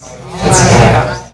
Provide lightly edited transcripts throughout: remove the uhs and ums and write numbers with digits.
Let's go.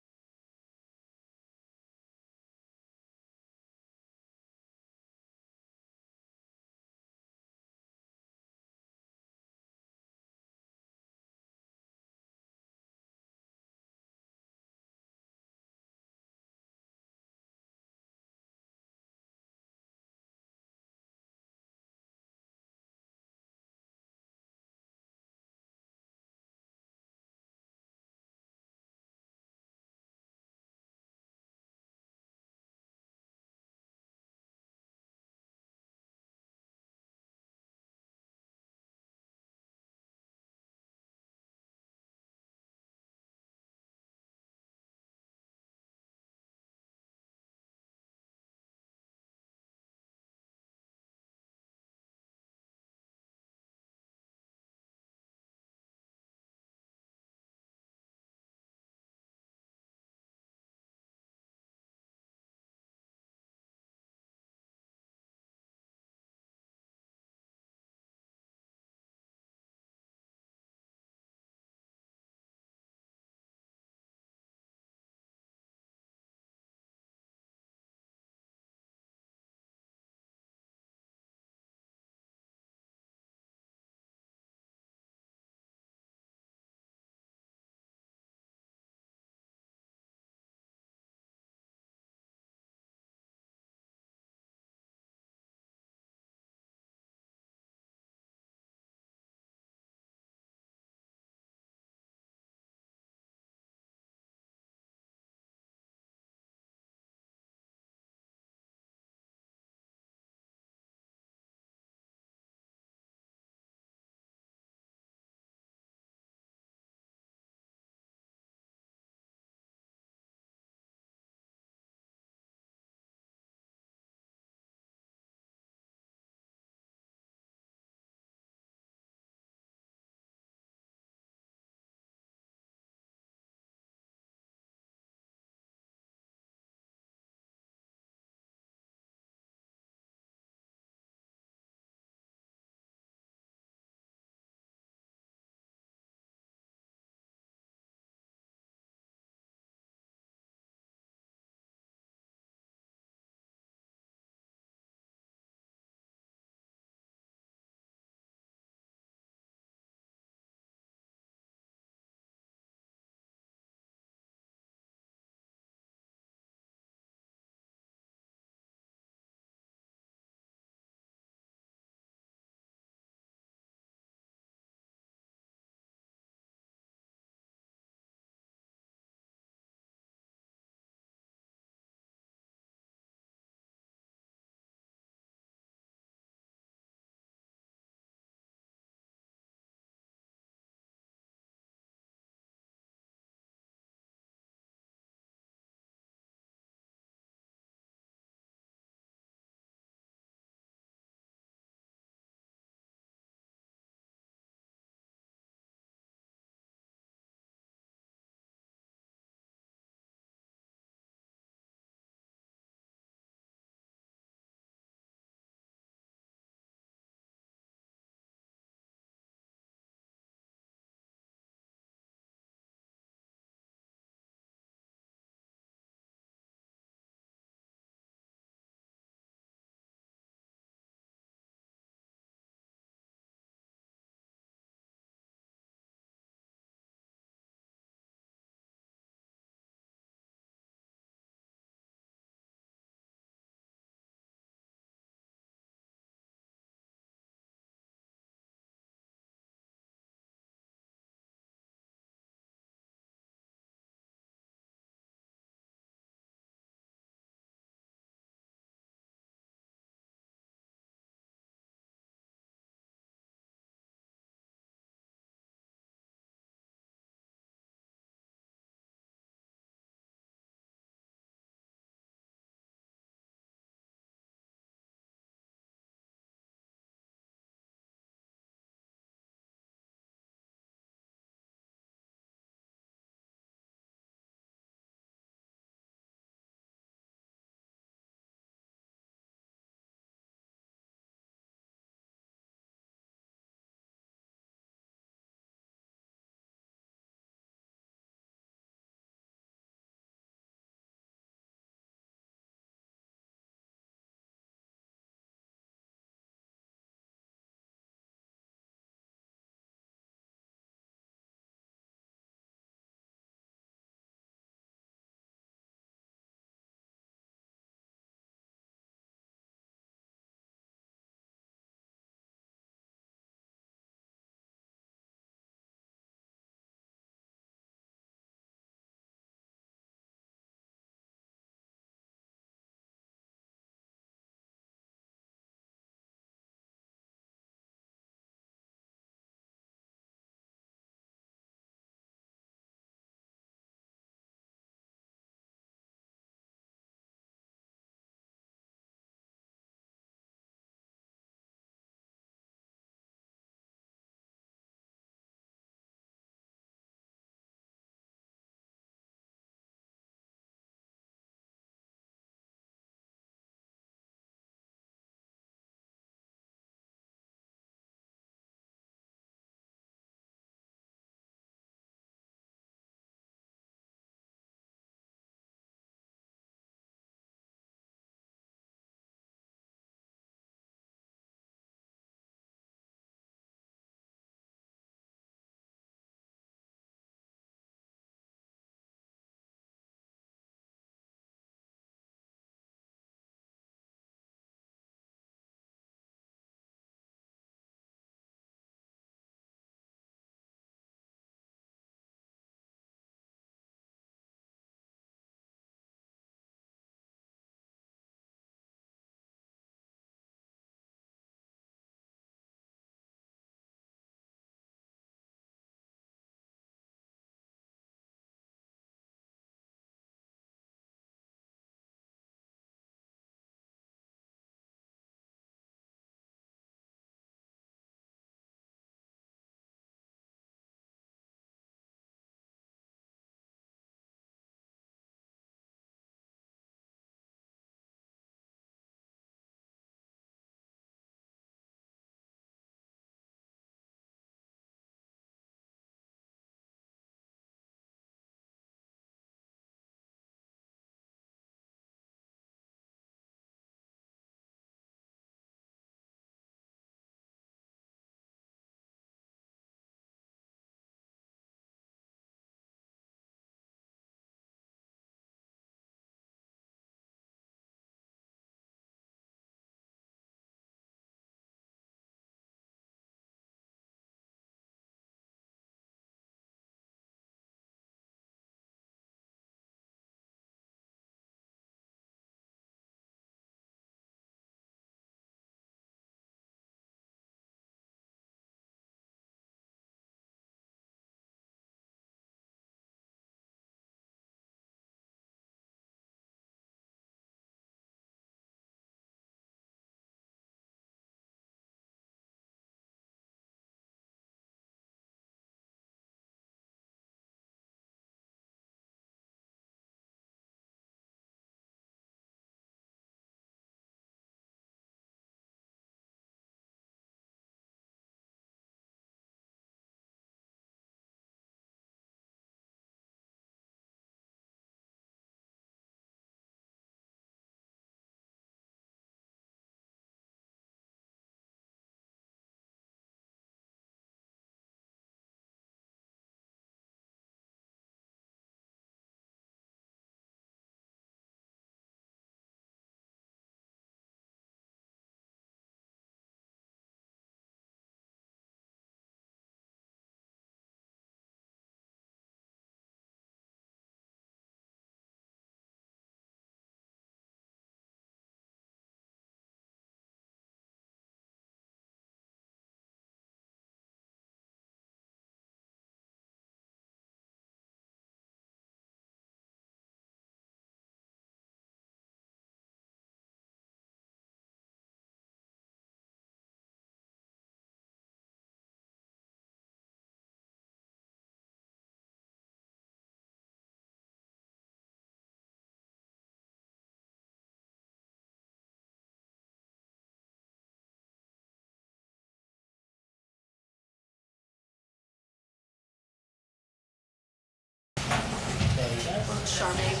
Charmaine,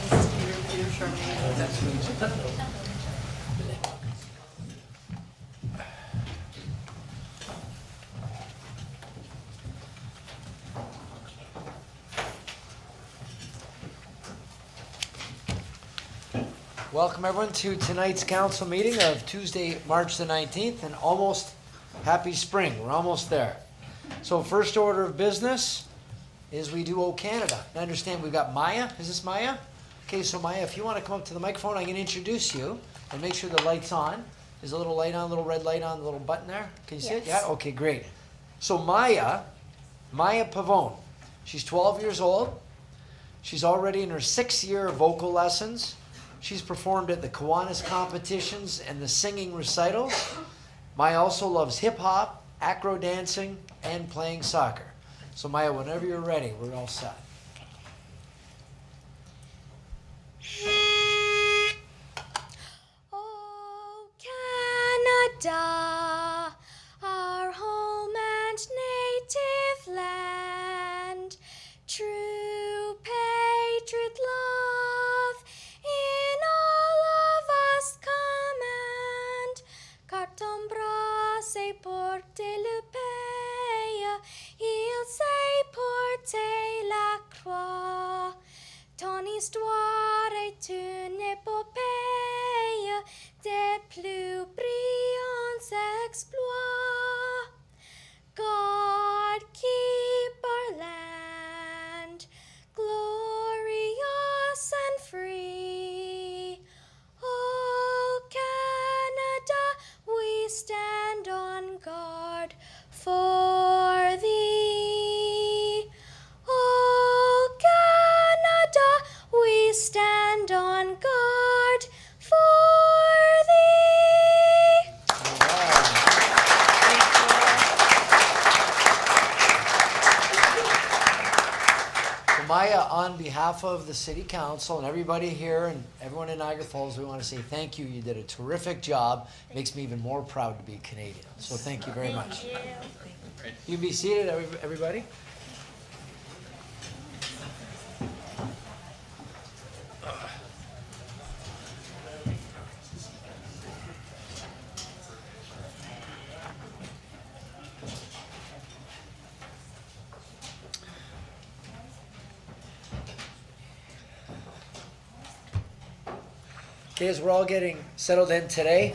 Peter Charmaine. Welcome everyone to tonight's council meeting of Tuesday, March the 19th, and almost happy spring. We're almost there. So first order of business is we do O Canada. I understand we've got Maya. Is this Maya? Okay, so Maya, if you want to come up to the microphone, I'm going to introduce you and make sure the light's on. There's a little light on, a little red light on, the little button there. Can you see it? Yeah? Okay, great. So Maya Pavone, she's 12 years old. She's already in her 6th year of vocal lessons. She's performed at the Kiwanis competitions and the singing recitals. Maya also loves hip hop, acro dancing, and playing soccer. So Maya, whenever you're ready, we're all set. Oh, Canada, our home and native land, true patriot love in all of us command. Carton brase porte le pays, il s'est porté la croix. Ton histoire est une épopée des plus brillants exploits. God keep our land glorious and free. Oh, Canada, we stand on guard for thee. Oh, Canada, we stand on guard for thee. So Maya, on behalf of the City Council and everybody here and everyone in Niagara Falls, we want to say thank you. You did a terrific job. Makes me even more proud to be Canadian. So thank you very much. You can be seated, everybody. Okay, as we're all getting settled in today,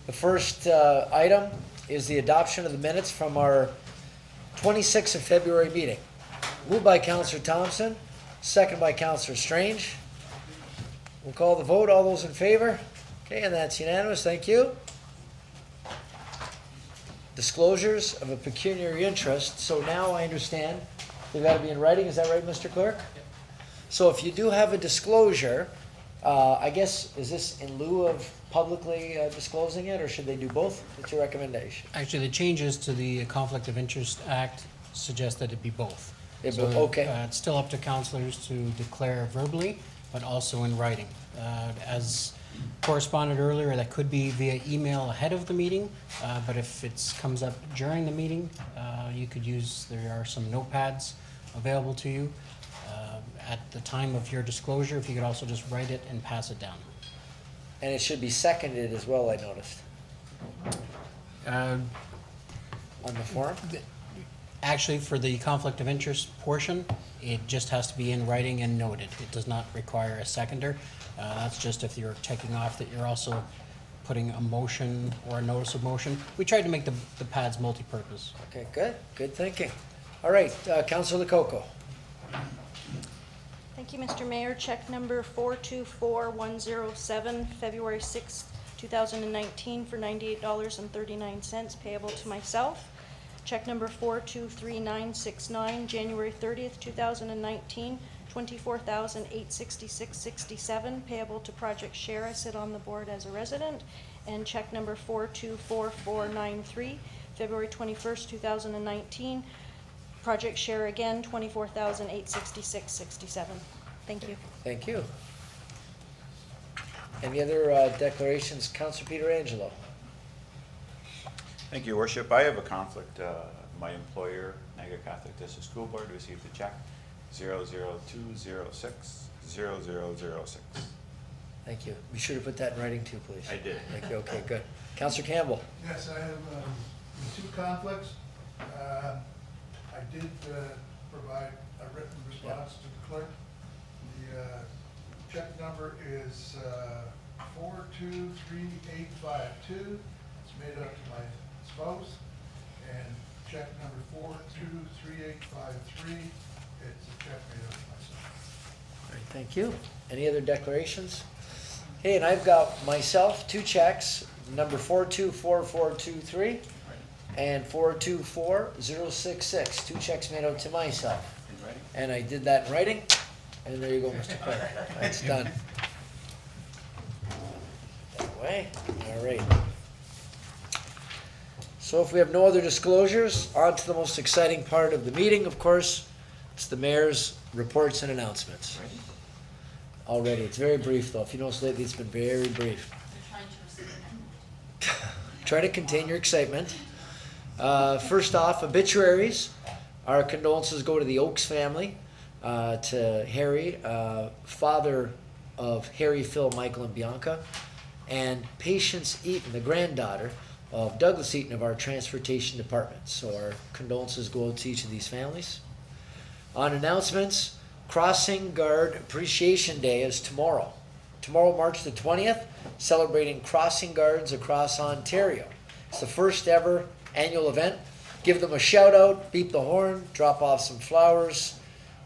the first item is the adoption of the minutes from our 26th of February meeting. Moved by Councillor Thompson, second by Councillor Strange. We'll call the vote. All those in favor? Okay, and that's unanimous. Thank you. Disclosures of a pecuniary interest. So now I understand they've got to be in writing. Is that right, Mr. Clerk? So if you do have a disclosure, I guess, is this in lieu of publicly disclosing it, or should they do both? What's your recommendation? Actually, the changes to the Conflict of Interest Act suggest that it be both. Okay. It's still up to councillors to declare verbally, but also in writing. As corresponded earlier, that could be via email ahead of the meeting, but if it comes up during the meeting, you could use, there are some notepads available to you. At the time of your disclosure, if you could also just write it and pass it down. And it should be seconded as well, I noticed, Uh, on the form. Actually, for the conflict of interest portion, it just has to be in writing and noted. It does not require a seconder. That's just if you're checking off that you're also putting a motion or a notice of motion. We tried to make the pads multi-purpose. Okay, good. Good thinking. All right, Councillor Lococo. Thank you, Mr. Mayor. Check number 424107, February 6th, 2019 for $98.39 payable to myself. Check number 423969, January 30th, 2019, $24,866.67 payable to Project Share. I sit on the board as a resident. And check number 424493, February 21st, 2019, Project Share again, $24,866.67. Thank you. Thank you. Any other declarations? Councillor Peter Angelo. Thank you, Your Worship. I have a conflict. My employer, Niagara Catholic District School Board, received a check 00206 0006. Thank you. Be sure to put that in writing too, please. I did. Thank you. Okay, good. Counselor Campbell? Yes, I have two conflicts. I did provide a written response to the clerk. The check number is 423852. It's made out to my spouse. And check number 423853, it's a check made out to myself. All right, thank you. Any other declarations? Okay, and I've got myself, two checks, number 424423 and 424066. Two checks made out to myself. And I did that in writing, and there you go, Mr. Clerk. That's done. That way, all right. So if we have no other disclosures, on to the most exciting part of the meeting, of course. It's the mayor's reports and announcements. Already, it's very brief though. If you notice lately, it's been very brief. Try to contain your excitement. First off, obituaries. Our condolences go to the Oakes family, to Harry, father of Harry, Phil, Michael, and Bianca, and Patience Eaton, the granddaughter of Douglas Eaton of our transportation department. So our condolences go out to each of these families. On announcements, Crossing Guard Appreciation Day is tomorrow. Tomorrow, March the 20th, celebrating crossing guards across Ontario. It's the first ever annual event. Give them a shout out, beep the horn, drop off some flowers,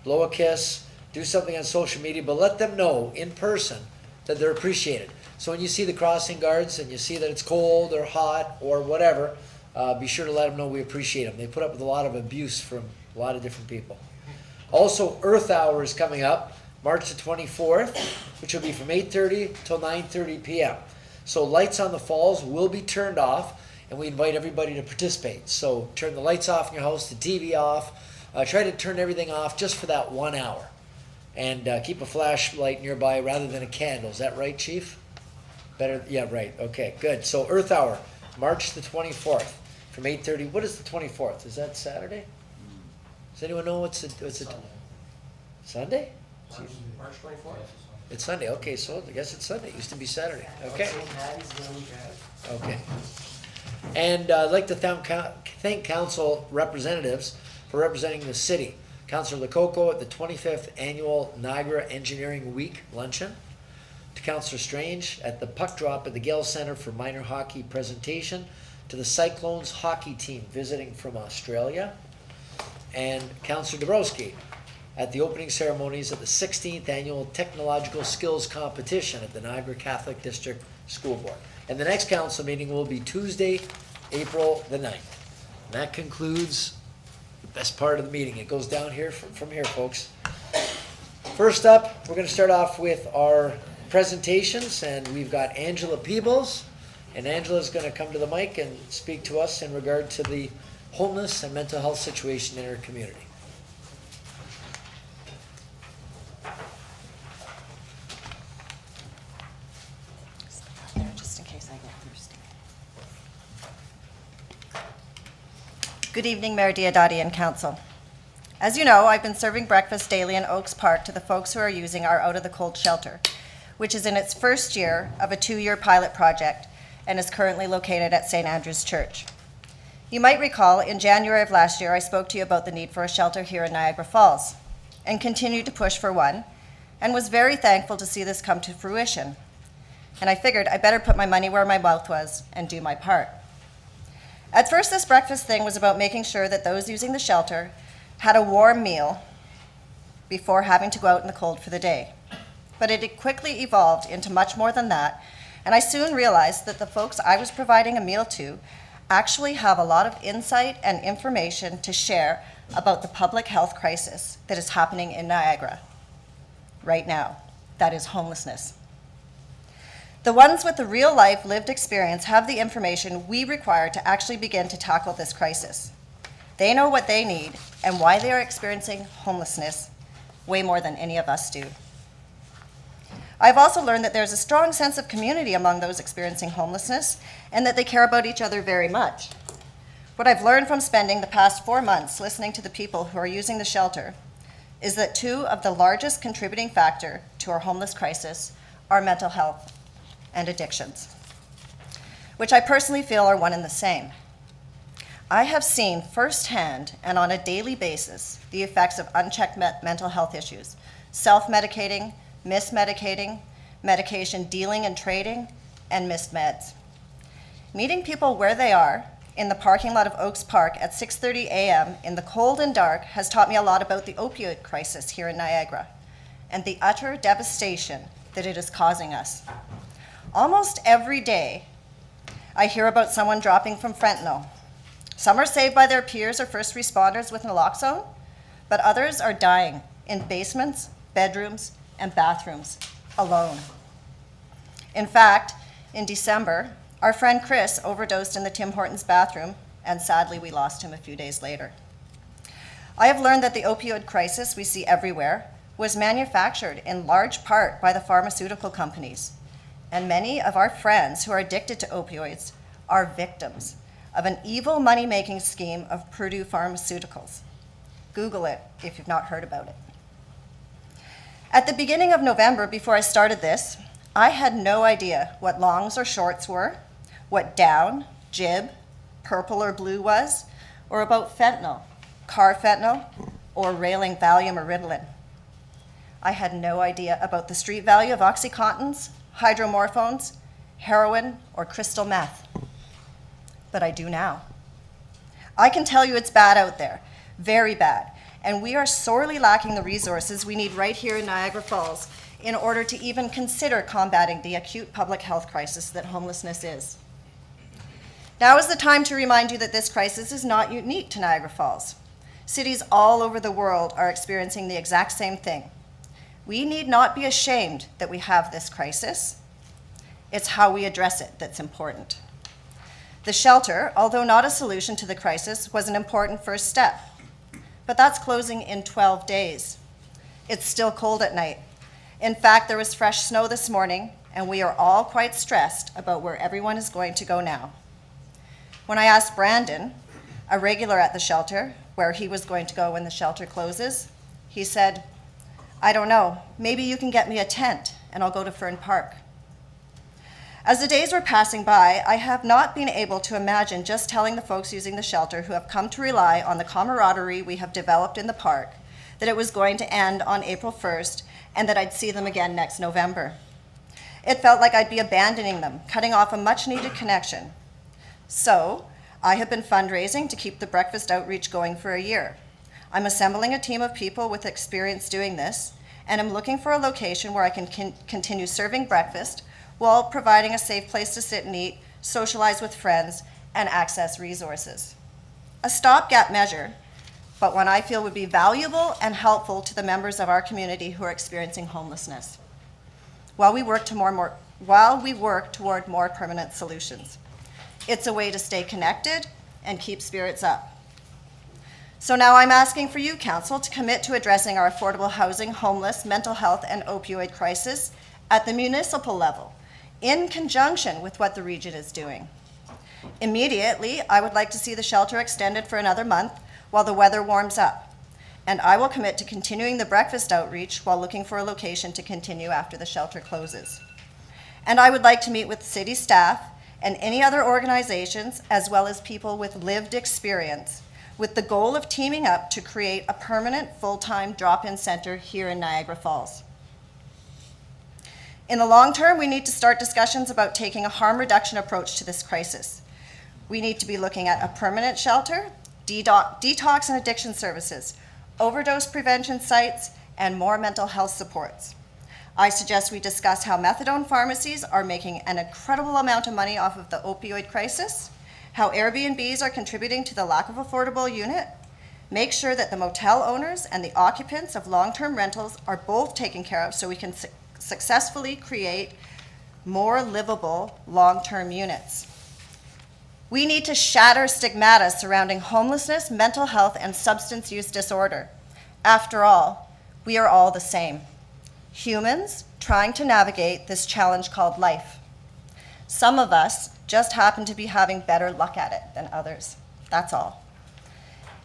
blow a kiss, do something on social media, but let them know in person that they're appreciated. So when you see the crossing guards and you see that it's cold or hot or whatever, be sure to let them know we appreciate them. They put up with a lot of abuse from a lot of different people. Also, Earth Hour is coming up, March the 24th, which will be from 8:30 till 9:30 p.m. So lights on the falls will be turned off, and we invite everybody to participate. So turn the lights off in your house, the TV off. Try to turn everything off just for that 1 hour. And keep a flashlight nearby rather than a candle. Is that right, Chief? Better, yeah, right. Okay, good. So Earth Hour, March the 24th, from 8:30. What is the 24th? Is that Saturday? Does anyone know what's it? Sunday? March 24th. It's Sunday. Okay, so I guess it's Sunday. It used to be Saturday. Okay. Okay. And I'd like to thank council representatives for representing the city. Councilor Lococo at the 25th Annual Niagara Engineering Week luncheon. To Councilor Strange at the puck drop at the Gale Center for minor hockey presentation. To the Cyclones hockey team visiting from Australia. And Councilor Dabrowski at the opening ceremonies at the 16th Annual Technological Skills Competition at the Niagara Catholic District School Board. And the next council meeting will be Tuesday, April the 9th. And that concludes the best part of the meeting. It goes down here from here, folks. First up, we're going to start off with our presentations, and we've got Angela Peebles. And Angela's going to come to the mic and speak to us in regard to the homeless and mental health situation in our community. Just in case I get thirsty. Good evening, Mayor Diodati and Council. As you know, I've been serving breakfast daily in Oaks Park to the folks who are using our Out of the Cold shelter, which is in its first year of a 2-year pilot project and is currently located at St. Andrew's Church. You might recall, in January of last year, I spoke to you about the need for a shelter here in Niagara Falls and continued to push for one and was very thankful to see this come to fruition. And I figured I better put my money where my mouth was and do my part. At first, this breakfast thing was about making sure that those using the shelter had a warm meal before having to go out in the cold for the day. But it quickly evolved into much more than that, and I soon realized that the folks I was providing a meal to actually have a lot of insight and information to share about the public health crisis that is happening in Niagara right now. That is homelessness. The ones with the real-life lived experience have the information we require to actually begin to tackle this crisis. They know what they need and why they are experiencing homelessness way more than any of us do. I've also learned that there's a strong sense of community among those experiencing homelessness and that they care about each other very much. What I've learned from spending the past 4 months listening to the people who are using the shelter is that two of the largest contributing factor to our homeless crisis are mental health and addictions, which I personally feel are one and the same. I have seen firsthand and on a daily basis the effects of unchecked mental health issues, self-medicating, mismedicating, medication dealing and trading, and missed meds. Meeting people where they are in the parking lot of Oaks Park at 6:30 a.m. in the cold and dark has taught me a lot about the opioid crisis here in Niagara and the utter devastation that it is causing us. Almost every day, I hear about someone dropping from fentanyl. Some are saved by their peers or first responders with naloxone, but others are dying in basements, bedrooms, and bathrooms alone. In fact, in December, our friend Chris overdosed in the Tim Hortons bathroom, and sadly we lost him a few days later. I have learned that the opioid crisis we see everywhere was manufactured in large part by the pharmaceutical companies, and many of our friends who are addicted to opioids are victims of an evil money-making scheme of Purdue Pharmaceuticals. Google it if you've not heard about it. At the beginning of November, before I started this, I had no idea what longs or shorts were, what down, jib, purple or blue was, or about fentanyl, carfentanil, or railing Valium or Ritalin. I had no idea about the street value of Oxycontins, hydromorphones, heroin, or crystal meth. But I do now. I can tell you it's bad out there, very bad, and we are sorely lacking the resources we need right here in Niagara Falls in order to even consider combating the acute public health crisis that homelessness is. Now is the time to remind you that this crisis is not unique to Niagara Falls. Cities all over the world are experiencing the exact same thing. We need not be ashamed that we have this crisis. It's how we address it that's important. The shelter, although not a solution to the crisis, was an important first step. But that's closing in 12 days. It's still cold at night. In fact, there was fresh snow this morning, and we are all quite stressed about where everyone is going to go now. When I asked Brandon, a regular at the shelter, where he was going to go when the shelter closes, he said, "I don't know, maybe you can get me a tent and I'll go to Fern Park." As the days were passing by, I have not been able to imagine just telling the folks using the shelter who have come to rely on the camaraderie we have developed in the park that it was going to end on April 1st and that I'd see them again next November. It felt like I'd be abandoning them, cutting off a much-needed connection. So, I have been fundraising to keep the breakfast outreach going for a year. I'm assembling a team of people with experience doing this, and I'm looking for a location where I can continue serving breakfast while providing a safe place to sit and eat, socialize with friends, and access resources. A stopgap measure, but one I feel would be valuable and helpful to the members of our community who are experiencing homelessness, while we work toward more permanent solutions. It's a way to stay connected and keep spirits up. So now I'm asking for you, Council, to commit to addressing our affordable housing, homeless, mental health, and opioid crisis at the municipal level, in conjunction with what the region is doing. Immediately, I would like to see the shelter extended for another month while the weather warms up, and I will commit to continuing the breakfast outreach while looking for a location to continue after the shelter closes. And I would like to meet with city staff and any other organizations, as well as people with lived experience, with the goal of teaming up to create a permanent full-time drop-in center here in Niagara Falls. In the long term, we need to start discussions about taking a harm reduction approach to this crisis. We need to be looking at a permanent shelter, detox and addiction services, overdose prevention sites, and more mental health supports. I suggest we discuss how methadone pharmacies are making an incredible amount of money off of the opioid crisis, how Airbnbs are contributing to the lack of affordable unit, make sure that the motel owners and the occupants of long-term rentals are both taken care of so we can successfully create more livable long-term units. We need to shatter stigmata surrounding homelessness, mental health, and substance use disorder. After all, we are all the same. Humans trying to navigate this challenge called life. Some of us just happen to be having better luck at it than others. That's all.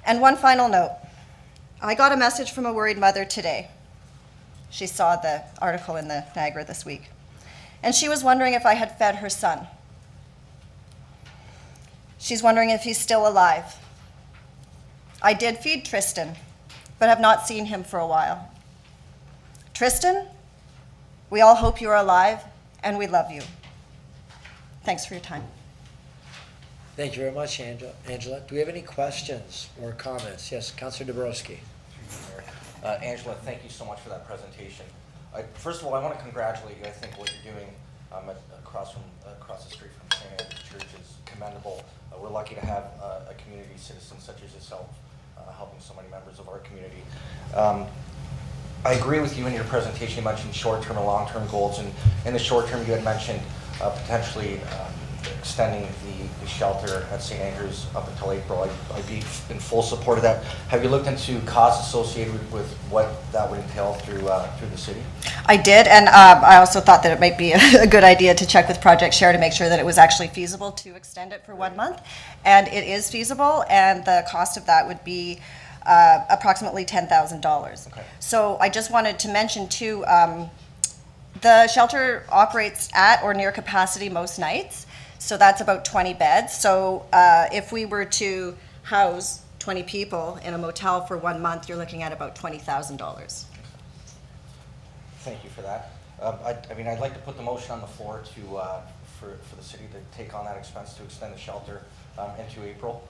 And one final note. I got a message from a worried mother today. She saw the article in the Niagara this week. And she was wondering if I had fed her son. She's wondering if he's still alive. I did feed Tristan, but have not seen him for a while. Tristan, we all hope you are alive, and we love you. Thanks for your time. Thank you very much, Angela. Do we have any questions or comments? Yes, Councillor Dabrowski. Angela, thank you so much for that presentation. First of all, I want to congratulate you. I think what you're doing across the street from St. Andrew's Church is commendable. We're lucky to have a community citizen such as yourself helping so many members of our community. I agree with you in your presentation. You mentioned short-term and long-term goals, and in the short term, you had mentioned potentially extending the shelter at St. Andrews up until April. I'd be in full support of that. Have you looked into costs associated with what that would entail through the city? I did, and I also thought that it might be a good idea to check with Project Share to make sure that it was actually feasible to extend it for 1 month. And it is feasible, and the cost of that would be approximately $10,000. Okay. So I just wanted to mention too, the shelter operates at or near capacity most nights. So that's about 20 beds. So if we were to house 20 people in a motel for 1 month, you're looking at about $20,000. Thank you for that. I mean, I'd like to put the motion on the floor for the city to take on that expense to extend the shelter into April.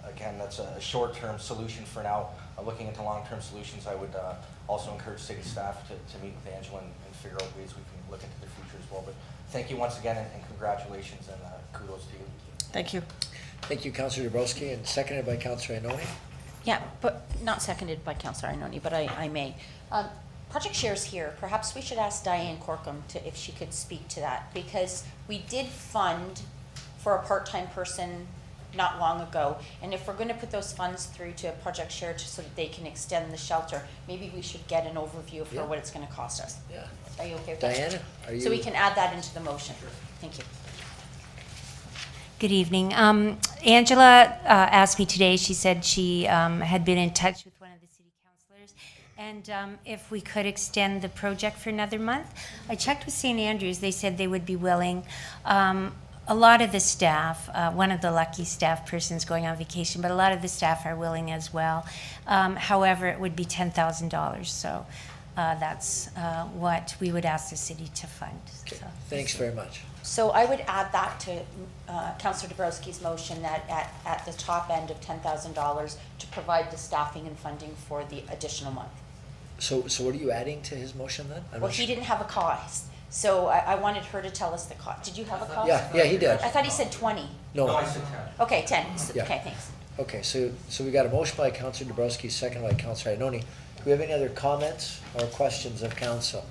Again, that's a short-term solution for now. Looking into long-term solutions, I would also encourage city staff to meet with Angela and figure out ways we can look into the future as well. But thank you once again, and congratulations, and kudos to you. Thank you. Thank you, Councillor Dabrowski, and seconded by Councillor Inouye. Yeah, but not seconded by Councillor Arnone, but I may. Project Share's here. Perhaps we should ask Diane Corkum if she could speak to that, because we did fund for a part-time person not long ago, and if we're going to put those funds through to Project Share so that they can extend the shelter, maybe we should get an overview for what it's going to cost us. Yeah. Are you okay with Diana, that? are you? So we can add that into the motion. Thank you. Good evening. Angela asked me today, she said she had been in touch with one of the city councilors, and if we could extend the project for another month. I checked with St. Andrews, they said they would be willing. A lot of the staff, one of the lucky staff persons going on vacation, but a lot of the staff are willing as well. However, it would be $10,000, so that's what we would ask the city to fund. Okay. So. Thanks very much. So I would add that to Councillor Dabrowski's motion that at the top end of $10,000 to provide the staffing and funding for the additional month. So what are you adding to his motion then? I'm Well, not he sure. didn't have a cost, so I wanted her to tell us the cost. Did you have a cost? Yeah, he did. I thought he said 20. No. I said 10. Okay, 10. Yeah. Okay, thanks. Okay, so we got a motion by Councillor Dabrowski, second by Councillor Inouye. Do we have any other comments or questions of council?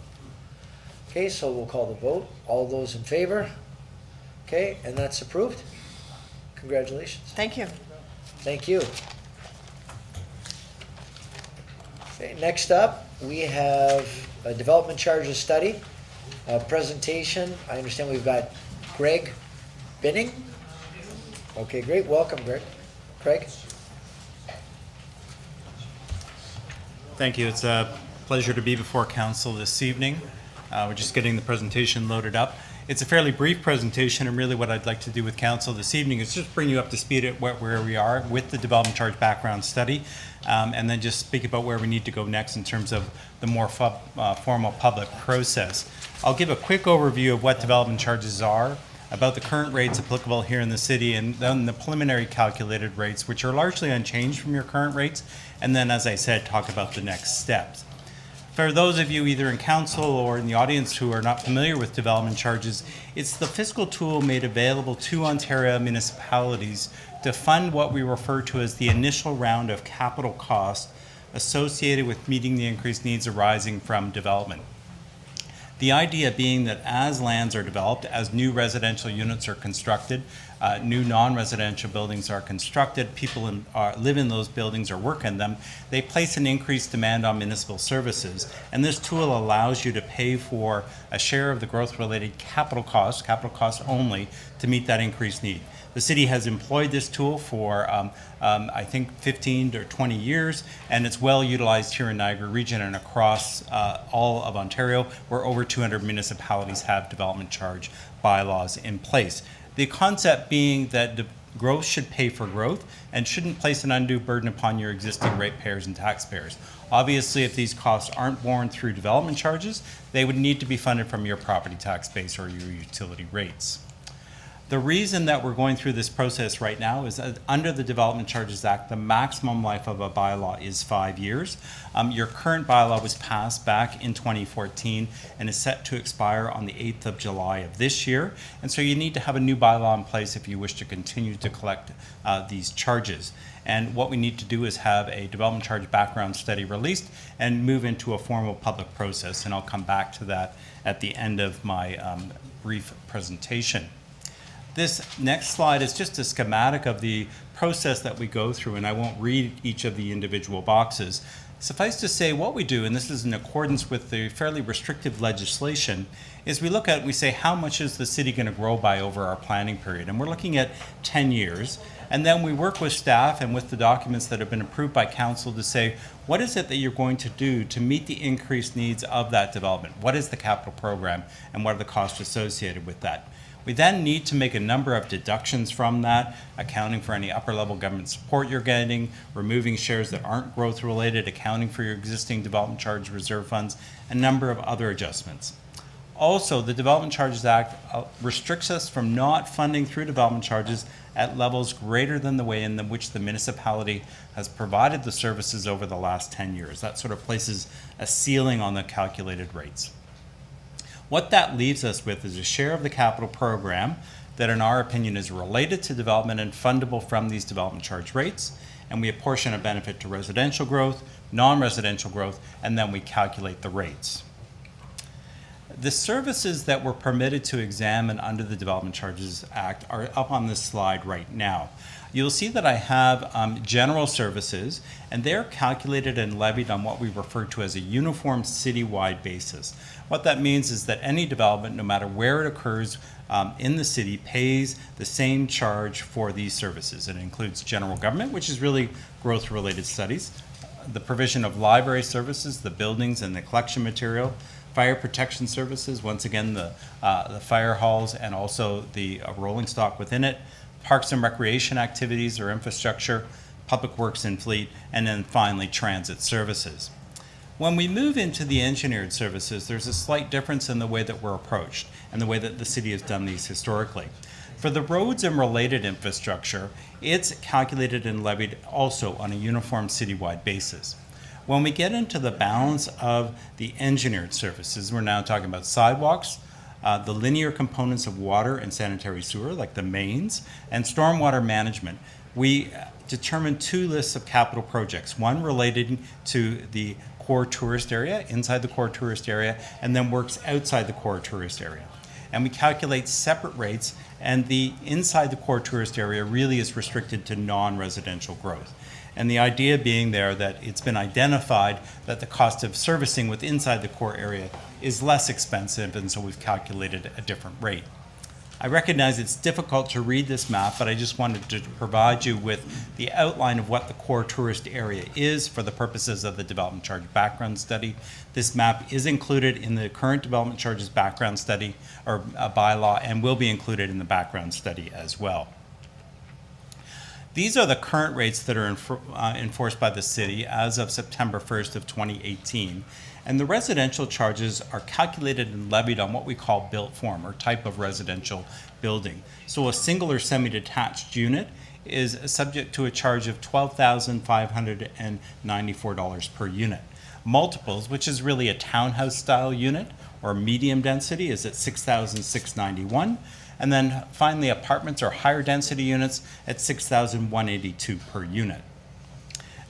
Okay, so we'll call the vote. All those in favor? Okay, and that's approved. Congratulations. Thank you. Thank you. Okay, next up, we have a development charges study, a presentation. I understand we've got Greg Binning. Okay, great. Welcome, Greg. Craig? Thank you. It's a pleasure to be before council this evening. We're just getting the presentation loaded up. It's a fairly brief presentation, and really what I'd like to do with council this evening is just bring you up to speed at where we are with the development charge background study, and then just speak about where we need to go next in terms of the more formal public process. I'll give a quick overview of what development charges are, about the current rates applicable here in the city, and then the preliminary calculated rates, which are largely unchanged from your current rates, and then, as I said, talk about the next steps. For those of you either in council or in the audience who are not familiar with development charges, it's the fiscal tool made available to Ontario municipalities to fund what we refer to as the initial round of capital cost associated with meeting the increased needs arising from development. The idea being that as lands are developed, as new residential units are constructed, new non-residential buildings are constructed, people live in those buildings or work in them, they place an increased demand on municipal services. And this tool allows you to pay for a share of the growth-related capital costs only, to meet that increased need. The city has employed this tool for, I think, 15 or 20 years, and it's well utilized here in Niagara region and across all of Ontario, where over 200 municipalities have development charge bylaws in place. The concept being that the growth should pay for growth and shouldn't place an undue burden upon your existing ratepayers and taxpayers. Obviously, if these costs aren't borne through development charges, they would need to be funded from your property tax base or your utility rates. The reason that we're going through this process right now is that under the Development Charges Act, the maximum life of a bylaw is 5 years. Your current bylaw was passed back in 2014 and is set to expire on the 8th of July of this year. And so you need to have a new bylaw in place if you wish to continue to collect these charges. And what we need to do is have a development charge background study released and move into a formal public process. And I'll come back to that at the end of my brief presentation. This next slide is just a schematic of the process that we go through, and I won't read each of the individual boxes. Suffice to say, what we do, and this is in accordance with the fairly restrictive legislation, is we look at it and we say, how much is the city going to grow by over our planning period? And we're looking at 10 years. And then we work with staff and with the documents that have been approved by council to say, what is it that you're going to do to meet the increased needs of that development? What is the capital program, and what are the costs associated with that? We then need to make a number of deductions from that, accounting for any upper level government support you're getting, removing shares that aren't growth related, accounting for your existing development charge reserve funds, a number of other adjustments. Also, the Development Charges Act restricts us from not funding through development charges at levels greater than the way in which the municipality has provided the services over the last 10 years. That sort of places a ceiling on the calculated rates. What that leaves us with is a share of the capital program that, in our opinion, is related to development and fundable from these development charge rates. And we apportion a benefit to residential growth, non-residential growth, and then we calculate the rates. The services that we're permitted to examine under the Development Charges Act are up on this slide right now. You'll see that I have general services, and they're calculated and levied on what we refer to as a uniform citywide basis. What that means is that any development, no matter where it occurs in the city, pays the same charge for these services. It includes general government, which is really growth-related studies, the provision of library services, the buildings and the collection material, fire protection services, once again the fire halls and also the rolling stock within it, parks and recreation activities or infrastructure, public works and fleet, and then finally transit services. When we move into the engineered services, there's a slight difference in the way that we're approached and the way that the city has done these historically. For the roads and related infrastructure, it's calculated and levied also on a uniform citywide basis. When we get into the balance of the engineered services, we're now talking about sidewalks, the linear components of water and sanitary sewer, like the mains, and stormwater management. We determined two lists of capital projects, one related to the core tourist area, inside the core tourist area, and then works outside the core tourist area. And we calculate separate rates, and the inside the core tourist area really is restricted to non-residential growth. And the idea being there that it's been identified that the cost of servicing with inside the core area is less expensive, and so we've calculated a different rate. I recognize it's difficult to read this map, but I just wanted to provide you with the outline of what the core tourist area is for the purposes of the development charge background study. This map is included in the current development charges background study or bylaw, and will be included in the background study as well. These are the current rates that are enforced by the city as of September 1st of 2018. And the residential charges are calculated and levied on what we call built form, or type of residential building. So a single or semi-detached unit is subject to a charge of $12,594 per unit. Multiples, which is really a townhouse style unit, or medium density, is at $6,691. And then finally, apartments or higher density units at $6,182 per unit.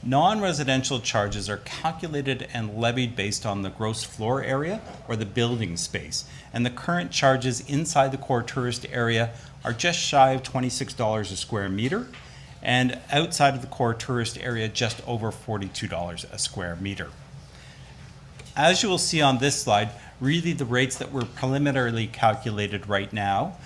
Non-residential charges are calculated and levied based on the gross floor area or the building space. And the current charges inside the core tourist area are just shy of $26 a square meter, and outside of the core tourist area, just over $42 a square meter. As you will see on this slide, really the rates that were preliminarily calculated right now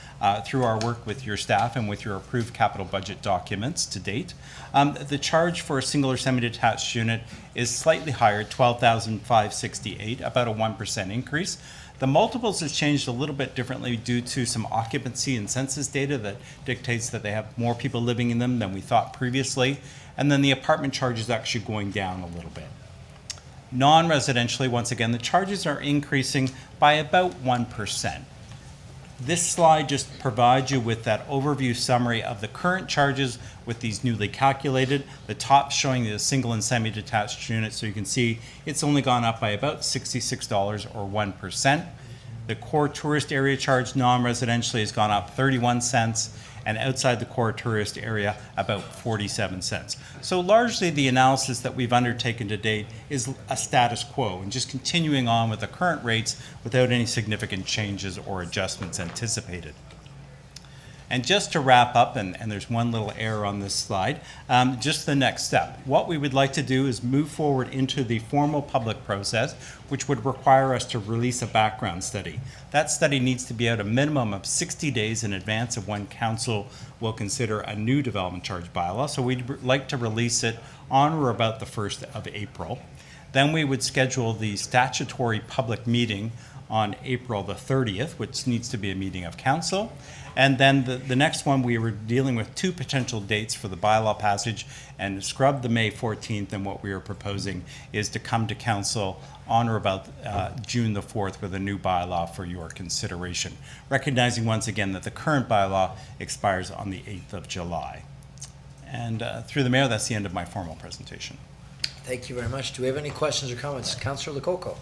through our work with your staff and with your approved capital budget documents to date, the charge for a single or semi-detached unit is slightly higher, $12,568, about a 1% increase. The multiples has changed a little bit differently due to some occupancy and census data that dictates that they have more people living in them than we thought previously. And then the apartment charge is actually going down a little bit. Non-residentially, once again, the charges are increasing by about 1%. This slide just provides you with that overview summary of the current charges with these newly calculated. The top showing the single and semi-detached units, so you can see it's only gone up by about $66 or 1%. The core tourist area charge non-residentially has gone up 31 cents, and outside the core tourist area about 47 cents. So largely the analysis that we've undertaken to date is a status quo and just continuing on with the current rates without any significant changes or adjustments anticipated. And just to wrap up, and there's one little error on this slide, just the next step. What we would like to do is move forward into the formal public process, which would require us to release a background study. That study needs to be out a minimum of 60 days in advance of when council will consider a new development charge bylaw. So we'd like to release it on or about the 1st of April. Then we would schedule the statutory public meeting on April the 30th, which needs to be a meeting of council. And then the next one, we were dealing with two potential dates for the bylaw passage and scrub the May 14th. And what we are proposing is to come to council on or about June the 4th with a new bylaw for your consideration, recognizing once again that the current bylaw expires on the 8th of July. And through the mayor, that's the end of my formal presentation. Thank you very much. Do we have any questions or comments? Councillor Lococo.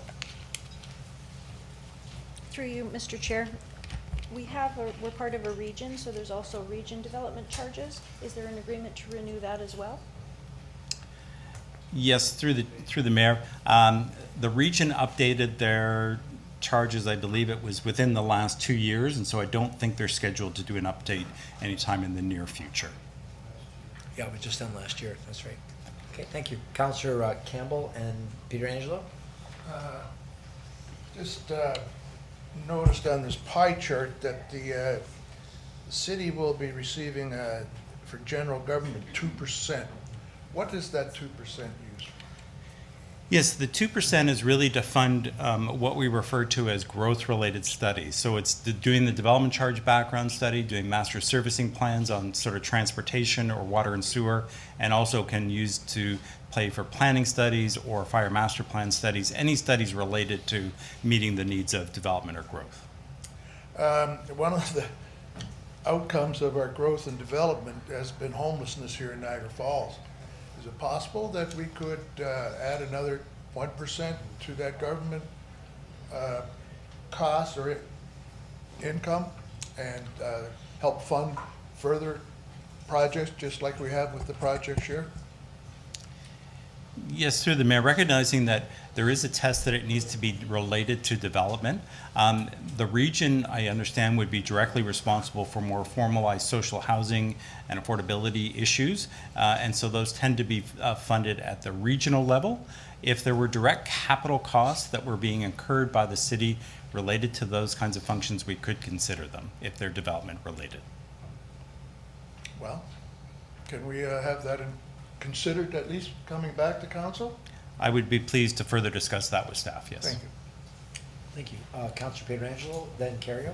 Through you, Mr. Chair. We're part of a region, so there's also region development charges. Is there an agreement to renew that as well? Yes, through the mayor. The region updated their charges, I believe it was within the last 2 years, and so I don't think they're scheduled to do an update anytime in the near future. Yeah, it was just done last year. That's right. Okay, thank you. Councillor Campbell and Peter Angelo. Just noticed on this pie chart that the city will be receiving for general government 2%. What is that 2% used for? Yes, the 2% is really to fund what we refer to as growth-related studies. So it's doing the development charge background study, doing master servicing plans on sort of transportation or water and sewer, and also can use to pay for planning studies or fire master plan studies, any studies related to meeting the needs of development or growth. One of the outcomes of our growth and development has been homelessness here in Niagara Falls. Is it possible that we could add another 1% to that government cost or income and help fund further projects just like we have with the project share? Yes, through the mayor, recognizing that there is a test that it needs to be related to development. The region, I understand, would be directly responsible for more formalized social housing and affordability issues. And so those tend to be funded at the regional level. If there were direct capital costs that were being incurred by the city related to those kinds of functions, we could consider them if they're development related. Well, can we have that considered at least coming back to council? I would be pleased to further discuss that with staff, yes. Thank you. Thank you. Councillor Pedro Angelo, then Carrio.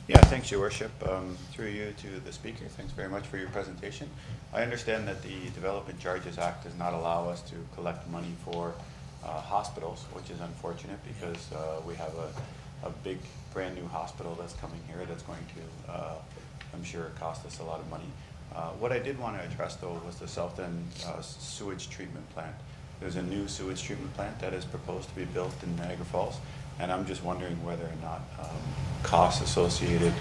Yeah, thanks, Your Worship. Through you to the speaker, thanks very much for your presentation. I understand that the Development Charges Act does not allow us to collect money for hospitals, which is unfortunate because we have a big brand new hospital that's coming here that's going to, I'm sure, cost us a lot of money. What I did want to address, though, was the South End sewage treatment plant. There's a new sewage treatment plant that is proposed to be built in Niagara Falls, and I'm just wondering whether or not costs associated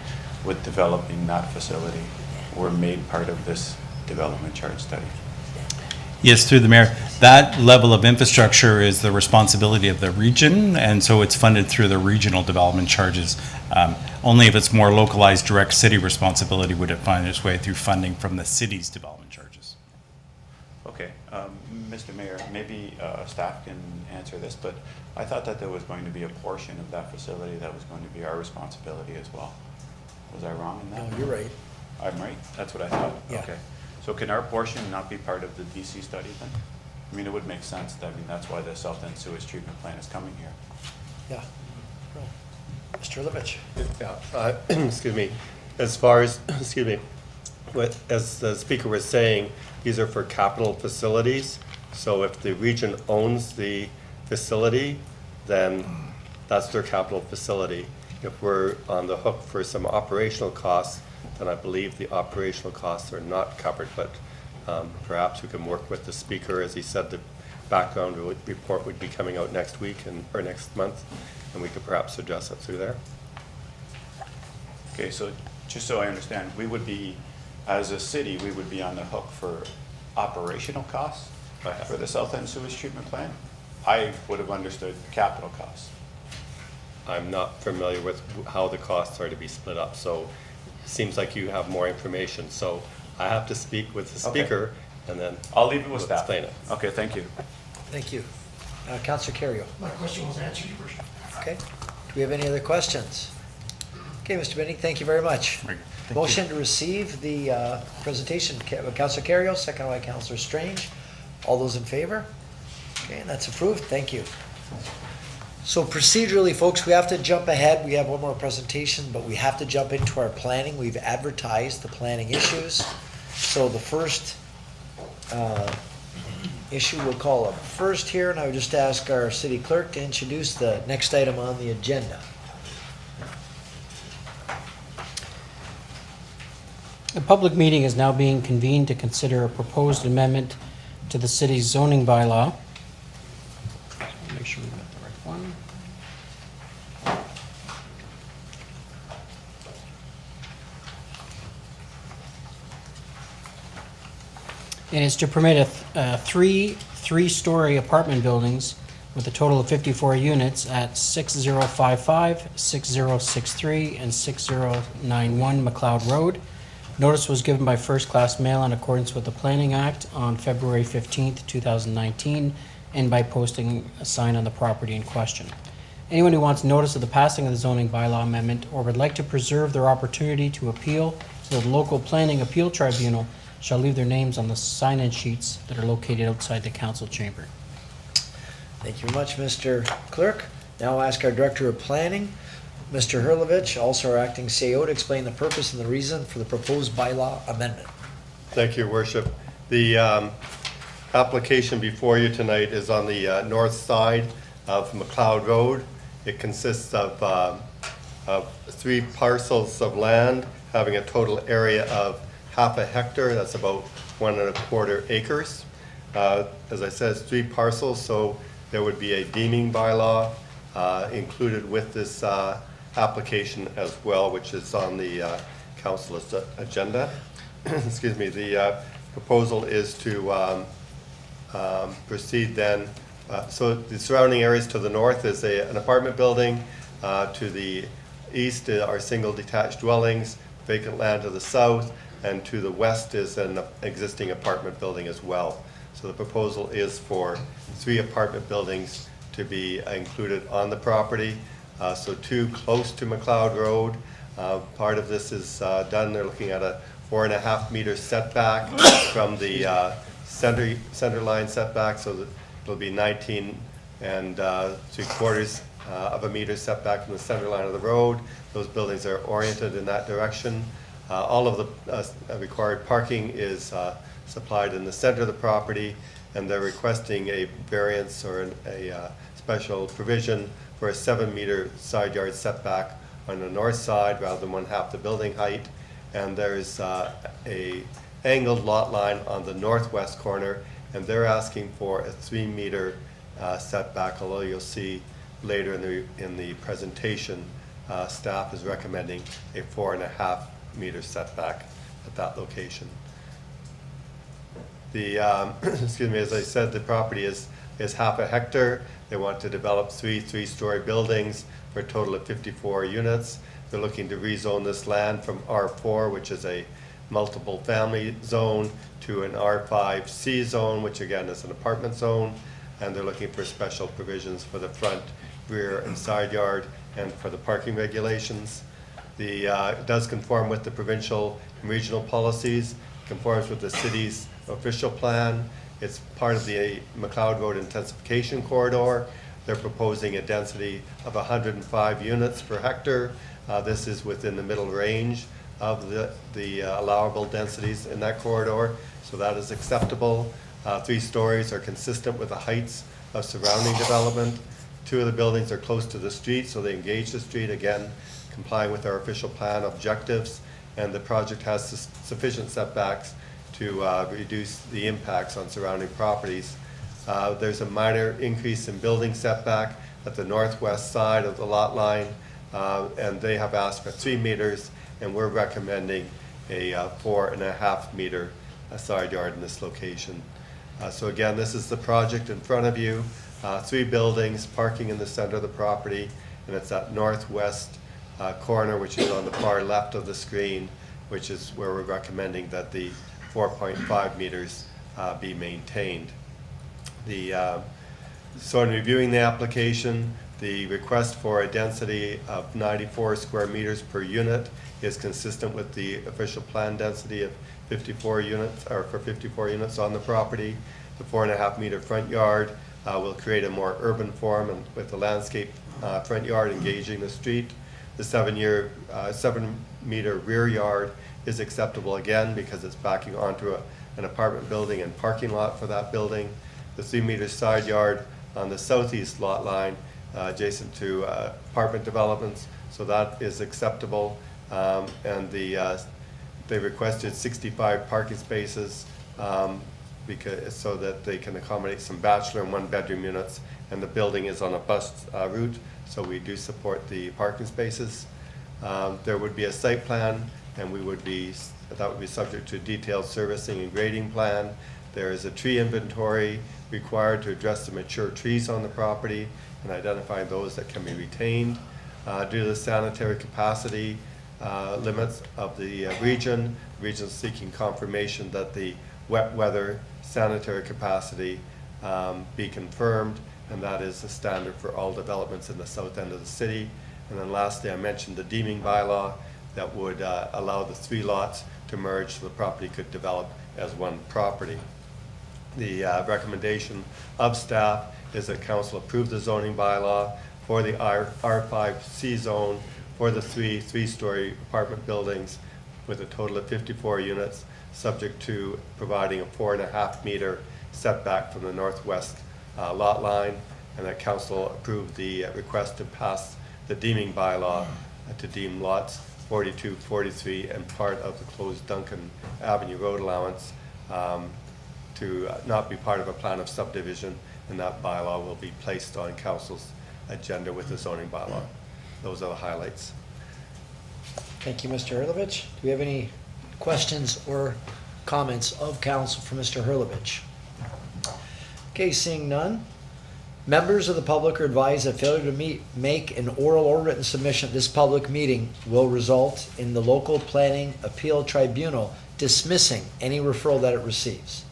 with developing that facility were made part of this development charge study. Yes, through the mayor. That level of infrastructure is the responsibility of the region, and so it's funded through the regional development charges. Only if it's more localized, direct city responsibility would it find its way through funding from the city's development charges. Okay, Mr. Mayor, maybe staff can answer this, but I thought that there was going to be a portion of that facility that was going to be our responsibility as well. Was I wrong in that? No, you're right. I'm right? That's what I thought? Yeah. Okay. So can our portion not be part of the DC study then? I mean, it would make sense. I mean, that's why the South End sewage treatment plant is coming here. Yeah. Mr. Hurlovich? Yeah, excuse me. As far as, excuse me, as the speaker was saying, these are for capital facilities. So if the region owns the facility, then that's their capital facility. If we're on the hook for some operational costs, then I believe the operational costs are not covered, but perhaps we can work with the speaker. As he said, the background report would be coming out next week or next month, and we could perhaps address it through there. Okay, so just so I understand, we would be, as a city, we would be on the hook for operational costs for the South End sewage treatment plant? I would have understood capital costs. I'm not familiar with how the costs are to be split up, so it seems like you have more information. So I have to speak with the Okay. speaker, and then I'll leave it with we'll staff. explain it. Okay, thank you. Thank you. Councillor Carrier. My question was answered, Your Worship. Okay. Do we have any other questions? Okay, Mr. Benning, thank you very much. Very good. Thank Motion to receive the presentation, Councillor Carrier, second by Councillor Strange. All those in favor? Okay, and that's approved. Thank you. So procedurally, folks, we have to jump ahead. We have one more presentation, but we have to jump into our planning. We've advertised the planning issues. So the first issue we'll call up first here, and I would just ask our city clerk to introduce the next item on the agenda. A public meeting is now being convened to consider a proposed amendment to the city's zoning bylaw. Make sure we got the right one. And it's to permit three-story apartment buildings with a total of 54 units at 6055, 6063, and 6091 McLeod Road. Notice was given by first-class mail in accordance with the Planning Act on February 15th, 2019, and by posting a sign on the property in question. Anyone who wants notice of the passing of the zoning bylaw amendment or would like to preserve their opportunity to appeal to the local planning appeal tribunal shall leave their names on the sign-in sheets that are located outside the council chamber. Thank you very much, Mr. Clerk. Now I'll ask our Director of Planning, Mr. Hurlovich, also our acting CEO, to explain the purpose and the reason for the proposed bylaw amendment. Thank you, Your Worship. The application before you tonight is on the north side of McLeod Road. It consists of 3 parcels of land having a total area of half a hectare. That's about 1 1/4 acres. As I said, it's 3 parcels, so there would be a deeming bylaw included with this application as well, which is on the council's agenda. Excuse me. The proposal is to proceed then. So the surrounding areas to the north is an apartment building. To the east are single detached dwellings, vacant land to the south, and to the west is an existing apartment building as well. So the proposal is for 3 apartment buildings to be included on the property. So 2 close to McLeod Road. Part of this is done. They're looking at a 4.5 meter setback from the center line setback, so that it'll be 19 3/4 of a meter setback from the center line of the road. Those buildings are oriented in that direction. All of the required parking is supplied in the center of the property, and they're requesting a variance or a special provision for a 7 meter side yard setback on the north side rather than 1/2 the building height. And there's a angled lot line on the northwest corner, and they're asking for a 3 meter setback, although you'll see later in the presentation, staff is recommending a 4.5 meter setback at that location. The, excuse me, as I said, the property is half a hectare. They want to develop three-story buildings for a total of 54 units. They're looking to rezone this land from R4, which is a multiple family zone, to an R5C zone, which again is an apartment zone. And they're looking for special provisions for the front, rear, and side yard, and for the parking regulations. It does conform with the provincial and regional policies, conforms with the city's official plan. It's part of the McLeod Road intensification corridor. They're proposing a density of 105 units per hectare. This is within the middle range of the allowable densities in that corridor, so that is acceptable. 3 stories are consistent with the heights of surrounding development. 2 of the buildings are close to the street, so they engage the street, again, complying with our official plan objectives, and the project has sufficient setbacks to reduce the impacts on surrounding properties. There's a minor increase in building setback at the northwest side of the lot line, and they have asked for 3 meters, and we're recommending a 4.5 meter side yard in this location. So again, this is the project in front of you. 3 buildings, parking in the center of the property, and it's that northwest corner, which is on the far left of the screen, which is where we're recommending that the 4.5 meters be maintained. So in reviewing the application, the request for a density of 94 square meters per unit is consistent with the official plan density of 54 units, or for 54 units on the property. The 4.5 meter front yard will create a more urban form, and with the landscape front yard engaging the street. The 7 meter rear yard is acceptable again because it's backing onto an apartment building and parking lot for that building. The 3 meter side yard on the southeast lot line adjacent to apartment developments, so that is acceptable. And they requested 65 parking spaces so that they can accommodate some bachelor and 1-bedroom units, and the building is on a bus route, so we do support the parking spaces. There would be a site plan, and that would be subject to detailed servicing and grading plan. There is a tree inventory required to address the mature trees on the property and identify those that can be retained. Due to the sanitary capacity limits of the region is seeking confirmation that the wet weather sanitary capacity be confirmed, and that is the standard for all developments in the south end of the city. And then lastly, I mentioned the deeming bylaw that would allow the 3 lots to merge so the property could develop as one property. The recommendation of staff is that council approve the zoning bylaw for the R5C zone for the 3-story apartment buildings with a total of 54 units, subject to providing a 4.5 meter setback from the northwest lot line, and that council approved the request to pass the deeming bylaw to deem lots 42, 43, and part of the closed Duncan Avenue Road allowance to not be part of a plan of subdivision, and that bylaw will be placed on council's agenda with the zoning bylaw. Those are the highlights. Thank you, Mr. Hurlovich. Do we have any questions or comments of council for Mr. Hurlovich? Okay, seeing none. Members of the public are advised that failure to make an oral or written submission at this public meeting will result in the local planning appeal tribunal dismissing any referral that it receives.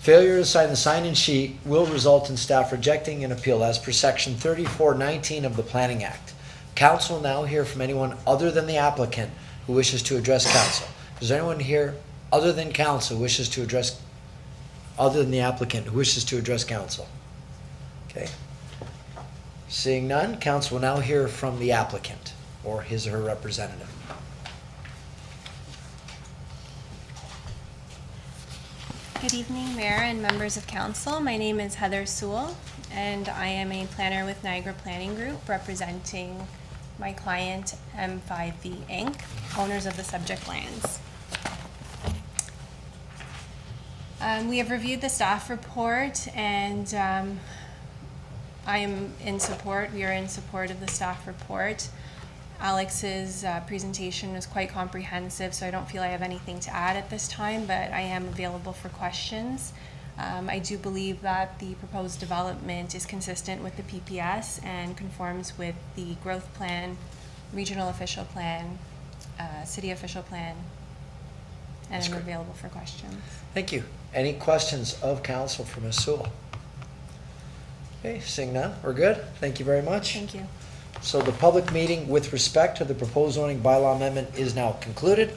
Failure to sign the sign-in sheet will result in staff rejecting an appeal as per section 3419 of the Planning Act. Council will now hear from anyone other than the applicant who wishes to address council. Is there anyone here other than council who wishes to address, other than the applicant who wishes to address council? Okay. Seeing none, council will now hear from the applicant or his or her representative. Good evening, Mayor and members of council. My name is Heather Sewell, and I am a planner with Niagara Planning Group representing my client M5V Inc., owners of the subject lands. We have reviewed the staff report, and I am in support. We are in support of the staff report. Alex's presentation was quite comprehensive, so I don't feel I have anything to add at this time, but I am available for questions. I do believe that the proposed development is consistent with the PPS and conforms with the growth plan, regional official plan, city official plan, and That's I'm great. available for questions. Thank you. Any questions of council for Ms. Sewell? Okay, seeing none, we're good. Thank you very much. Thank you. So the public meeting with respect to the proposed zoning bylaw amendment is now concluded.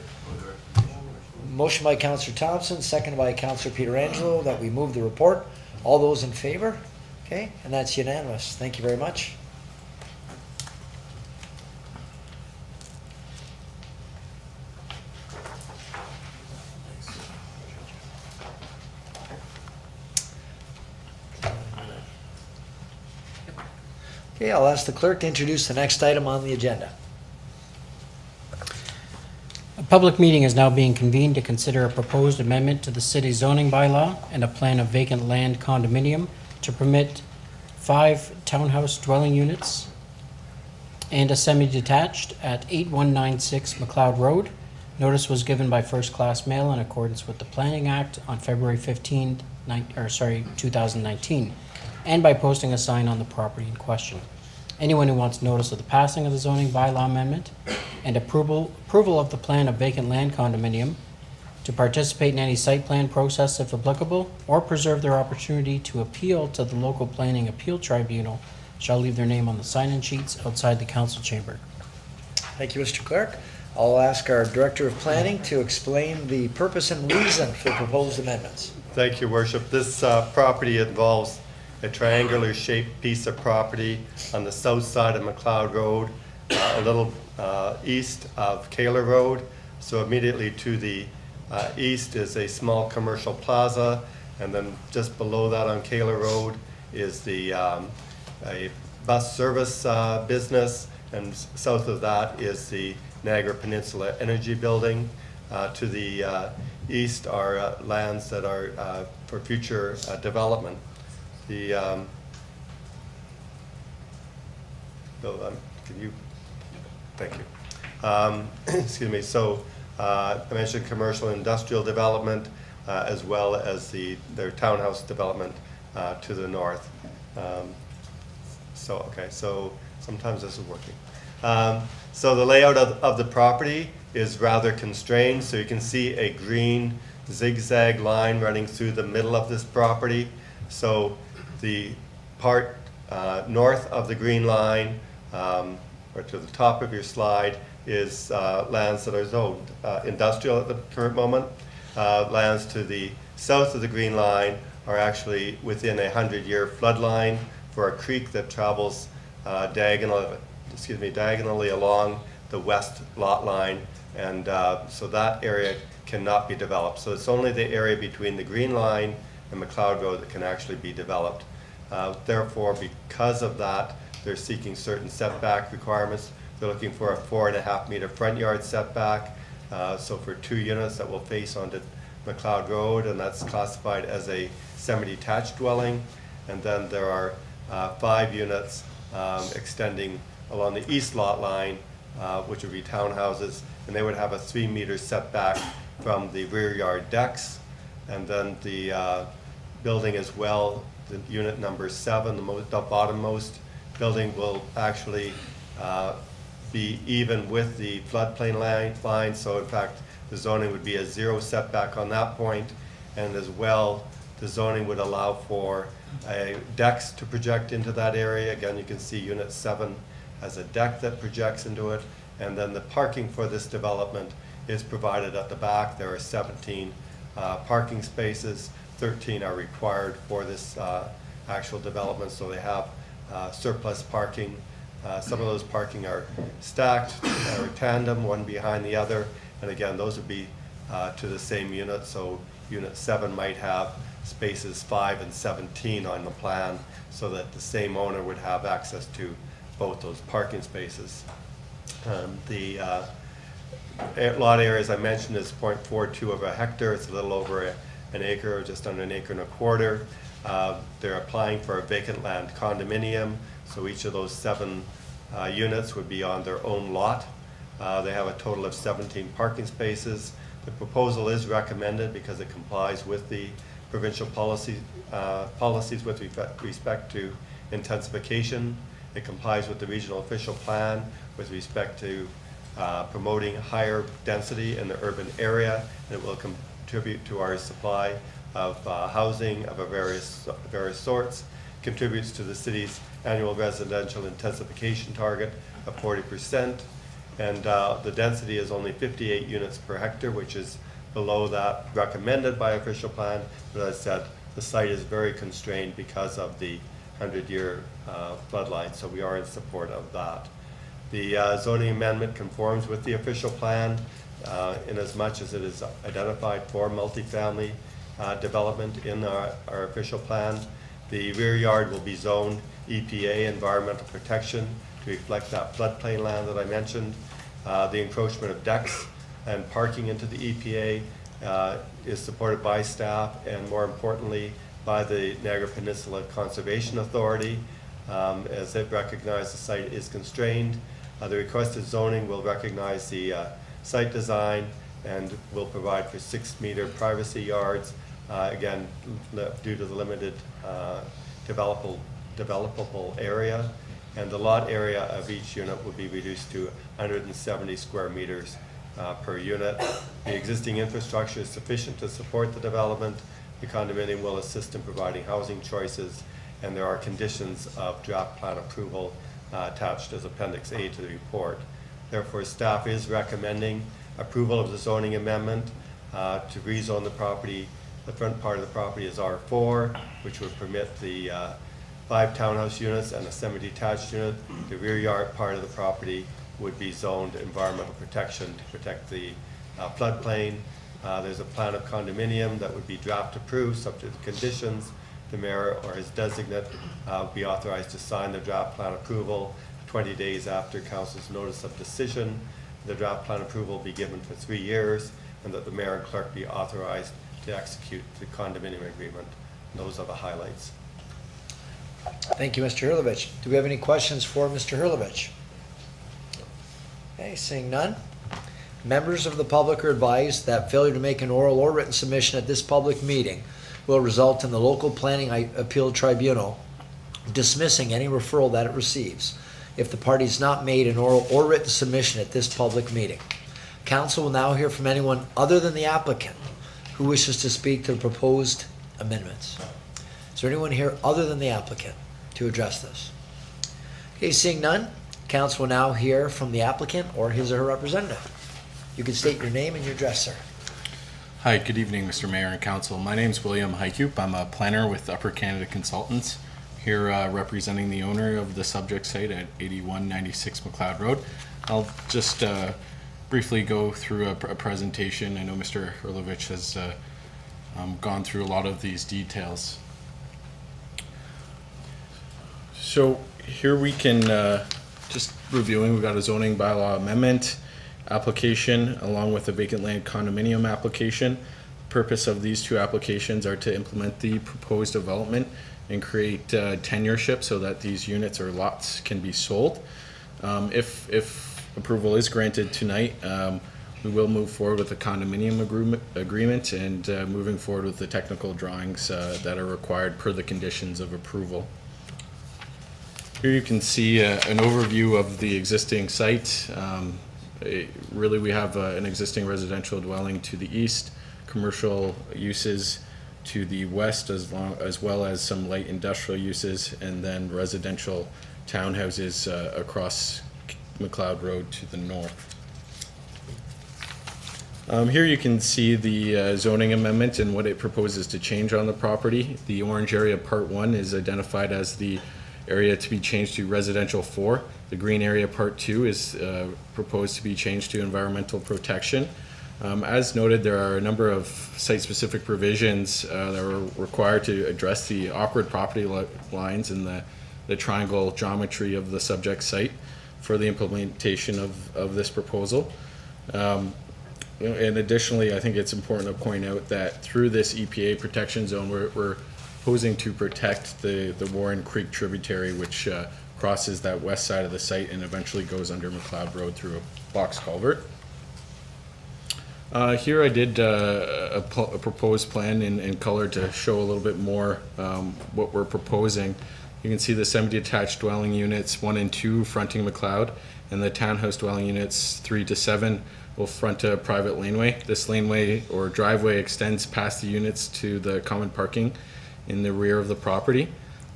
Motion by Councillor Thompson, seconded by Councillor Pietrangelo, that we move the report. All those in favor? Okay, and that's unanimous. Thank you very much. Okay, I'll ask the clerk to introduce the next item on the agenda. A public meeting is now being convened to consider a proposed amendment to the city zoning bylaw and a plan of vacant land condominium to permit 5 townhouse dwelling units and a semi-detached at 8196 McLeod Road. Notice was given by first-class mail in accordance with the Planning Act on February 2019, and by posting a sign on the property in question. Anyone who wants notice of the passing of the zoning bylaw amendment and approval of the plan of vacant land condominium to participate in any site plan process if applicable, or preserve their opportunity to appeal to the local planning appeal tribunal shall leave their name on the sign-in sheets outside the council chamber. Thank you, Mr. Clerk. I'll ask our Director of Planning to explain the purpose and reason for proposed amendments. Thank you, Worship. This property involves a triangular shaped piece of property on the south side of McLeod Road, a little east of Kaler Road. So immediately to the east is a small commercial plaza, and then just below that on Kaler Road is the a bus service business, and south of that is the Niagara Peninsula Energy Building. To the east are lands that are for future development. The can you? Thank you. Excuse me. So I mentioned commercial and industrial development, as well as their townhouse development to the north. So sometimes this is working. So the layout of the property is rather constrained. So you can see a green zigzag line running through the middle of this property. So the part north of the green line, or to the top of your slide, is lands that are zoned industrial at the current moment. Lands to the south of the green line are actually within a 100-year flood line for a creek that travels diagonally along the west lot line, and so that area cannot be developed. So it's only the area between the green line and McLeod Road that can actually be developed. Therefore, because of that, they're seeking certain setback requirements. They're looking for a 4.5 meter front yard setback. So for 2 units that will face onto McLeod Road, and that's classified as a semi-detached dwelling. And then there are 5 units extending along the east lot line, which would be townhouses, and they would have a 3 meter setback from the rear yard decks. And then the building as well, the unit number 7, the bottommost building, will actually be even with the floodplain line. So in fact, the zoning would be a 0 setback on that point, and as well, the zoning would allow for decks to project into that area. Again, you can see unit 7 has a deck that projects into it, and then the parking for this development is provided at the back. There are 17 parking spaces. 13 are required for this actual development, so they have surplus parking. Some of those parking are stacked or tandem, one behind the other, and again, those would be to the same unit. So unit 7 might have spaces 5 and 17 on the plan, so that the same owner would have access to both those parking spaces. The lot area, as I mentioned, is 0.42 of a hectare. It's a little over an acre, just under an acre and a quarter. They're applying for a vacant land condominium, so each of those 7 units would be on their own lot. They have a total of 17 parking spaces. The proposal is recommended because it complies with the provincial policies with respect to intensification. It complies with the regional official plan with respect to promoting higher density in the urban area, and it will contribute to our supply of housing of various sorts, contributes to the city's annual residential intensification target of 40%, and the density is only 58 units per hectare, which is below that recommended by official plan, but as I said, the site is very constrained because of the 100-year floodline, so we are in support of that. The zoning amendment conforms with the official plan in as much as it is identified for multifamily development in our official plan. The rear yard will be zoned EPA, environmental protection, to reflect that floodplain land that I mentioned. The encroachment of decks and parking into the EPA is supported by staff and, more importantly, by the Niagara Peninsula Conservation Authority, as it recognizes the site is constrained. The requested zoning will recognize the site design and will provide for 6-meter privacy yards, again, due to the limited developable area. And the lot area of each unit will be reduced to 170 square meters per unit. The existing infrastructure is sufficient to support the development. The condominium will assist in providing housing choices, and there are conditions of draft plan approval attached as Appendix A to the report. Therefore, staff is recommending approval of the zoning amendment to rezone the property. The front part of the property is R4, which would permit the 5 townhouse units and a semi-detached unit. The rear yard part of the property would be zoned environmental protection to protect the floodplain. There's a plan of condominium that would be draft approved, subject to conditions. The mayor or his designate be authorized to sign the draft plan approval 20 days after council's notice of decision. The draft plan approval will be given for 3 years, and that the mayor and clerk be authorized to execute the condominium agreement. And those are the highlights. Thank you, Mr. Hurlovich. Do we have any questions for Mr. Hurlovich? Okay, seeing none. Members of the public are advised that failure to make an oral or written submission at this public meeting will result in the local planning appeal tribunal dismissing any referral that it receives if the party has not made an oral or written submission at this public meeting. Council will now hear from anyone other than the applicant who wishes to speak to the proposed amendments. Is there anyone here other than the applicant to address this? Okay, seeing none, council will now hear from the applicant or his or her representative. You can state your name and your address, sir. Hi, good evening, Mr. Mayor and Council. My name is William Heikup. I'm a planner with Upper Canada Consultants, here representing the owner of the subject site at 8196 McLeod Road. I'll just briefly go through a presentation. I know Mr. Hurlovich has gone through a lot of these details. So here we can, just reviewing, we've got a zoning bylaw amendment application along with a vacant land condominium application. The purpose of these two applications are to implement the proposed development and create tenureship so that these units or lots can be sold. If approval is granted tonight, we will move forward with the condominium agreement and moving forward with the technical drawings that are required per the conditions of approval. Here you can see an overview of the existing site. Really, we have an existing residential dwelling to the east, commercial uses to the west, as well as some light industrial uses, and then residential townhouses across McLeod Road to the north. Here you can see the zoning amendment and what it proposes to change on the property. The orange area, Part 1, is identified as the area to be changed to residential 4. The green area, Part 2, is proposed to be changed to environmental protection. As noted, there are a number of site-specific provisions that are required to address the awkward property lines and the triangle geometry of the subject site for the implementation of this proposal. And additionally, I think it's important to point out that through this EPA protection zone, we're proposing to protect the Warren Creek tributary, which crosses that west side of the site and eventually goes under McLeod Road through a box culvert. Here I did a proposed plan in color to show a little bit more what we're proposing. You can see the 7 detached dwelling units, 1 and 2 fronting McLeod, and the townhouse dwelling units 3 to 7 will front a private laneway. This laneway or driveway extends past the units to the common parking in the rear of the property.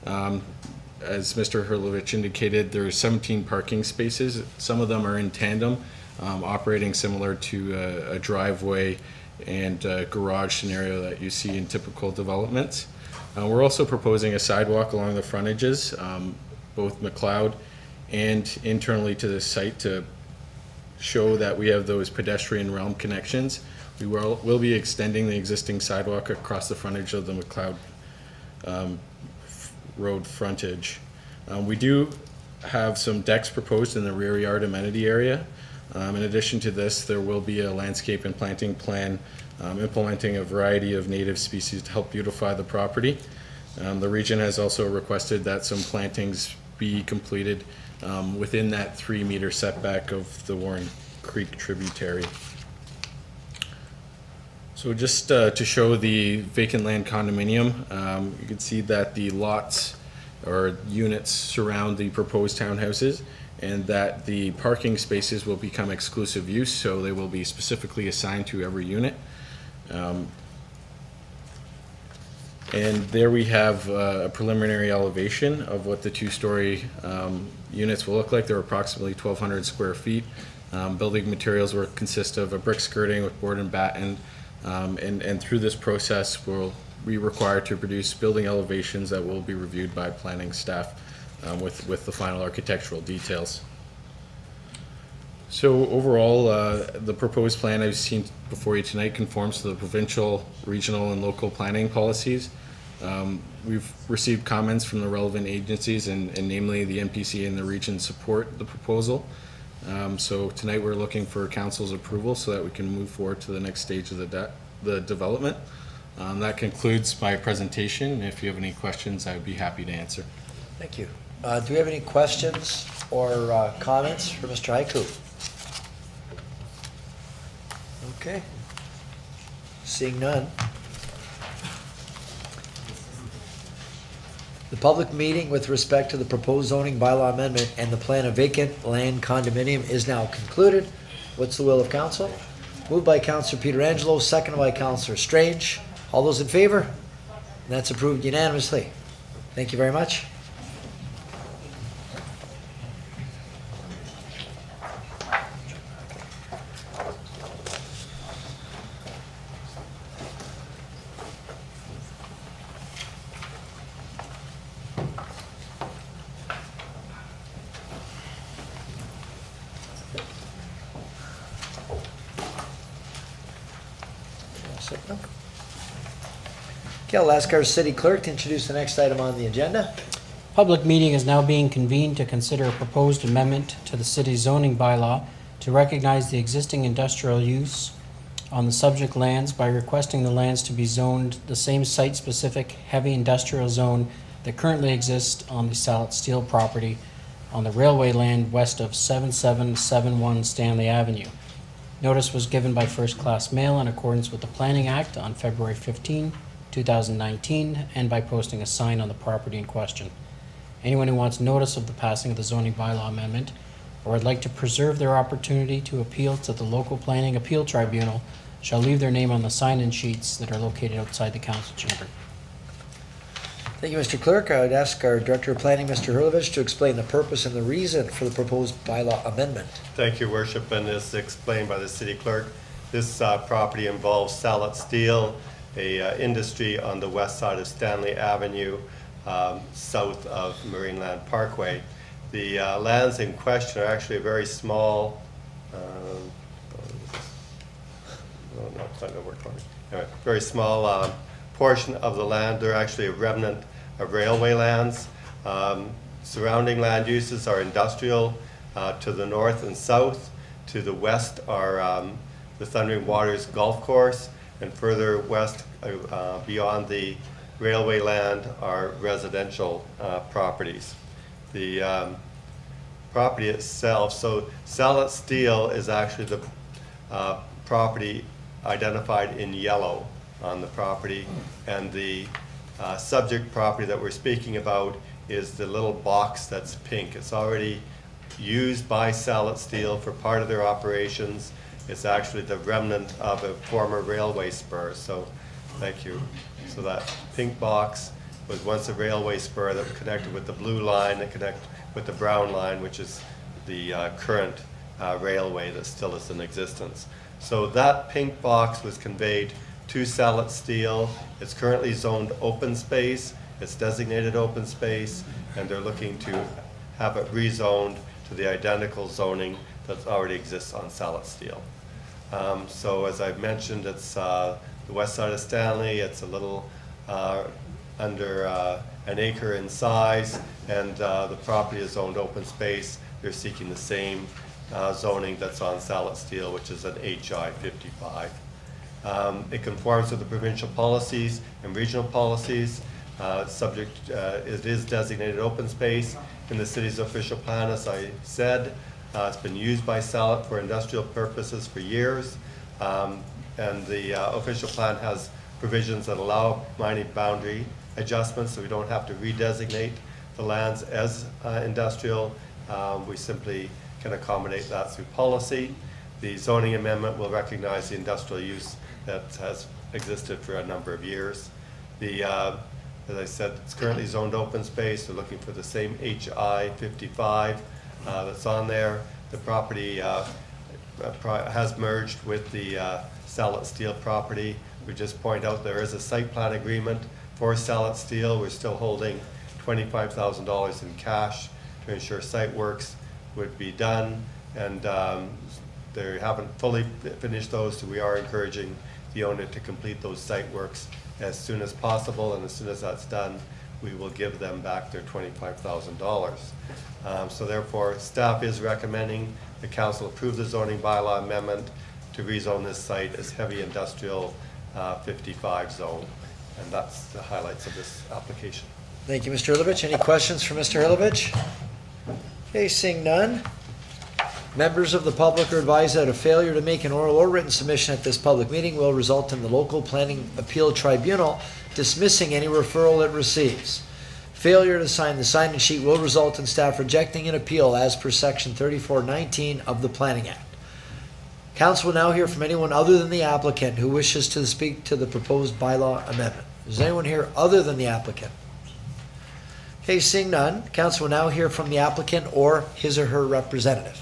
As Mr. Hurlovich indicated, there are 17 parking spaces. Some of them are in tandem, operating similar to a driveway and a garage scenario that you see in typical developments. We're also proposing a sidewalk along the frontages, both McLeod and internally to the site, to show that we have those pedestrian realm connections. We will be extending the existing sidewalk across the frontage of the McLeod road frontage. We do have some decks proposed in the rear yard amenity area. In addition to this, there will be a landscape and planting plan implementing a variety of native species to help beautify the property. The region has also requested that some plantings be completed within that 3-meter setback of the Warren Creek tributary. So just to show the vacant land condominium, you can see that the lots or units surround the proposed townhouses, and that the parking spaces will become exclusive use, so they will be specifically assigned to every unit. And there we have a preliminary elevation of what the 2-story units will look like. They're approximately 1,200 square feet. Building materials will consist of a brick skirting with board and batten, and through this process we'll be required to produce building elevations that will be reviewed by planning staff with the final architectural details. So overall, the proposed plan I've seen before you tonight conforms to the provincial, regional, and local planning policies. We've received comments from the relevant agencies, and namely the NPC and the region support the proposal. So tonight we're looking for council's approval so that we can move forward to the next stage of the development. That concludes my presentation. If you have any questions, I would be happy to answer. Thank you. Do we have any questions or comments for Mr. Haiku? Okay. Seeing none. The public meeting with respect to the proposed zoning bylaw amendment and the plan of vacant land condominium is now concluded. What's the will of council? Moved by Councillor Pietrangelo, seconded by Councillor Strange. All those in favor? And that's approved unanimously. Thank you very much. Okay, I'll ask our city clerk to introduce the next item on the agenda. Public meeting is now being convened to consider a proposed amendment to the city's zoning bylaw to recognize the existing industrial use on the subject lands by requesting the lands to be zoned the same site-specific heavy industrial zone that currently exists on the Salit Steel property on the railway land west of 7771 Stanley Avenue. Notice was given by first-class mail in accordance with the Planning Act on February 15, 2019, and by posting a sign on the property in question. Anyone who wants notice of the passing of the zoning bylaw amendment or would like to preserve their opportunity to appeal to the local planning appeal tribunal shall leave their name on the sign-in sheets that are located outside the council chamber. Thank you, Mr. Clerk. I would ask our Director of Planning, Mr. Hurlovich, to explain the purpose and the reason for the proposed bylaw amendment. Thank you, Worship, and as explained by the city clerk, this property involves Salit Steel, a industry on the west side of Stanley Avenue, south of Marineland Parkway. The lands in question are actually a very small, it's not gonna work for me. Anyway, very small portion of the land. They're actually a remnant of railway lands. Surrounding land uses are industrial to the north and south. To the west are the Thundering Waters Golf Course, and further west beyond the railway land are residential properties. The property itself, so Salit Steel is actually the property identified in yellow on the property, and the subject property that we're speaking about is the little box that's pink. It's already used by Salit Steel for part of their operations. It's actually the remnant of a former railway spur, so thank you. So that pink box was once a railway spur that connected with the blue line that connected with the brown line, which is the current railway that still is in existence. So that pink box was conveyed to Salit Steel. It's currently zoned open space. It's designated open space, and they're looking to have it rezoned to the identical zoning that already exists on Salit Steel. So as I've mentioned, it's the west side of Stanley. It's a little under an acre in size, and the property is zoned open space. They're seeking the same zoning that's on Salit Steel, which is an HI 55. It conforms with the provincial policies and regional policies. It is designated open space in the city's official plan, as I said. It's been used by Salit for industrial purposes for years, and the official plan has provisions that allow mining boundary adjustments, so we don't have to redesignate the lands as industrial. We simply can accommodate that through policy. The zoning amendment will recognize the industrial use that has existed for a number of years. As I said, it's currently zoned open space. We're looking for the same HI 55 that's on there. The property has merged with the Salit Steel property. We just point out there is a site plan agreement for Salit Steel. We're still holding $25,000 in cash to ensure site works would be done, and they haven't fully finished those, so we are encouraging the owner to complete those site works as soon as possible, and as soon as that's done, we will give them back their $25,000. So therefore, staff is recommending the council approve the zoning bylaw amendment to rezone this site as heavy industrial 55 zone, and that's the highlights of this application. Thank you, Mr. Hurlovich. Any questions for Mr. Hurlovich? Okay, seeing none. Members of the public are advised that a failure to make an oral or written submission at this public meeting will result in the local planning appeal tribunal dismissing any referral it receives. Failure to sign the sign-in sheet will result in staff rejecting an appeal as per section 3419 of the Planning Act. Council will now hear from anyone other than the applicant who wishes to speak to the proposed bylaw amendment. Is there anyone here other than the applicant? Okay, seeing none, council will now hear from the applicant or his or her representative.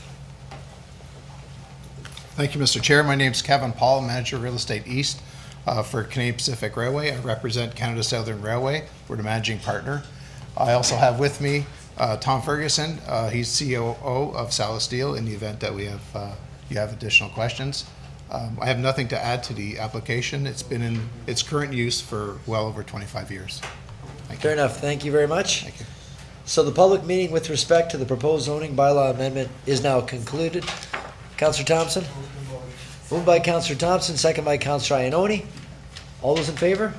Thank you, Mr. Chair. My name is Kevin Paul, Manager Real Estate East for Canadian Pacific Railway. I represent Canada Southern Railway. We're the managing partner. I also have with me Tom Ferguson. He's COO of Salit Steel in the event that we have you have additional questions. I have nothing to add to the application. It's been in its current use for well over 25 years. Fair enough. Thank you very much. Thank you. So the public meeting with respect to the proposed zoning bylaw amendment is now concluded. Councillor Thompson? Moved by Councillor Thompson, second by Councillor Iannoni. All those in favor?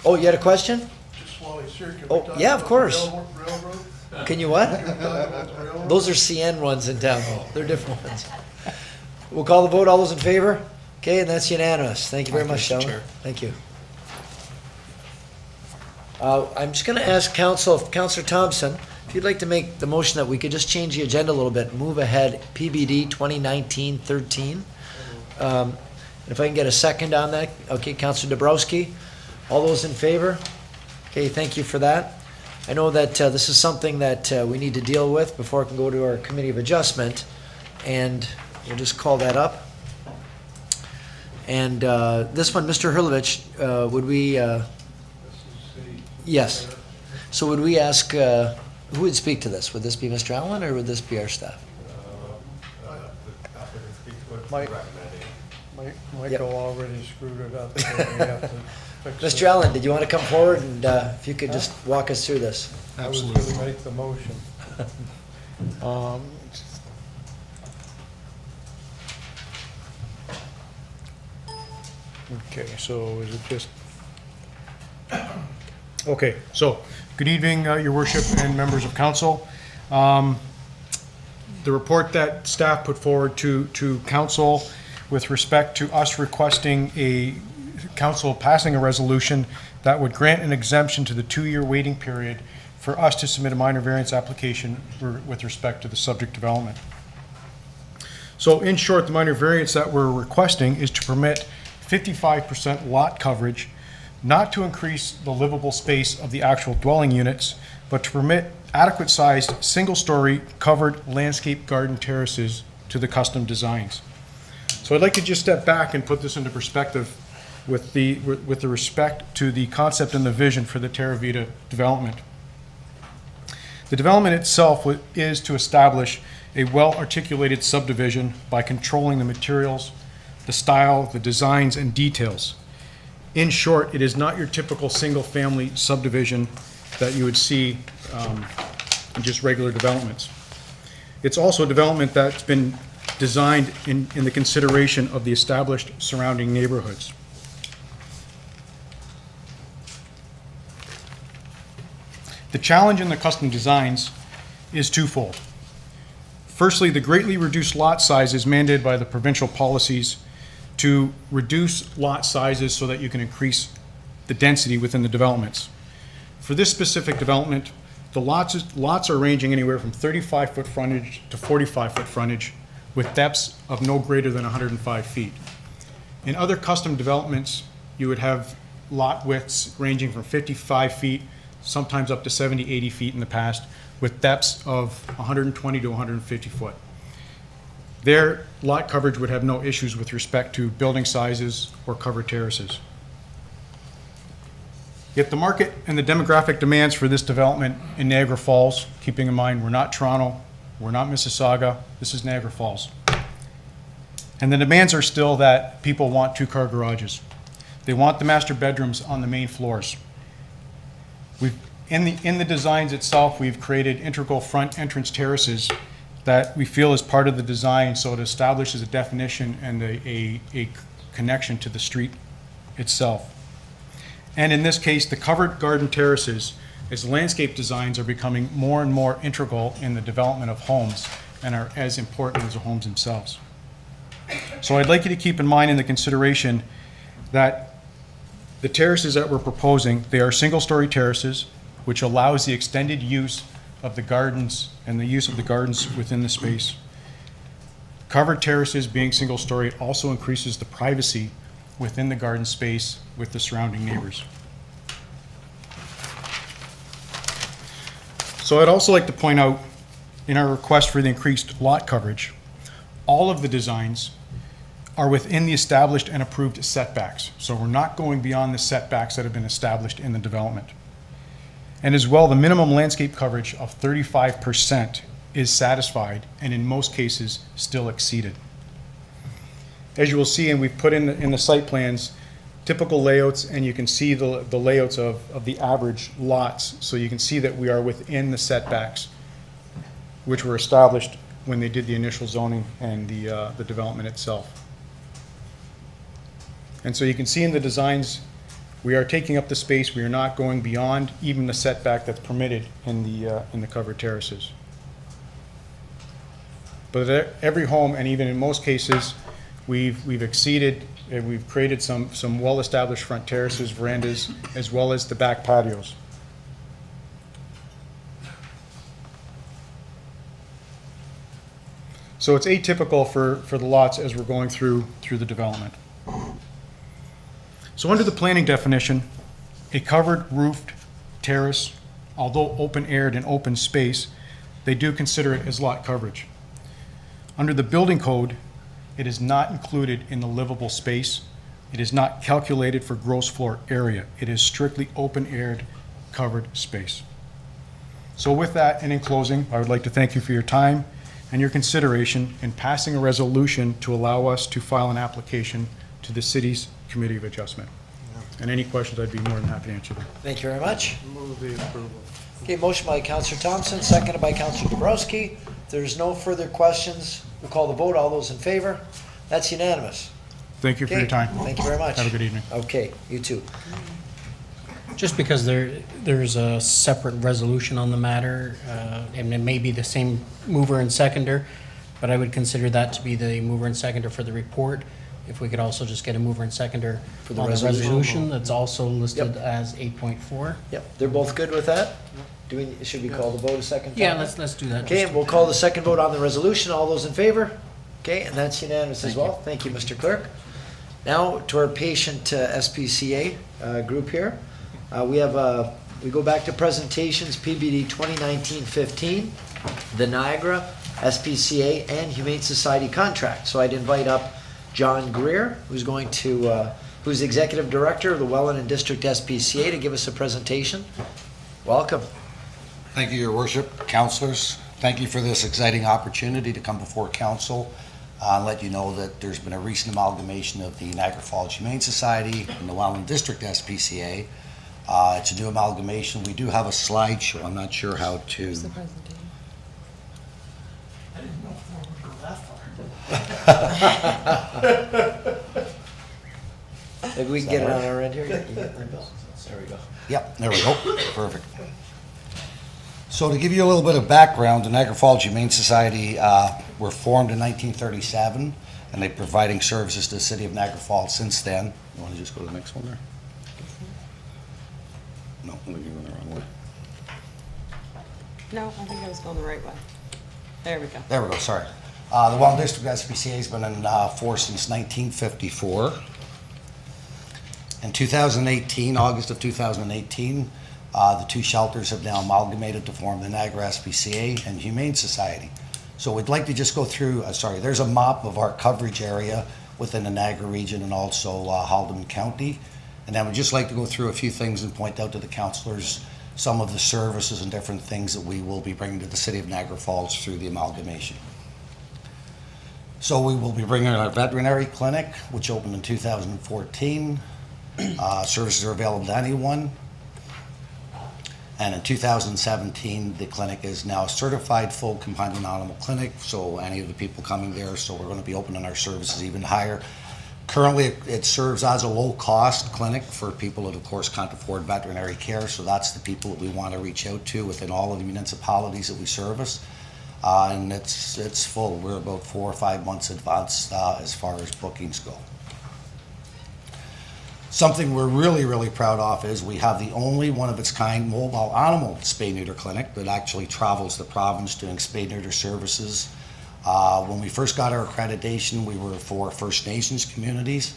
Oh, you had a question? Just while he's here, can we Oh, talk yeah, of about course. the railroad? Can you what? Can we talk about the railroad? Those are CN ones in town. They're different ones. We'll call the vote. All those in favor? Okay, and that's unanimous. Thank you very much, Mr. gentlemen. Chair. Thank you. I'm just going to ask Councillor Thompson, if you'd like to make the motion that we could just change the agenda a little bit, move ahead PBD 2019-13. And if I can get a second on that. Okay, Councillor Dabrowski. All those in favor? Okay, thank you for that. I know that this is something that we need to deal with before it can go to our Committee of Adjustment, and we'll just call that up. And this one, Mr. Hurlovich, would we... Yes. So would we ask, who would speak to this? Would this be Mr. Allen, or would this be our staff? Michael already screwed it up, so we have to fix it. Mr. Allen, did you want to come forward, and if you could just walk us through this? I was gonna make the motion. Okay, so is it just? Okay, so, good evening, Your Worship and members of council. The report that staff put forward to council with respect to us requesting council passing a resolution that would grant an exemption to the 2-year waiting period for us to submit a minor variance application with respect to the subject development. So in short, the minor variance that we're requesting is to permit 55% lot coverage, not to increase the livable space of the actual dwelling units, but to permit adequate sized single-story covered landscape garden terraces to the custom designs. So I'd like to just step back and put this into perspective with the respect to the concept and the vision for the Terra Vita development. The development itself is to establish a well-articulated subdivision by controlling the materials, the style, the designs, and details. In short, it is not your typical single-family subdivision that you would see in just regular developments. It's also a development that's been designed in the consideration of the established surrounding neighborhoods. The challenge in the custom designs is twofold. Firstly, the greatly reduced lot size is mandated by the provincial policies to reduce lot sizes so that you can increase the density within the developments. For this specific development, the lots are ranging anywhere from 35-foot frontage to 45-foot frontage with depths of no greater than 105 feet. In other custom developments, you would have lot widths ranging from 55 feet, sometimes up to 70, 80 feet in the past, with depths of 120 to 150 foot. Their lot coverage would have no issues with respect to building sizes or covered terraces. Yet the market and the demographic demands for this development in Niagara Falls, keeping in mind we're not Toronto, we're not Mississauga, this is Niagara Falls. And the demands are still that people want 2-car garages. They want the master bedrooms on the main floors. In the designs itself, we've created integral front entrance terraces that we feel is part of the design, so it establishes a definition and a connection to the street itself. And in this case, the covered garden terraces, as landscape designs are becoming more and more integral in the development of homes and are as important as the homes themselves. So I'd like you to keep in mind in the consideration that the terraces that we're proposing, they are single-story terraces, which allows the extended use of the gardens and the use of the gardens within the space. Covered terraces being single-story also increases the privacy within the garden space with the surrounding neighbors. So I'd also like to point out in our request for the increased lot coverage, all of the designs are within the established and approved setbacks. So we're not going beyond the setbacks that have been established in the development. And as well, the minimum landscape coverage of 35% is satisfied and in most cases still exceeded. As you will see, and we've put in the site plans, typical layouts, and you can see the layouts of the average lots. So you can see that we are within the setbacks, which were established when they did the initial zoning and the development itself. And so you can see in the designs, we are taking up the space. We are not going beyond even the setback that's permitted in the covered terraces. But at every home, and even in most cases, we've exceeded, and we've created some well-established front terraces, verandas, as well as the back patios. So it's atypical for the lots as we're going through the development. So under the planning definition, a covered roofed terrace, although open-aired and open space, they do consider it as lot coverage. Under the building code, it is not included in the livable space. It is not calculated for gross floor area. It is strictly open-aired, covered space. So with that, and in closing, I would like to thank you for your time and your consideration in passing a resolution to allow us to file an application to the city's Committee of Adjustment. And any questions, I'd be more than happy to answer them. Thank you very much. Move the approval. Okay, motion by Councillor Thompson, seconded by Councillor Dabrowski. If there's no further questions, we'll call the vote. All those in favor? That's unanimous. Thank you for your Okay, time. Thank you very much. Have a good evening. Okay, you too. Just because there's a separate resolution on the matter, and it may be the same mover and seconder, but I would consider that to be the mover and seconder for the report. If we could also just get a mover and seconder For the on the resolution. resolution that's also listed Yep. as 8.4. Yep, they're both good with that? Should we call the vote a second time? Yeah, let's do that. Okay, and we'll call the second vote on the resolution. All those in favor? Okay, and that's unanimous as well. Thank you, Mr. Clerk. Now to our patient SPCA group here. We go back to presentations, PBD 2019-15, the Niagara, SPCA, and Humane Society contract. So I'd invite up John Greer, who's Executive Director of the Welland and District SPCA, to give us a presentation. Welcome. Thank you, Your Worship, councillors. Thank you for this exciting opportunity to come before council and let you know that there's been a recent amalgamation of the Niagara Falls Humane Society and the Welland District SPCA. It's a new amalgamation. We do have a slideshow. I'm not sure how to. Here's the presentation. I didn't know if we would go that far. Maybe we can get it on our end here. You get my bill. There we go. Yep, there we go. Perfect. So to give you a little bit of background, the Niagara Falls Humane Society were formed in 1937, and they're providing services to the city of Niagara Falls since then. You want to just go to the next one there? No, we're going the wrong way. No, I think I was going the right way. There we go. There we go, sorry. The Welland District SPCA has been in force since 1954. In 2018, August of 2018, the two shelters have now amalgamated to form the Niagara SPCA and Humane Society. So we'd like to just go through, there's a map of our coverage area within the Niagara region and also Haldimand County. And then we'd just like to go through a few things and point out to the councillors some of the services and different things that we will be bringing to the city of Niagara Falls through the amalgamation. So we will be bringing our veterinary clinic, which opened in 2014. Services are available to anyone. And in 2017, the clinic is now a certified full companion animal clinic, so any of the people coming there, so we're going to be opening our services even higher. Currently, it serves as a low-cost clinic for people that, of course, can't afford veterinary care, so that's the people that we want to reach out to within all of the municipalities that we service. And it's full. We're about 4 or 5 months advanced as far as bookings go. Something we're really, really proud of is we have the only one-of-its-kind mobile animal spay-neuter clinic that actually travels the province doing spay-neuter services. When we first got our accreditation, we were for First Nations communities,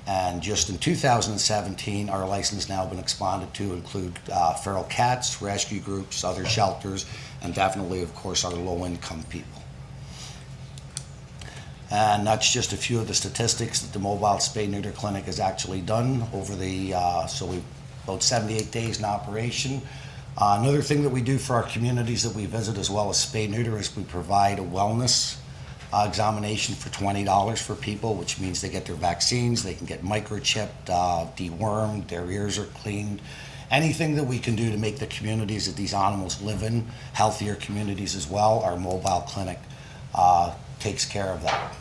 and just in 2017, our license now been expanded to include feral cats, rescue groups, other shelters, and definitely, of course, our low-income people. And that's just a few of the statistics that the mobile spay-neuter clinic has actually done over the, so we've about 78 days in operation. Another thing that we do for our communities that we visit as well as spay-neuter is we provide a wellness examination for $20 for people, which means they get their vaccines, they can get microchipped, dewormed, their ears are cleaned. Anything that we can do to make the communities that these animals live in healthier communities as well, our mobile clinic takes care of that.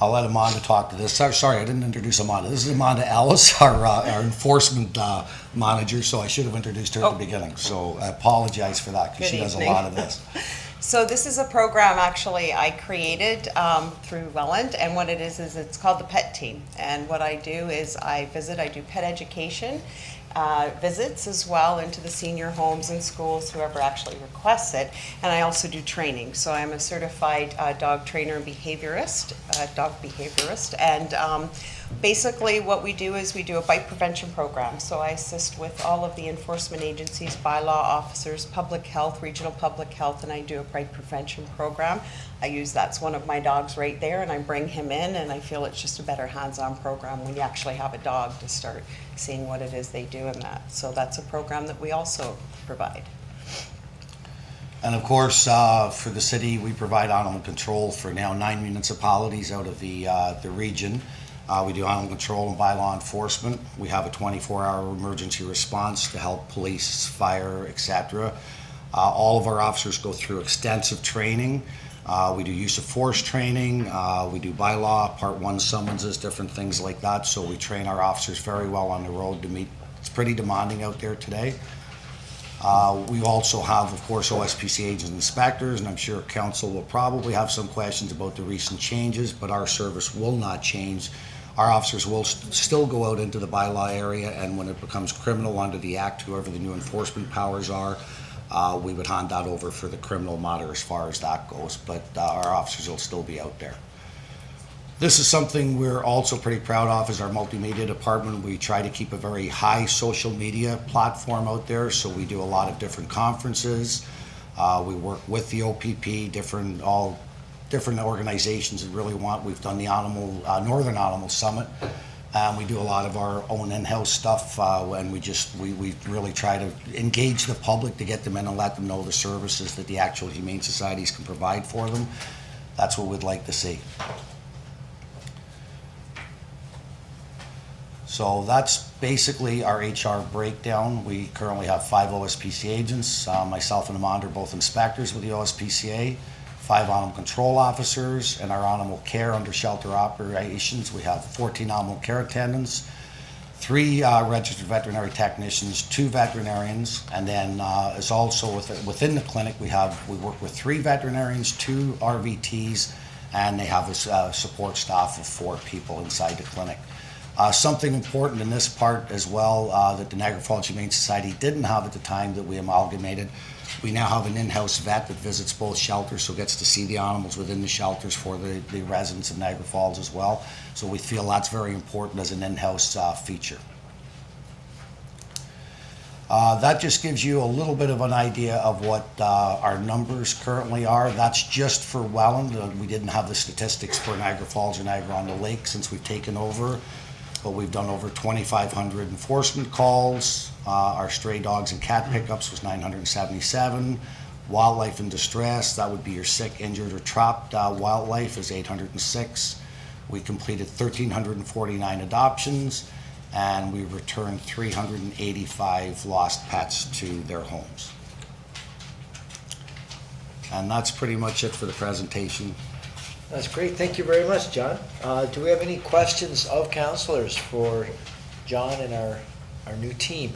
I'll let Amanda talk to this. Sorry, I didn't introduce Amanda. This is Amanda Ellis, our enforcement manager, so I should have introduced her at the beginning. So I apologize for that because she does a lot of this. So this is a program actually I created through Welland, and what it is it's called the Pet Team. And what I do is I do pet education, visits as well into the senior homes and schools, whoever actually requests it. And I also do training. So I'm a certified dog trainer and behaviorist, dog behaviorist. And basically what we do is we do a bite prevention program. So I assist with all of the enforcement agencies, bylaw officers, public health, regional public health, and I do a bite prevention program. That's one of my dogs right there, and I bring him in, and I feel it's just a better hands-on program when you actually have a dog to start seeing what it is they do in that. So that's a program that we also provide. And of course, for the city, we provide animal control for now 9 municipalities out of the region. We do animal control and bylaw enforcement. We have a 24-hour emergency response to help police, fire, etc. All of our officers go through extensive training We do use of force training. We do bylaw, Part 1 summonses, different things like that. So we train our officers very well on the road to meet. It's pretty demanding out there today. We also have, of course, OSPC agents and inspectors, and I'm sure council will probably have some questions about the recent changes, but our service will not change. Our officers will still go out into the bylaw area, and when it becomes criminal under the Act, whoever the new enforcement powers are, we would hand that over for the criminal matter as far as that goes, but our officers will still be out there. This is something we're also pretty proud of is our multimedia department. We try to keep a very high social media platform out there, so we do a lot of different conferences. We work with the OPP, different organizations that really want. We've done the Northern Animal Summit, and we do a lot of our own in-house stuff, and we really try to engage the public to get them in and let them know the services that the actual humane societies can provide for them. That's what we'd like to see. So that's basically our HR breakdown. We currently have 5 OSPC agents. Myself and Amanda are both inspectors with the OSPCA, 5 animal control officers, and our animal care under shelter operations. We have 14 animal care attendants, 3 registered veterinary technicians, 2 veterinarians, and then is also within the clinic we work with 3 veterinarians, 2 RVTs, and they have a support staff of 4 people inside the clinic. Something important in this part as well that the Niagara Falls Humane Society didn't have at the time that we amalgamated. We now have an in-house vet that visits both shelters, so gets to see the animals within the shelters for the residents of Niagara Falls as well. So we feel that's very important as an in-house feature. That just gives you a little bit of an idea of what our numbers currently are. That's just for Welland. We didn't have the statistics for Niagara Falls or Niagara-on-the-Lake since we've taken over. But we've done over 2,500 enforcement calls. Our stray dogs and cat pickups was 977. Wildlife in distress, that would be your sick, injured, or trapped wildlife, is 806. We completed 1,349 adoptions, and we returned 385 lost pets to their homes. And that's pretty much it for the presentation. That's great. Thank you very much, John. Do we have any questions of councilors for John and our new team?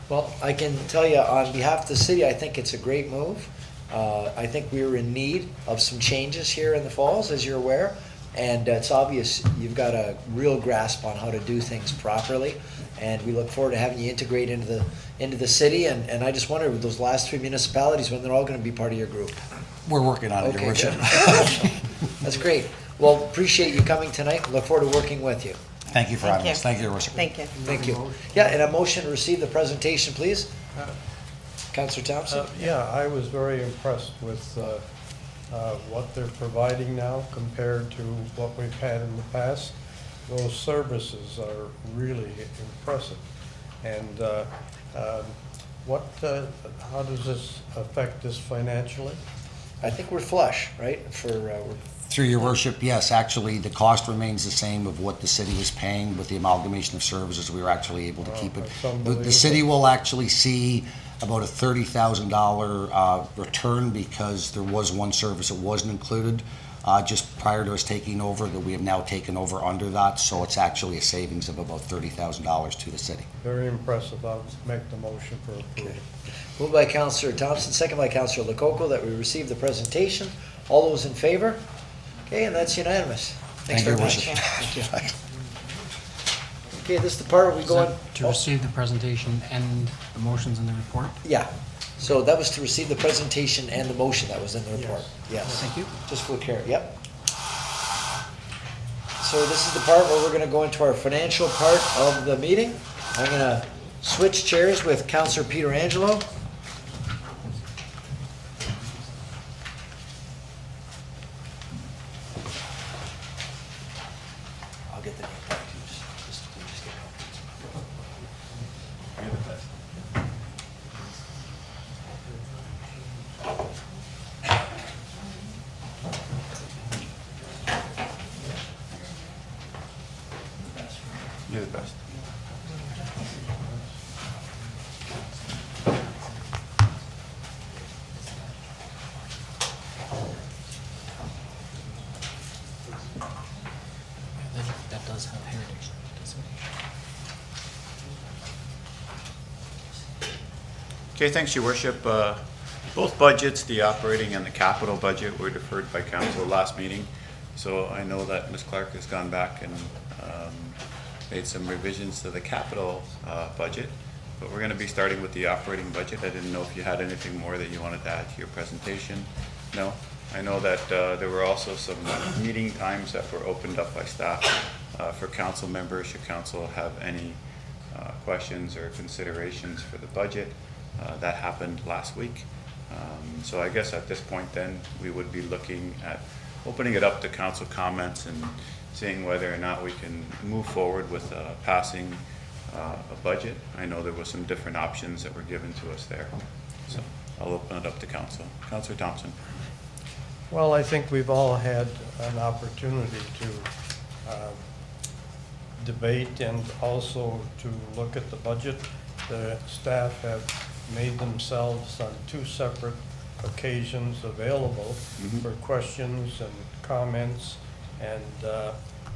Well, I can tell you on behalf of the city, I think it's a great move. I think we were in need of some changes here in the Falls, as you're aware, and it's obvious you've got a real grasp on how to do things properly, and we look forward to having you integrate into the city, and I just wonder with those last 3 municipalities when they're all going to be part of your group. We're working on it, Your Worship. That's great. Well, appreciate you coming tonight. Look forward to working with you. Thank you for having us. Thank you, Your Worship. Thank you. Thank you. Yeah, and a motion to receive the presentation, please. Councillor Thompson? Yeah, I was very impressed with what they're providing now compared to what we've had in the past. Those services are really impressive. And how does this affect us financially? I think we're flush, right? Through Your Worship, yes. Actually, the cost remains the same of what the city was paying with the amalgamation of services. We were actually able to keep it. The city will actually see about a $30,000 return because there was one service that wasn't included just prior to us taking over that we have now taken over under that. So it's actually a savings of about $30,000 to the city. Very impressive. I'll make the motion for approval. Okay. Moved by Councillor Thompson, second by Councillor Lococo, that we receive the presentation. All those in favor? Okay, and that's unanimous. Thanks very much. Thank you. Okay, this is the part where we go on. To receive the presentation and the motions in the report? Yeah, so that was to receive the presentation and the motion that was in the report. Yes. Thank you. Just for clarity, yep. So this is the part where we're gonna go into our financial part of the meeting. I'm gonna switch chairs with Councillor Peter Angelo. I'll get the name back to you. Just get You're the best. does have heritage designation. Okay, thanks, Your Worship. Both budgets, the operating and the capital budget, were deferred by council last meeting. So I know that Ms. Clark has gone back and made some revisions to the capital budget, but we're going to be starting with the operating budget. I didn't know if you had anything more that you wanted to add to your presentation. No? I know that there were also some meeting times that were opened up by staff for council members. Should council have any questions or considerations for the budget? That happened last week. So I guess at this point then, we would be looking at opening it up to council comments and seeing whether or not we can move forward with passing a budget. I know there were some different options that were given to us there. So I'll open it up to council. Councillor Thompson. Well, I think we've all had an opportunity to debate and also to look at the budget. The staff have made themselves on 2 separate occasions available for questions and comments, and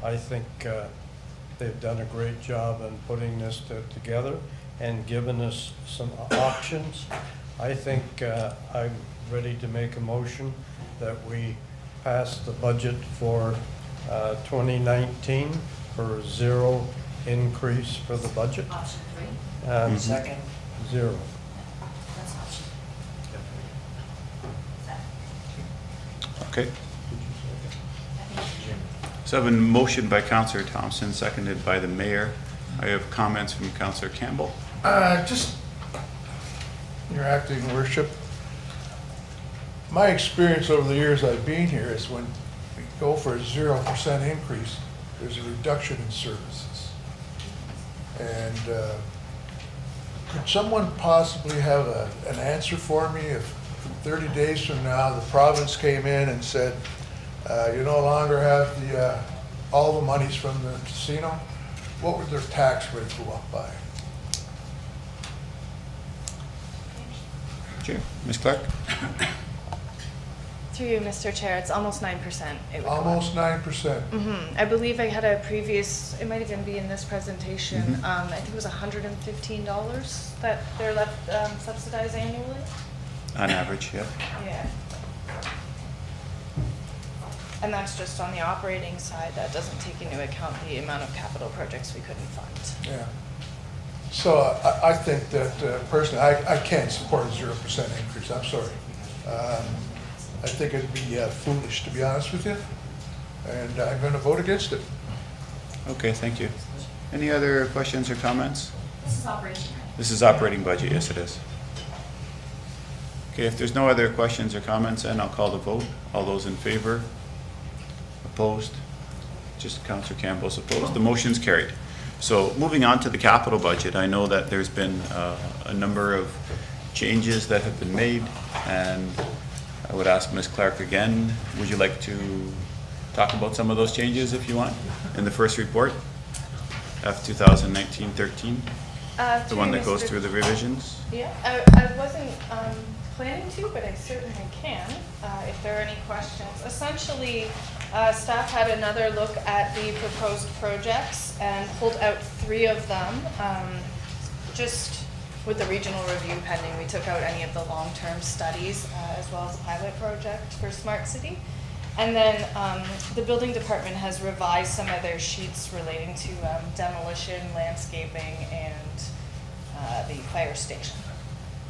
I think they've done a great job in putting this together and given us some options. I think I'm ready to make a motion that we pass the budget for 2019 for 0 increase for the budget. Option 3. Second. 0. That's option. Okay. So I have a motion by Councillor Thompson, seconded by the mayor. I have comments from Councillor Campbell. Just, your acting worship, my experience over the years I've been here is when we go for a 0% increase, there's a reduction in services. And could someone possibly have an answer for me if 30 days from now the province came in and said, you no longer have all the monies from the casino? What would their tax rate go up by? Sure. Ms. Clark? Through you, Mr. Chair, it's almost 9%. It would go up. Almost 9%. I believe I had a previous, it might even be in this presentation, I think it was $115 that they're left subsidized annually. On average, yeah. Yeah. And that's just on the operating side. That doesn't take into account the amount of capital projects we couldn't fund. Yeah. So I think that personally, I can't support a 0% increase. I'm sorry. I think it'd be foolish, to be honest with you, and I'm going to vote against it. Okay, thank you. Any other questions or comments? This is operation. This is operating budget, yes it is. Okay, if there's no other questions or comments, then I'll call the vote. All those in favor? Opposed? Just Councillor Campbell's opposed. The motion's carried. So moving on to the capital budget, I know that there's been a number of changes that have been made, and I would ask Ms. Clark again, would you like to talk about some of those changes if you want in the first report, F 2019-13, the one that goes through the revisions? Yeah, I wasn't planning to, but I certainly can if there are any questions. Essentially, staff had another look at the proposed projects and pulled out 3 of them. Just with the regional review pending, we took out any of the long-term studies as well as a pilot project for Smart City. And then the building department has revised some of their sheets relating to demolition, landscaping, and the fire station.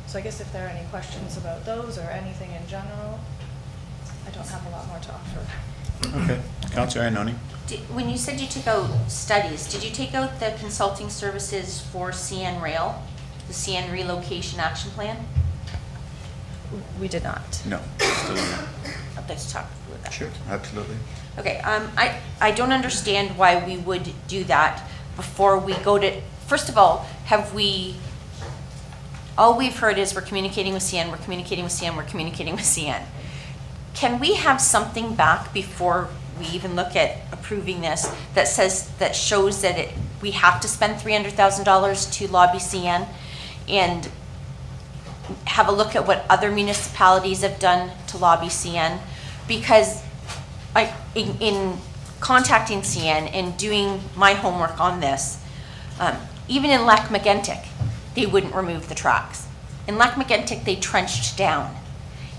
So I guess if there are any questions about those or anything in general, I don't have a lot more to offer. Okay. Councillor Iannoni? When you said you took out studies, did you take out the consulting services for CN Rail, the CN Relocation Action Plan? We did not. No. Still in there. Let's talk about that. Sure, absolutely. Okay, I don't understand why we would do that before we go to, first of all, all we've heard is we're communicating with CN, we're communicating with CN, we're communicating with CN. Can we have something back before we even look at approving this that shows that we have to spend $300,000 to lobby CN, and have a look at what other municipalities have done to lobby CN? Because in contacting CN and doing my homework on this, even in Lac Megantic, they wouldn't remove the tracks. In Lac Megantic, they trenched down.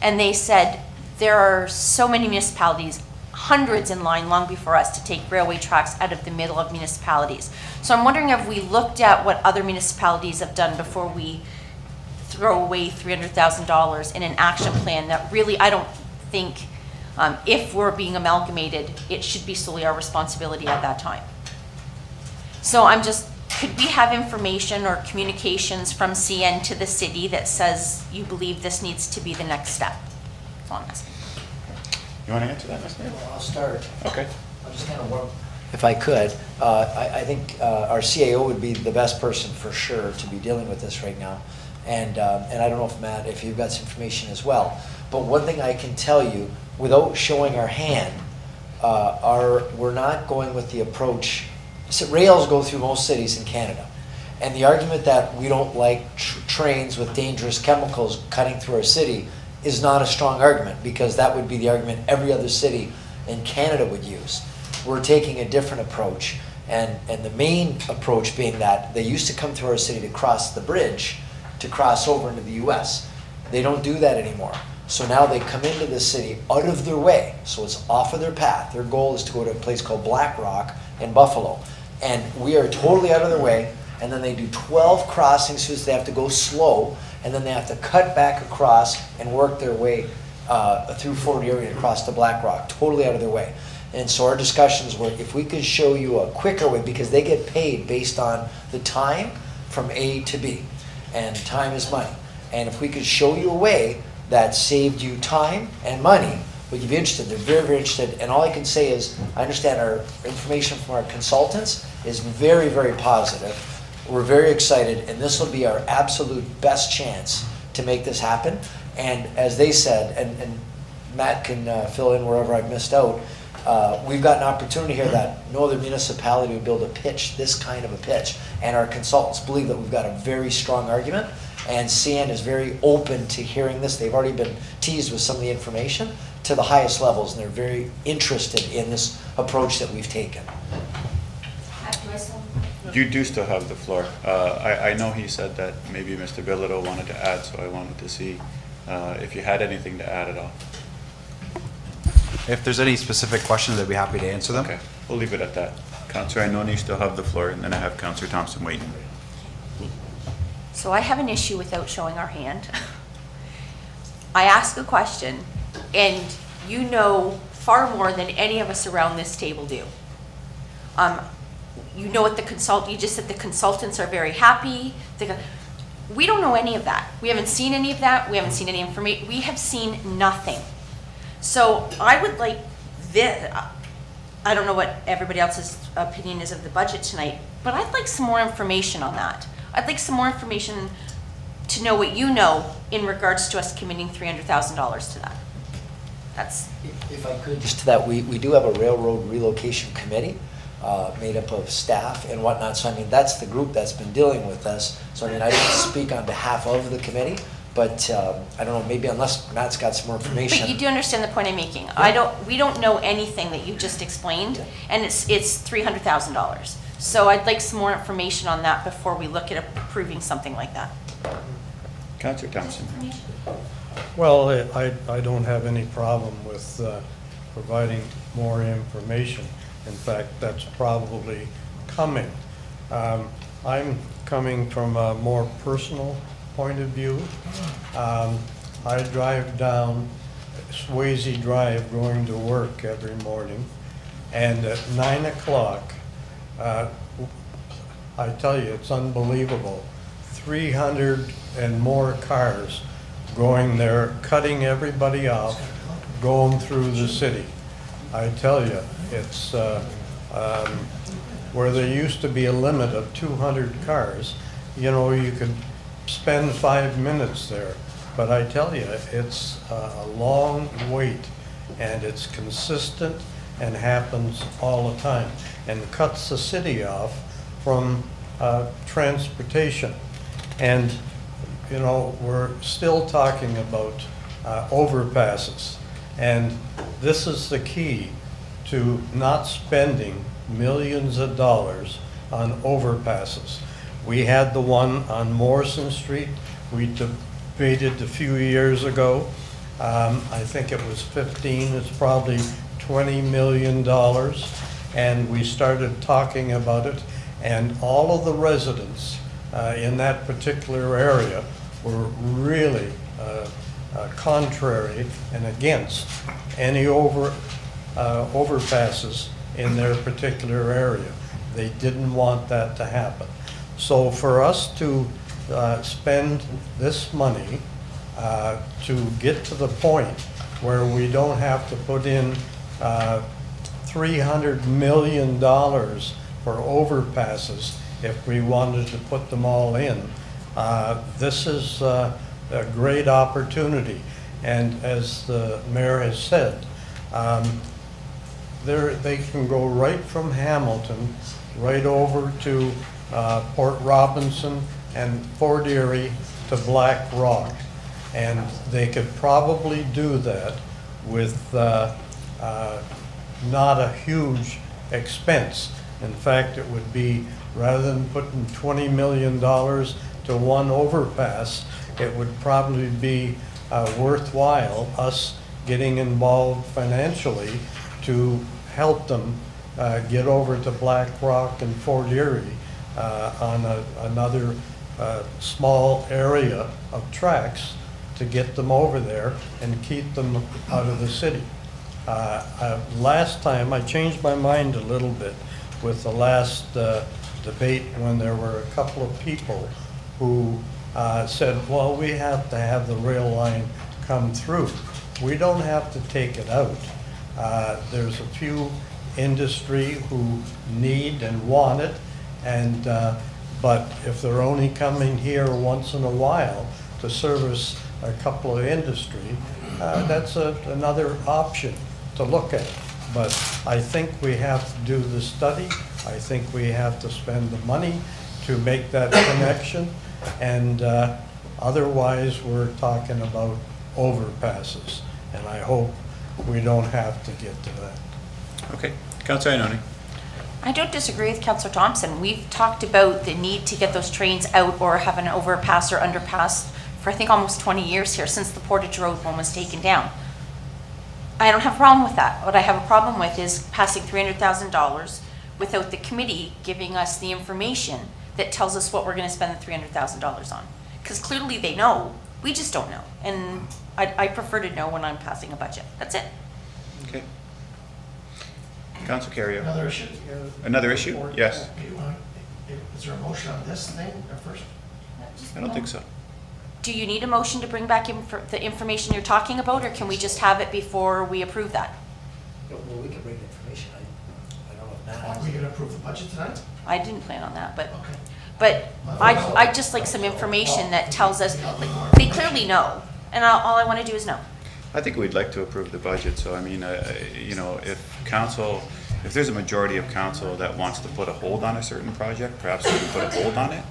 And they said there are so many municipalities, hundreds in line long before us, to take railway tracks out of the middle of municipalities. So I'm wondering if we looked at what other municipalities have done before we throw away $300,000 in an action plan that really, I don't think, if we're being amalgamated, it should be solely our responsibility at that time. So I'm just, could we have information or communications from CN to the city that says you believe this needs to be the next step? That's all I'm asking. You want to answer that, Mr. Mayor? I'll start. Okay. I'll just kind of warm. If I could, I think our CAO would be the best person for sure to be dealing with this right now. And I don't know if Matt, if you've got some information as well. But one thing I can tell you, without showing our hand, we're not going with the approach. So rails go through most cities in Canada. And the argument that we don't like trains with dangerous chemicals cutting through our city is not a strong argument, because that would be the argument every other city in Canada would use. We're taking a different approach, and the main approach being that they used to come through our city to cross the bridge to cross over into the US. They don't do that anymore. So now they come into the city out of their way, so it's off of their path. Their goal is to go to a place called Black Rock in Buffalo. And we are totally out of their way, and then they do 12 crossings, so they have to go slow, and then they have to cut back across and work their way through Fort Erie and across to Black Rock, totally out of their way. And so our discussions were, if we could show you a quicker way, because they get paid based on the time from A to B, and time is money. And if we could show you a way that saved you time and money, would you be interested? They're very, very interested. And all I can say is, I understand our information from our consultants is very, very positive. We're very excited, and this will be our absolute best chance to make this happen. And as they said, and Matt can fill in wherever I've missed out, we've got an opportunity here that no other municipality would be able to pitch this kind of a pitch. And our consultants believe that we've got a very strong argument, and CN is very open to hearing this. They've already been teased with some of the information to the highest levels, and they're very interested in this approach that we've taken. You do still have the floor. I know he said that maybe Mr. Bilodeau wanted to add, so I wanted to see if you had anything to add at all. If there's any specific questions, I'd be happy to answer them. Okay, we'll leave it at that. Councillor Ioannoni, you still have the floor, and then I have Councillor Thompson waiting. So I have an issue without showing our hand. I ask a question, and you know far more than any of us around this table do. You know what you just said the consultants are very happy. We don't know any of that. We haven't seen any of that. We haven't seen any information. We have seen nothing. So I would like this, I don't know what everybody else's opinion is of the budget tonight, but I'd like some more information on that. I'd like some more information to know what you know in regards to us committing $300,000 to that. That's. If I could, just to that, we do have a railroad relocation committee made up of staff and whatnot. So I mean, that's the group that's been dealing with us. So I mean, I didn't speak on behalf of the committee, but I don't know, maybe unless Matt's got some more information. But you do understand the point I'm making. Yeah. We don't know anything that you just explained, and it's $300,000. So I'd like some more information on that before we look at approving something like that. Councillor Thompson. Well, I don't have any problem with providing more information. In fact, that's probably coming. I'm coming from a more personal point of view. I drive down Swayze Drive going to work every morning, and at 9 o'clock, I tell you, it's unbelievable. 300 and more cars going there, cutting everybody off, going through the city. I tell you, it's where there used to be a limit of 200 cars, you know, you could spend 5 minutes there. But I tell you, it's a long wait, and it's consistent and happens all the time, and cuts the city off from transportation. And, you know, we're still talking about overpasses. And this is the key to not spending millions of dollars on overpasses. We had the one on Morrison Street, we debated a few years ago. I think it was 15, it's probably $20 million. And we started talking about it, and all of the residents in that particular area were really contrary and against any overpasses in their particular area. They didn't want that to happen. So for us to spend this money to get to the point where we don't have to put in $300 million for overpasses if we wanted to put them all in, this is a great opportunity. And as the mayor has said, they can go right from Hamilton right over to Port Robinson and Fort Erie to Black Rock. And they could probably do that with not a huge expense. In fact, it would be, rather than putting $20 million to one overpass, it would probably be worthwhile us getting involved financially to help them get over to Black Rock and Fort Erie on another small area of tracks to get them over there and keep them out of the city. Last time, I changed my mind a little bit with the last debate when there were a couple of people who said, well, we have to have the rail line come through. We don't have to take it out. There's a few industry who need and want it, and but if they're only coming here once in a while to service a couple of industry, that's another option to look at. But I think we have to do the study. I think we have to spend the money to make that connection, and otherwise we're talking about overpasses, and I hope we don't have to get to that. Okay, Councillor Ioannoni. I don't disagree with Councillor Thompson. We've talked about the need to get those trains out or have an overpass or underpass for I think almost 20 years here, since the Portage Road one was taken down. I don't have a problem with that. What I have a problem with is passing $300,000 without the committee giving us the information that tells us what we're going to spend the $300,000 on. Because clearly they know, we just don't know. And I prefer to know when I'm passing a budget. That's it. Okay. Councillor Carrier. Another issue? Another issue? Yes. Is there a motion on this thing first? I don't think so. Do you need a motion to bring back the information you're talking about, or can we just have it before we approve that? Well, we can bring the information. I don't know if Matt has. Are we going to approve the budget tonight? I didn't plan on that, but Okay. but I'd just like some information that tells us, like, they clearly know, and all I want to do is know. I think we'd like to approve the budget, so I mean, you know, if there's a majority of council that wants to put a hold on a certain project, perhaps we can put a hold on it.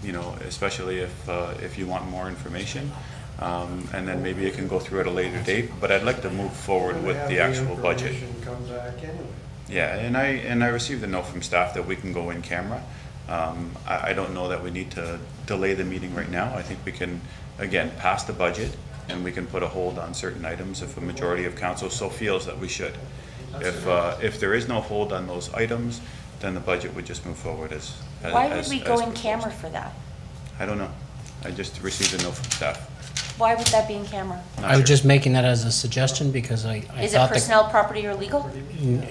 You know, especially if you want more information, and then maybe it can go through at a later date. But I'd like to move forward with the actual budget. Come back anyway. Yeah, and I received a note from staff that we can go in camera. I don't know that we need to delay the meeting right now. I think we can, again, pass the budget, and we can put a hold on certain items if a majority of council so feels that we should. If there is no hold on those items, then the budget would just move forward as Why would we go in proposed. camera for that? I don't know. I just received a note from staff. Why would that be in camera? Not I was sure. just making that as a suggestion because I Is it thought that. personnel, property, or legal?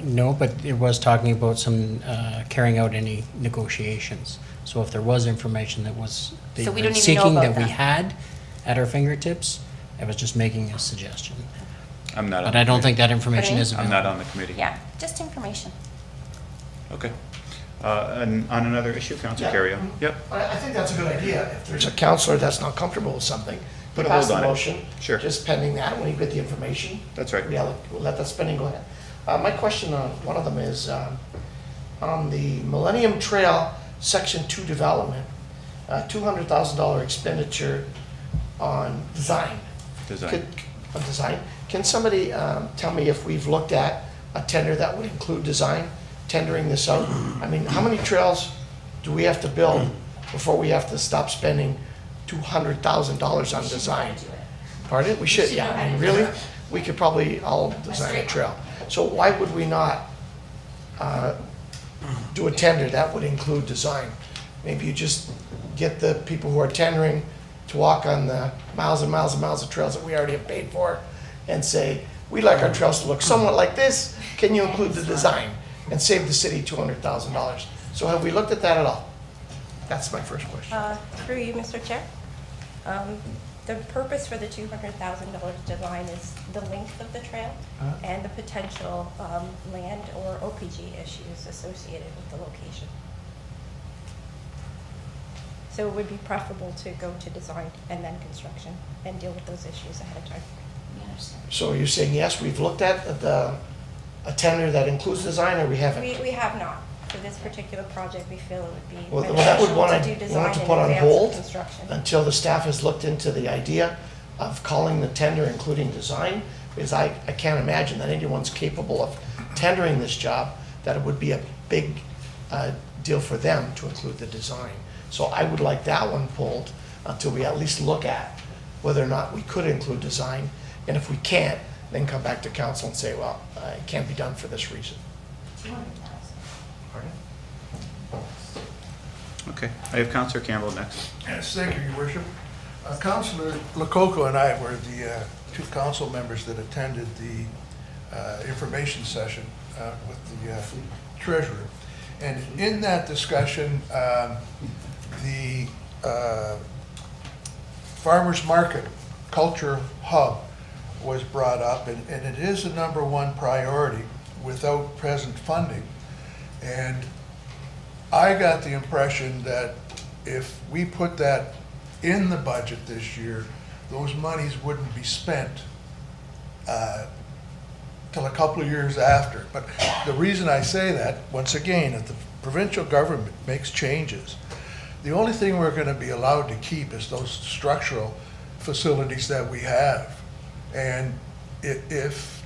No, but it was talking about some, carrying out any negotiations. So if there was information that was, they So we were don't even know seeking about that we that. had at our fingertips, I was just making a suggestion. I'm not on But the I don't committee. think that information is I'm available. not on the committee. Yeah, just information. Okay. And on another issue, Councillor Yeah. Carrier. Yep. I think that's a good idea. If there's a counselor that's not comfortable with something, Put a pass hold the on it. motion. Sure. Just pending that, when you get the information. That's right. We'll let that spending go ahead. My question on one of them is, on the Millennium Trail Section 2 development, $200,000 expenditure on design. Design. On design. Can somebody tell me if we've looked at a tender that would include design, tendering this out? I mean, how many trails do we have to build before we have to stop spending $200,000 on design? Pardon? We should, yeah, and really, we could probably all design a trail. So why would we not do a tender that would include design? Maybe you just get the people who are tendering to walk on the miles and miles and miles of trails that we already have paid for and say, we'd like our trails to look somewhat like this. Can you include the design and save the city $200,000? So have we looked at that at all? That's my first question. Through you, Mr. Chair. The purpose for the $200,000 design is the length of the trail and the potential land or OPG issues associated with the location. So it would be preferable to go to design and then construction and deal with those issues ahead of time. So you're saying, yes, we've looked at a tender that includes design, or we haven't? We have not. For this particular project, we feel it would be Well, that would beneficial want to do to design in put on advance of hold construction. until the staff has looked into the idea of calling the tender including design, because I can't imagine that anyone's capable of tendering this job, that it would be a big deal for them to include the design. So I would like that one pulled until we at least look at whether or not we could include design, and if we can't, then come back to council and say, well, it can't be done for this reason. Pardon? Okay, I have Councillor Campbell next. Yes, thank you, Your Worship. Councillor Lococo and I were the two council members that attended the information session with the treasurer. And in that discussion, the farmers market culture hub was brought up, and it is a #1 priority without present funding. And I got the impression that if we put that in the budget this year, those monies wouldn't be spent till a couple of years after. But the reason I say that, once again, if the provincial government makes changes, the only thing we're going to be allowed to keep is those structural facilities that we have. And if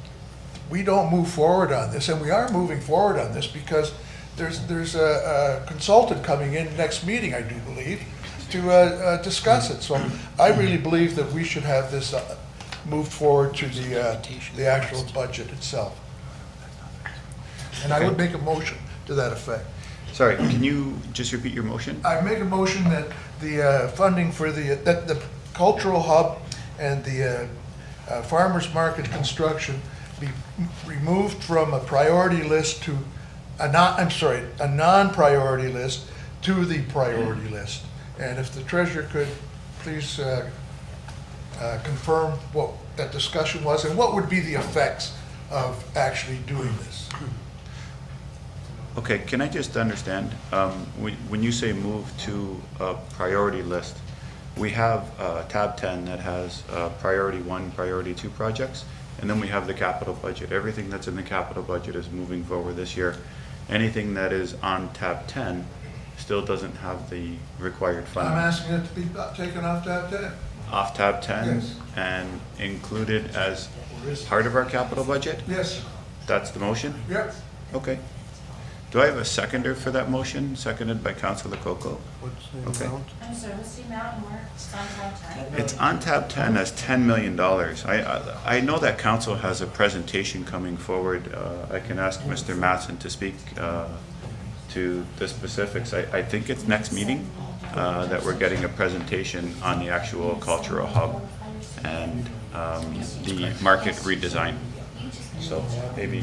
we don't move forward on this, and we are moving forward on this because there's a consultant coming in next meeting, I do believe, to discuss it. So I really believe that we should have this moved forward to the actual budget itself. And I would make a motion to that effect. Sorry, can you just repeat your motion? I make a motion that the funding for the cultural hub and the farmers market construction be removed from a priority list to a non-priority list to the priority list. And if the treasurer could please confirm what that discussion was and what would be the effects of actually doing this. Okay, can I just understand, when you say move to a priority list, we have tab 10 that has priority 1, priority 2 projects, and then we have the capital budget. Everything that's in the capital budget is moving forward this year. Anything that is on tab 10 still doesn't have the required funding. I'm asking it to be taken off tab 10. Off tab 10? Yes. And included as part of our capital budget? Yes. That's the motion? Yep. Okay. Do I have a seconder for that motion? Seconded by Councilor Coco. What's the Okay. amount? I'm sorry, what's the amount and where it's on tab 10? It's on tab 10 as $10 million. I know that council has a presentation coming forward. I can ask Mr. Matson to speak to the specifics. I think it's next meeting that we're getting a presentation on the actual cultural hub and the market redesign. So maybe,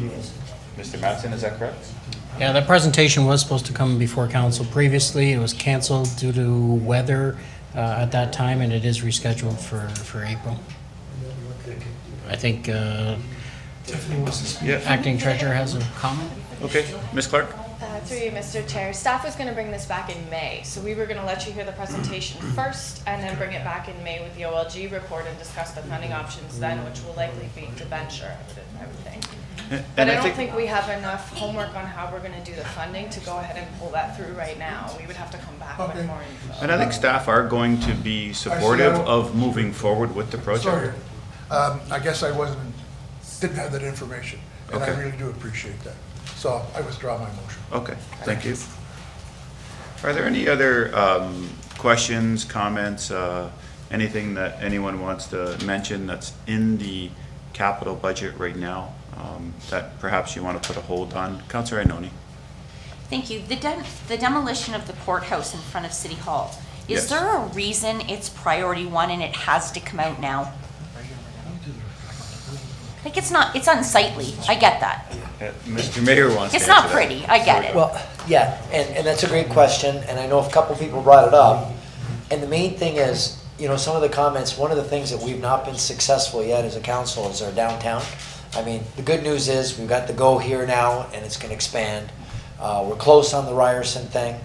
Mr. Matson, is that correct? Yeah, that presentation was supposed to come before council previously. It was canceled due to weather at that time, and it is rescheduled for April. I think acting treasurer has a comment. Okay, Ms. Clark? Through you, Mr. Chair. Staff was going to bring this back in May, so we were going to let you hear the presentation first and then bring it back in May with the OLG report and discuss the funding options then, which will likely be debenture, I would think. But I don't think we have enough homework on how we're going to do the funding to go ahead and pull that through right now. We would have to come back with more info. And I think staff are going to be supportive of moving forward with the project. Sorry, I guess I didn't have that information. And I Okay. really do appreciate that. So I withdraw my motion. Okay, thank you. Are there any other questions, comments, anything that anyone wants to mention that's in the capital budget right now that perhaps you want to put a hold on? Councillor Ioannoni. Thank you. The demolition of the courthouse in front of City Hall, is Yes. there a reason it's priority one and it has to come out now? Like, it's unsightly, I get that. Mr. Mayor wants to It's answer not that. pretty, I get it. Well, yeah, and that's a great question, and I know a couple people brought it up. And the main thing is, you know, some of the comments, one of the things that we've not been successful yet as a council is our downtown. I mean, the good news is we've got the go here now, and it's gonna expand. We're close on the Ryerson thing.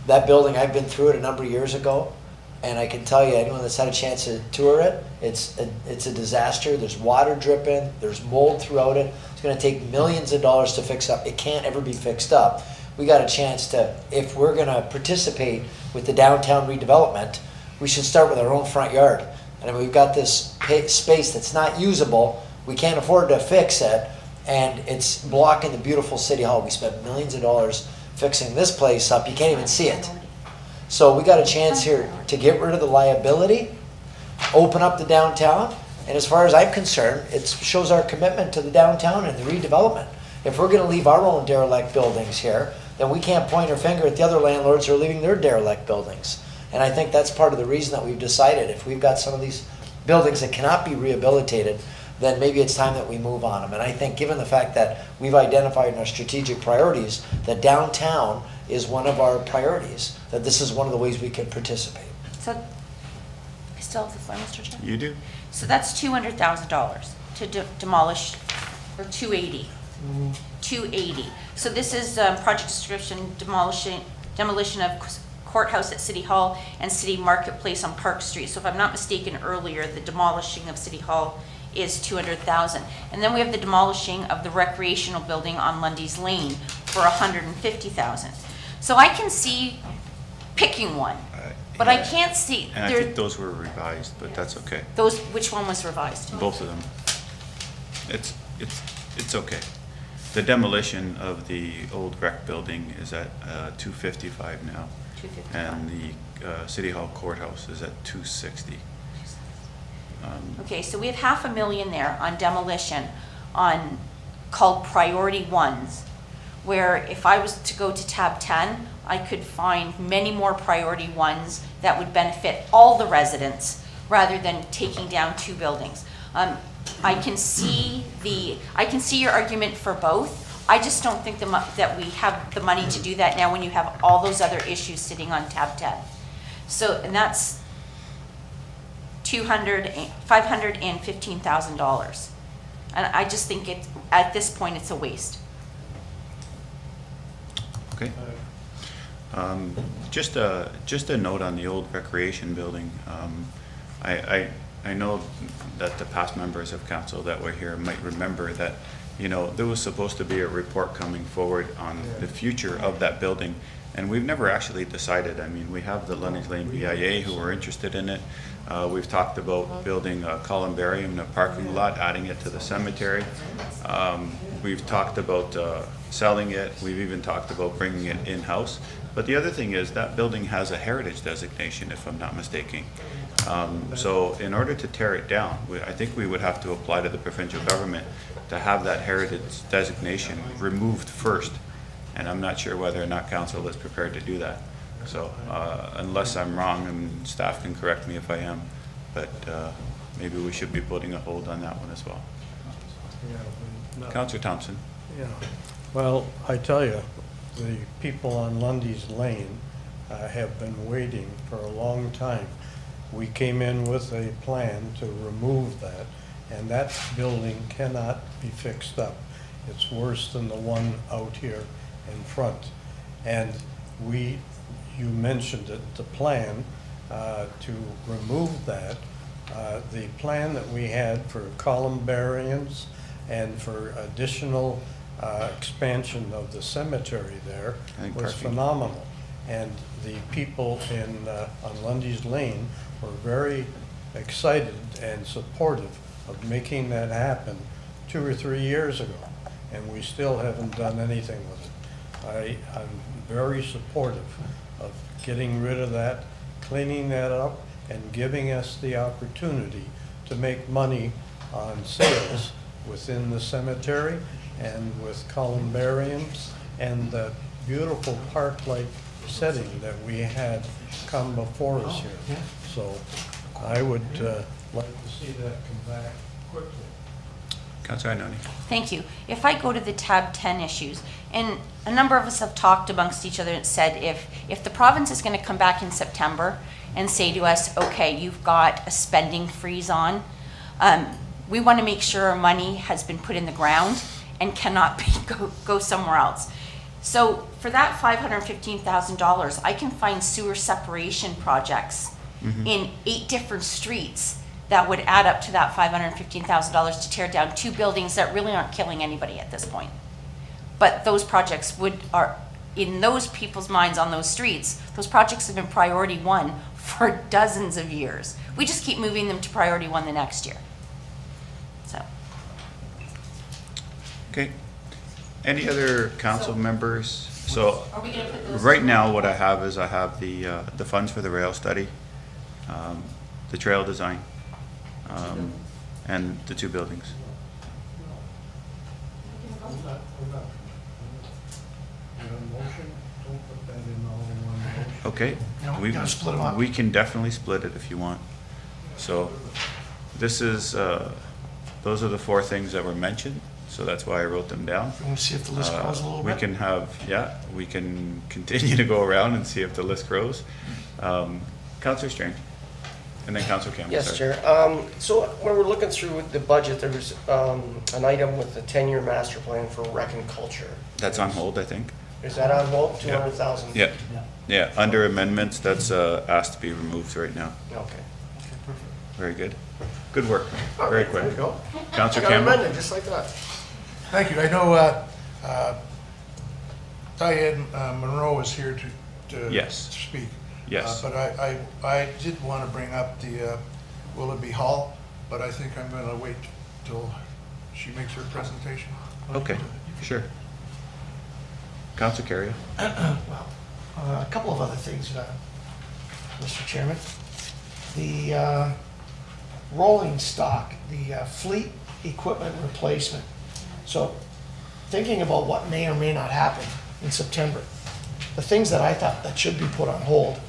That building, I've been through it a number of years ago, and I can tell you, anyone that's had a chance to tour it, it's a disaster. There's water dripping, there's mold throughout it. It's gonna take millions of dollars to fix up. It can't ever be fixed up. We got a chance to, if we're gonna participate with the downtown redevelopment, we should start with our own front yard. And I mean, we've got this space that's not usable, we can't afford to fix it, and it's blocking the beautiful City Hall. We spent millions of dollars fixing this place up, you can't even see it. So we got a chance here to get rid of the liability, open up the downtown, and as far as I'm concerned, it shows our commitment to the downtown and the redevelopment. If we're gonna leave our own derelict buildings here, then we can't point our finger at the other landlords who are leaving their derelict buildings. And I think that's part of the reason that we've decided, if we've got some of these buildings that cannot be rehabilitated, then maybe it's time that we move on them. And I think given the fact that we've identified in our strategic priorities that downtown is one of our priorities, that this is one of the ways we can participate. So, I still have the floor, Mr. Chair? You do. So that's $200,000 to demolish, or 280. 280. So this is project description, demolition of courthouse at City Hall and City Marketplace on Park Street. So if I'm not mistaken earlier, the demolishing of City Hall is 200,000. And then we have the demolishing of the recreational building on Lundy's Lane for 150,000. So I can see picking one, but I can't see, And I think those were revised, but that's okay. those, which one was revised? Both of them. It's okay. The demolition of the old rec building is at 255 now. 255. And the City Hall courthouse is at 260. Okay, so we have $500,000 there on demolition on, called priority ones, where if I was to go to tab 10, I could find many more priority ones that would benefit all the residents rather than taking down two buildings. I can see your argument for both. I just don't think that we have the money to do that now when you have all those other issues sitting on tab 10. So, and that's $515,000. And I just think at this point, it's a waste. Okay. Just a note on the old recreation building. I know that the past members of council that were here might remember that, you know, there was supposed to be a report coming forward on the future of that building, and we've never actually decided. I mean, we have the Lundy's Lane BIA who are interested in it. We've talked about building a columbarium in a parking lot, adding it to the cemetery. We've talked about selling it. We've even talked about bringing it in-house. But the other thing is that building has a heritage designation, if I'm not mistaken. So in order to tear it down, I think we would have to apply to the provincial government to have that heritage designation removed first. And I'm not sure whether or not council is prepared to do that. So unless I'm wrong, and staff can correct me if I am, but maybe we should be putting a hold on that one as well. Councillor Thompson. Yeah, well, I tell you, the people on Lundy's Lane have been waiting for a long time. We came in with a plan to remove that, and that building cannot be fixed up. It's worse than the one out here in front. And you mentioned it, the plan to remove that. The plan that we had for columbariums and for additional expansion of the cemetery there was phenomenal. And the people on Lundy's Lane were very excited and supportive of making that happen 2 or 3 years ago. and we still haven't done anything with it. I'm very supportive of getting rid of that, cleaning that up, and giving us the opportunity to make money on sales within the cemetery and with columbariums and the beautiful park-like setting that we had come before us here. So I would like to see that come back quickly. Councillor Ioannoni. Thank you. If I go to the tab 10 issues, and a number of us have talked amongst each other and said if the province is going to come back in September and say to us, okay, you've got a spending freeze on, we want to make sure our money has been put in the ground and cannot go somewhere else. So for that $515,000, I can find sewer separation projects in 8 different streets that would add up to that $515,000 to tear down 2 buildings that really aren't killing anybody at this point. But those projects are in those people's minds on those streets, those projects have been priority 1 for dozens of years. We just keep moving them to priority 1 the next year. So. Okay. Any other council members? So, Are we gonna put those right now, what I have is I have the funds for the rail study, the trail design, and the 2 buildings. Okay. No, we gotta split 'em up. We can definitely split it if you want. So, this is, those are the 4 things that were mentioned, so that's why I wrote them down. You want to see if the list grows a little We bit? can have, we can continue to go around and see if the list grows. Councillor Strange, and then Councillor Campbell. Yes, sorry. Chair. So when we're looking through the budget, there was an item with the 10-year master plan for rec and culture. That's on hold, I think. Is that on hold? Yeah. 200,000? Yeah, under amendments, that's asked to be removed right now. Okay. Very good. Good work. All Very right, quick. there you go. Councillor I got Campbell. amended, just like that. Thank you. I know Diane Monroe is here to Yes. speak. Yes. But I did want to bring up the Willoughby Hall, but I think I'm going to wait till she makes her presentation. Okay, sure. Councillor Carrier. Well, a couple of other things, Mr. Chairman. The rolling stock, the fleet equipment replacement. So thinking about what may or may not happen in September, the things that I thought that should be put on hold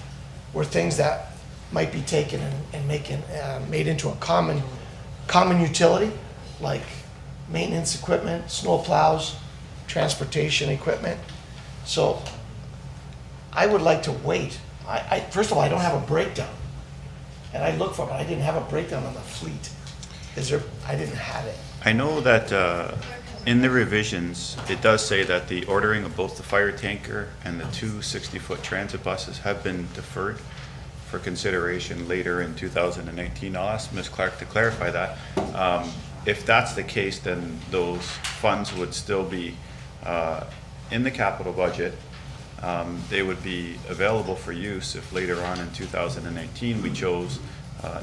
were things that might be taken and made into a common utility, like maintenance equipment, snow plows, transportation equipment. So I would like to wait. First of all, I don't have a breakdown. And I looked for it, but I didn't have a breakdown on the fleet. I didn't have it. I know that in the revisions, it does say that the ordering of both the fire tanker and the 2 60-foot transit buses have been deferred for consideration later in 2019. I'll ask Ms. Clark to clarify that. If that's the case, then those funds would still be in the capital budget. They would be available for use if later on in 2019 we chose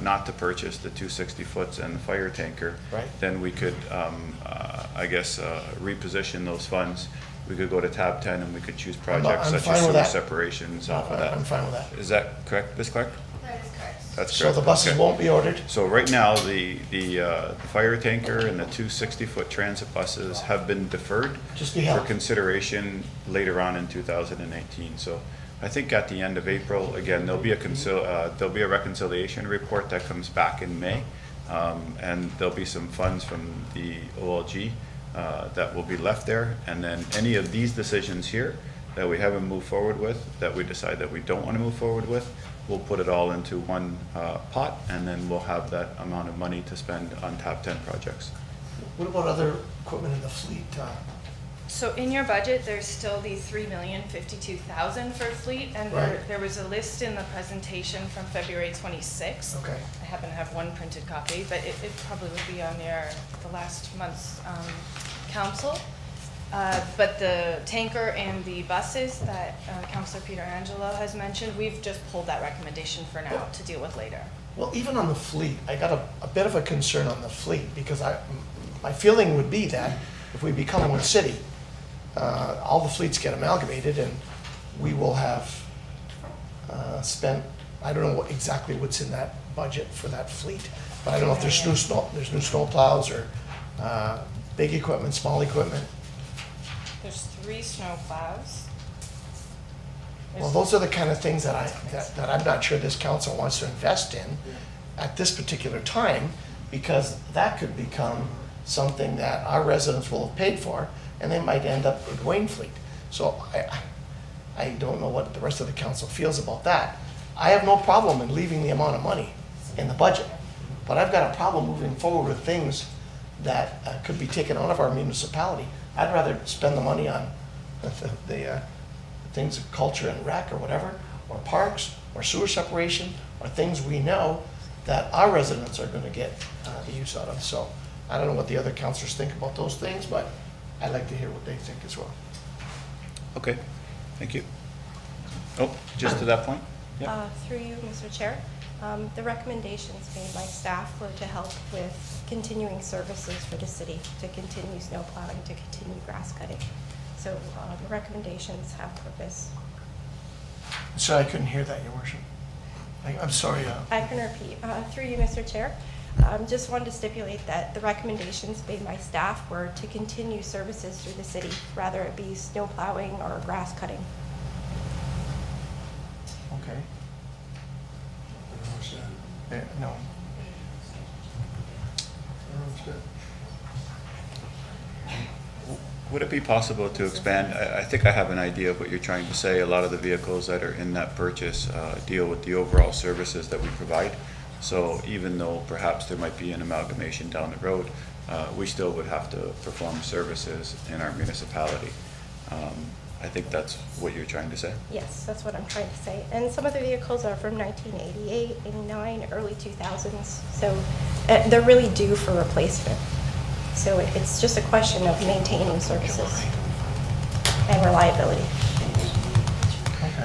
not to purchase the 2 60-foots and the fire tanker. Right. Then we could, I guess, reposition those funds. We could go to tab 10 and we could choose projects I'm such fine as with sewer that. separations off of that. I'm fine with that. Is that correct, Ms. Clark? That is correct. That's So correct. the buses Okay. won't be ordered? So right now, the fire tanker and the 2 60-foot transit buses have been deferred Just be for held. consideration later on in 2019. So I think at the end of April, again, there'll be a reconciliation report that comes back in May, and there'll be some funds from the OLG that will be left there, and then any of these decisions here that we haven't moved forward with, that we decide that we don't want to move forward with, we'll put it all into one pot, and then we'll have that amount of money to spend on top 10 projects. What about other equipment in the fleet? So in your budget, there's still the $3,052,000 for fleet, and Right. there was a list in the presentation from February 26th. Okay. I happen to have one printed copy, but it probably would be on the last month's council. But the tanker and the buses that Councillor Peter Angelo has mentioned, we've just pulled that recommendation for now to deal with later. Well, even on the fleet, I got a bit of a concern on the fleet because my feeling would be that if we become one city, all the fleets get amalgamated, and we will have spent, I don't know exactly what's in that budget for that fleet, but I don't know if there's new snow plows or big equipment, small equipment. There's 3 snow plows. Well, those are the kind of things that I'm not sure this council wants to invest in at this particular time, because that could become something that our residents will have paid for, and they might end up with Wayne fleet. So I don't know what the rest of the council feels about that. I have no problem in leaving the amount of money in the budget, but I've got a problem moving forward with things that could be taken out of our municipality. I'd rather spend the money on the things of culture and rec or whatever, or parks, or sewer separation, or things we know that our residents are gonna get the use out of. So I don't know what the other councilors think about those things, but I'd like to hear what they think as well. Okay, thank you. Oh, just to that point? Yeah. Through you, Mr. Chair, the recommendations made by staff were to help with continuing services for the city, to continue snow plowing, to continue grass cutting. So the recommendations have purpose. So I couldn't hear that, Your Worship. I'm sorry. I can repeat. Through you, Mr. Chair, just wanted to stipulate that the recommendations made by staff were to continue services through the city, rather it be snow plowing or grass cutting. Okay. No. Would it be possible to expand? I think I have an idea of what you're trying to say. A lot of the vehicles that are in that purchase deal with the overall services that we provide. So even though perhaps there might be an amalgamation down the road, we still would have to perform services in our municipality. I think that's what you're trying to say? Yes, that's what I'm trying to say. And some of the vehicles are from 1988, 89, early 2000s. So they're really due for replacement. So it's just a question of maintaining services and reliability.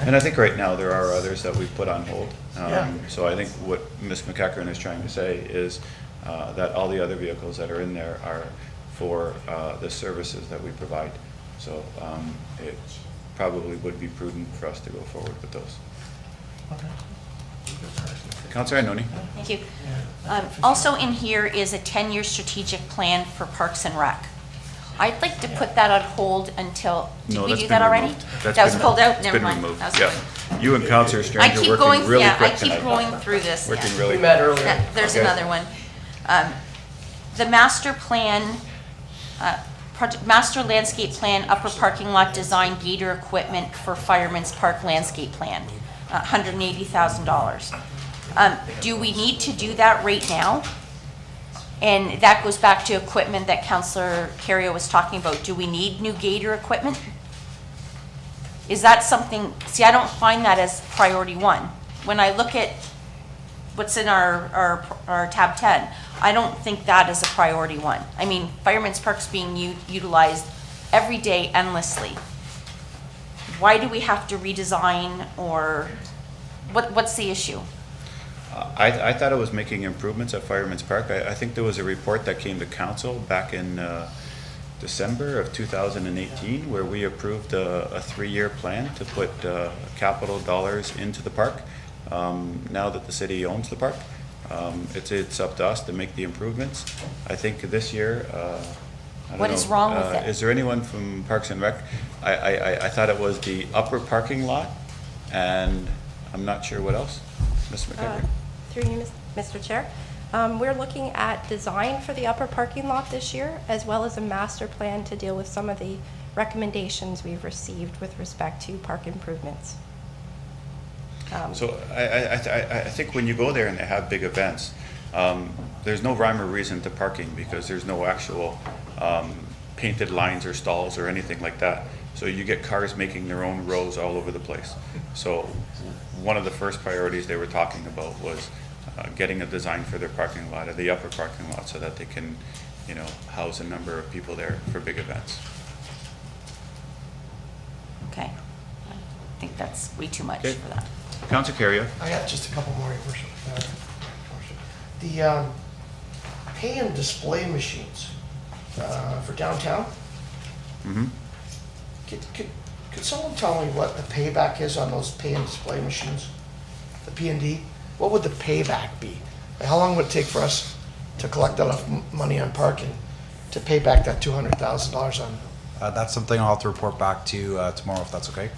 And I think right now there are others that we've put on hold. Yeah. So I think what Ms. McEachern is trying to say is that all the other vehicles that are in there are for the services that we provide. So it probably would be prudent for us to go forward with those. Okay. Councilor Ioannoni. Thank you. Also in here is a 10-year strategic plan for Parks and Rec. I'd like to put that on hold until, did No, we that's do been that already? removed. That That's was been- pulled out? it's Never been mind. removed. That was Yeah. fine. You and Councilor I Strange are keep working going, really yeah, I quick keep tonight. going through this. Working yeah. really We met earlier. Yeah, there's Okay. another one. The master plan, master landscape plan, upper parking lot design, gator equipment for Fireman's Park landscape plan, $180,000. Do we need to do that right now? And that goes back to equipment that Councillor Carrio was talking about. Do we need new gator equipment? Is that something, see, I don't find that as priority one. When I look at what's in our tab 10, I don't think that is a priority one. I mean, Fireman's Park's being utilized every day endlessly. Why do we have to redesign, or what's the issue? I thought it was making improvements at Fireman's Park. I think there was a report that came to council back in December of 2018 where we approved a 3-year plan to put capital dollars into the park. Now that the city owns the park, it's up to us to make the improvements. I think this year, I don't What is know, wrong with it? Is there anyone from Parks and Rec? I thought it was the upper parking lot, and I'm not sure what else. Ms. McEachern. Through you, Mr. Chair. We're looking at design for the upper parking lot this year, as well as a master plan to deal with some of the recommendations we've received with respect to park improvements. So I think when you go there and they have big events, there's no rhyme or reason to parking because there's no actual painted lines or stalls or anything like that. So you get cars making their own rows all over the place. So one of the first priorities they were talking about was getting a design for their parking lot, or the upper parking lot, so that they can, house a number of people there for big events. Okay. I think that's way too much Okay. for that. Councilor Carrio. I got just a couple more, Your Worship. The pay and display machines for downtown. Mm-hmm. Could someone tell me what the payback is on those pay and display machines? The P&D? What would the payback be? Like, how long would it take for us to collect enough money on parking to pay back that $200,000 on? That's something I'll have to report back to you tomorrow, if that's okay.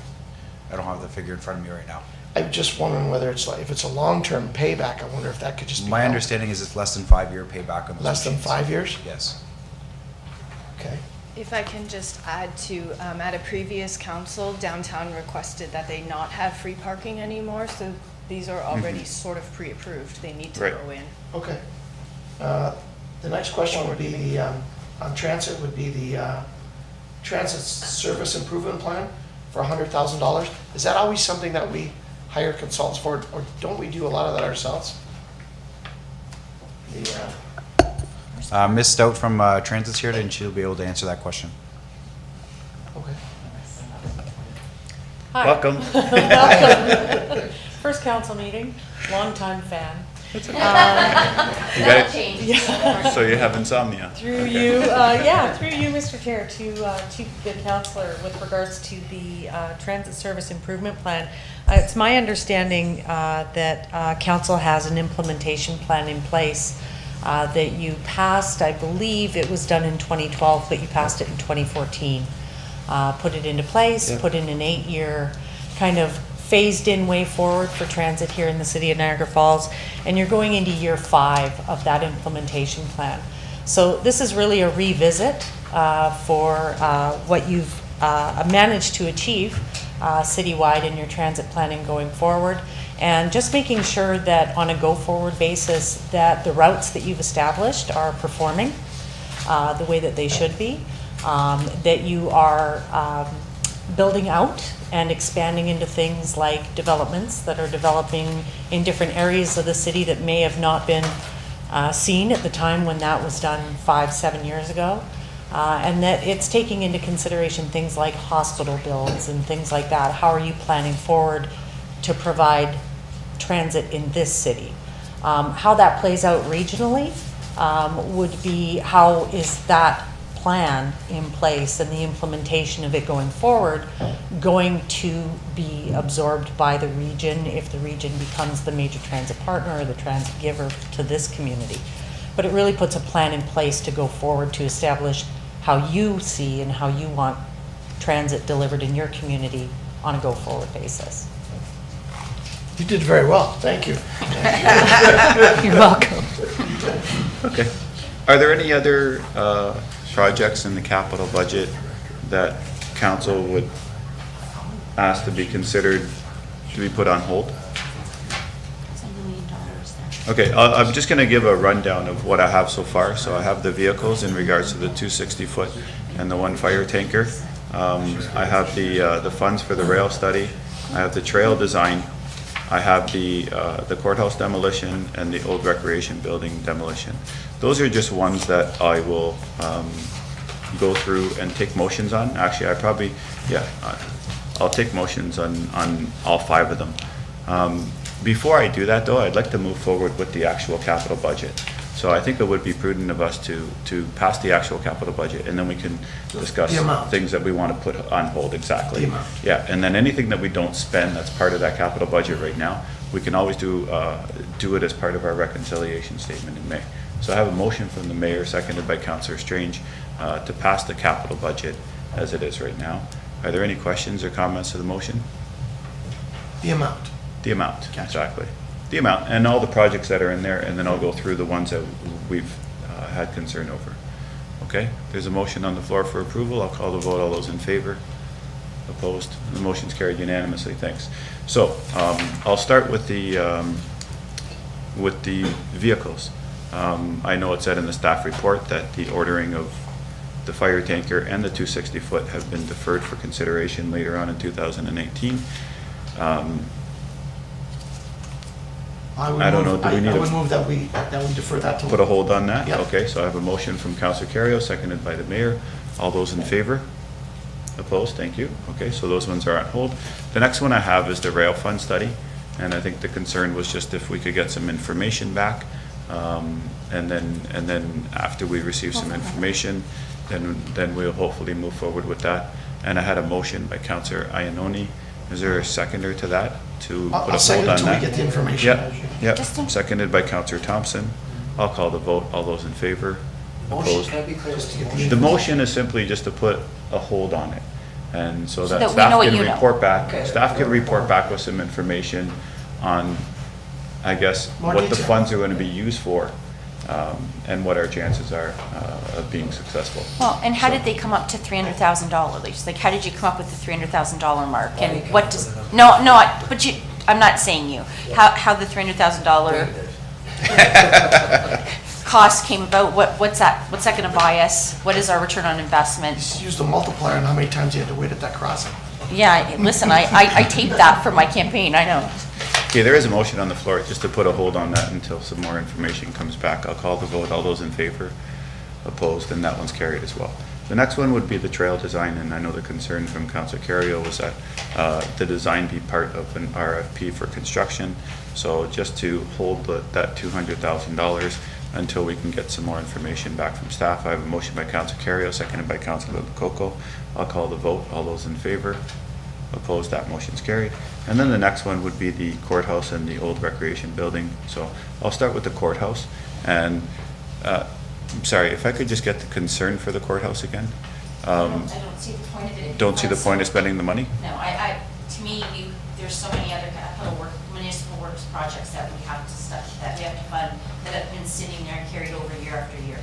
I don't have the figure in front of me right now. I'm just wondering whether it's like, if it's a long-term payback, I wonder if that could just be. My understanding is it's less than 5-year payback on those Less than machines. 5 years? Yes. Okay. If I can just add to, at a previous council, downtown requested that they not have free parking anymore, so these are already sort of pre-approved. They need to Right. go in. Okay. The next question would be the, on transit, would be the transit service improvement plan for $100,000. Is that always something that we hire consultants for, or don't we do a lot of that ourselves? Ms. Stout from Transit's here, and she'll be able to answer that question. Okay. Hi. Welcome. Welcome. First council meeting, longtime fan. You got it? So you have insomnia? Through Okay. you, through you, Mr. Chair, to the councillor with regards to the transit service improvement plan. It's my understanding that council has an implementation plan in place that you passed. I believe it was done in 2012, but you passed it in 2014. Put it into place, put in an 8-year kind of phased-in way forward for transit here in the city of Niagara Falls, and you're going into year 5 of that implementation plan. So this is really a revisit for what you've managed to achieve citywide in your transit planning going forward, and just making sure that on a go-forward basis that the routes that you've established are performing the way that they should be, that you are building out and expanding into things like developments that are developing in different areas of the city that may have not been seen at the time when that was done 5-7 years ago. And that it's taking into consideration things like hospital builds and things like that. How are you planning forward to provide transit in this city? How that plays out regionally would be how is that plan in place and the implementation of it going forward going to be absorbed by the region if the region becomes the major transit partner or the transit giver to this community. But it really puts a plan in place to go forward to establish how you see and how you want transit delivered in your community on a go-forward basis. You did very well. Thank you. You're welcome. Okay. Are there any other projects in the capital budget that council would ask to be considered to be put on hold? Okay, I'm just going to give a rundown of what I have so far. So I have the vehicles in regards to the 260-foot and the 1 fire tanker. I have the funds for the rail study. I have the trail design. I have the courthouse demolition and the old recreation building demolition. Those are just ones that I will go through and take motions on. Actually, I'll take motions on all 5 of them. Before I do that though, I'd like to move forward with the actual capital budget. So I think it would be prudent of us to pass the actual capital budget, and then we can discuss things that we want to put on hold. Exactly. The amount. Yeah, and then anything that we don't spend that's part of that capital budget right now, we can always do it as part of our reconciliation statement in May. So I have a motion from the mayor, seconded by Councillor Strange, to pass the capital budget as it is right now. Are there any questions or comments to the motion? The amount. The amount, exactly. The amount, and all the projects that are in there, and then I'll go through the ones that we've had concern over. Okay, there's a motion on the floor for approval. I'll call the vote. All those in favor? Opposed? The motion's carried unanimously. Thanks. So I'll start with the vehicles. I know it said in the staff report that the ordering of the fire tanker and the 260-foot have been deferred for consideration later on in 2018. I don't know, do we need I would move that we defer that to. put a hold on that? Yep. Okay, so I have a motion from Councillor Carrio, seconded by the mayor. All those in favor? Opposed? Thank you. Okay, so those ones are on hold. The next one I have is the rail fund study, and I think the concern was just if we could get some information back And then after we receive some information, then we'll hopefully move forward with that. And I had a motion by Councillor Iannoni. Is there a seconder to that, to I'll put a second hold it on till we that? get the information. Yep, yep, seconded by Councillor Thompson. I'll call the vote. All those in favor? Motion, Opposed? can I be clear? The motion is simply just to put a hold on it. And so that that we staff know what can you know. report back, Okay. staff can report back with some information on, I guess, More what the detail. funds are gonna be used for, and what our chances are, of being successful. Well, and how So- did they come up to $300,000? Like, how did you come up with the $300,000 mark? And what does, but you, I'm not saying you, how the $300,000 cost came about, what's that gonna buy us? What is our return on investment? Just use the multiplier on how many times you had to wait at that crossing. Yeah, listen, I taped that for my campaign, I know. Okay, there is a motion on the floor, just to put a hold on that until some more information comes back. I'll call the vote. All those in favor? Opposed? And that one's carried as well. The next one would be the trail design, and I know the concern from Councilor Carrio was that the design be part of an RFP for construction. So just to hold that $200,000 until we can get some more information back from staff. I have a motion by Councilor Carrio, seconded by Councilor Lococo. I'll call the vote. All those in favor? Opposed? That motion's carried. And then the next one would be the courthouse and the old recreation building. So I'll start with the courthouse. And I'm sorry, if I could just get the concern for the courthouse again? I don't see the point of it. Don't see the point of spending the money? No, to me, there's so many other municipal works projects that we have to study, that we have to fund, that have been sitting there and carried over year after year.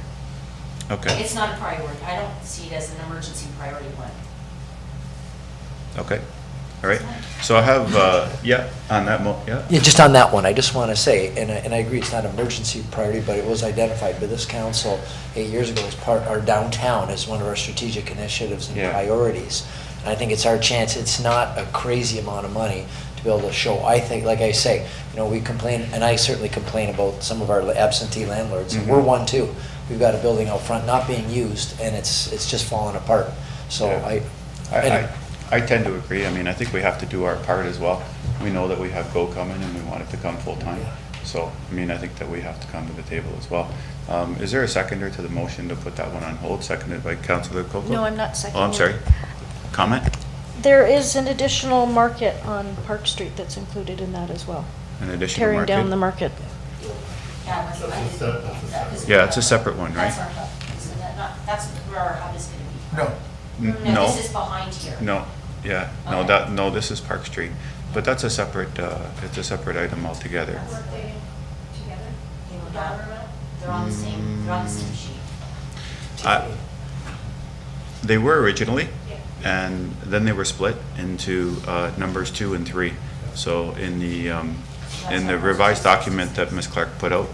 Okay, It's not a priority. I don't see it as an emergency priority one. okay, all right. So I have, on that yeah? Yeah, just on that one, I just want to say, and I agree, it's not an emergency priority, but it was identified by this council 8 years ago as part, our downtown as one of our strategic initiatives and Yeah. priorities. And I think it's our chance, it's not a crazy amount of money to be able to show. I think, like I say, we complain, and I certainly complain about some of our absentee landlords, and we're one too. We've got a building out front not being used, and it's just falling apart. So Yeah. I tend to agree. I mean, I think we have to do our part as well. We know that we have GO coming and we want it to come full-time. So, I mean, I think that we have to come to the table as well. Is there a seconder to the motion to put that one on hold, seconded by Councilor Coco? No, I'm not Oh, seconding. I'm sorry. Comment? There is an additional market on Park Street that's included in that as well. An additional Tearing market? down the market. Yeah, Yeah, it's a separate one, right? That's our hub. That's where our hub is gonna be. No. No, No. this is behind here. No, yeah, no, Okay. this is Park Street, but that's a separate, it's a separate item altogether. Yeah, they're on the same sheet. They were originally, and then they were split into numbers 2 and 3. So in the revised document that Ms. Clark put out,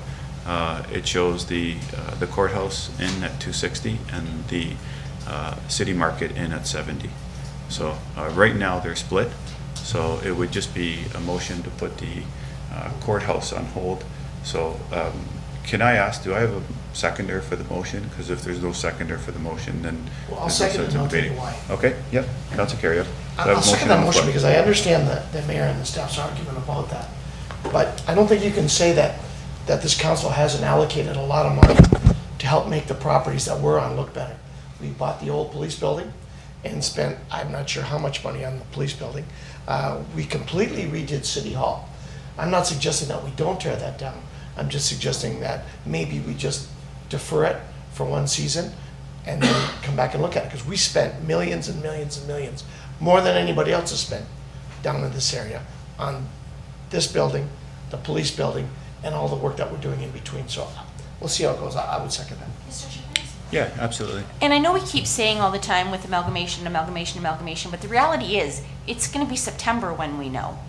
it shows the courthouse in at 260 and the city market in at 70. So right now they're split, so it would just be a motion to put the courthouse on hold. So can I ask, do I have a seconder for the motion? Because if there's no seconder for the motion, then Well, I'll there's no second it, sense and in I'll tell you debating. why. Okay, yep, Councilor Carrio. So I have a I'll second that on the motion floor. because I understand the mayor and the staff's argument about that. But I don't think you can say that this council hasn't allocated a lot of money to help make the properties that we're on look better. We bought the old police building and spent, I'm not sure how much money on the police building. We completely redid City Hall. I'm not suggesting that we don't tear that down. I'm just suggesting that maybe we just defer it for one season and then come back and look at it, because we spent millions and millions and millions, more than anybody else has spent down in this area on this building, the police building, and all the work that we're doing in between. So we'll see how it goes. I would second that. Yeah, absolutely. And I know we keep saying all the time with amalgamation, but the reality is, it's gonna be September when we know.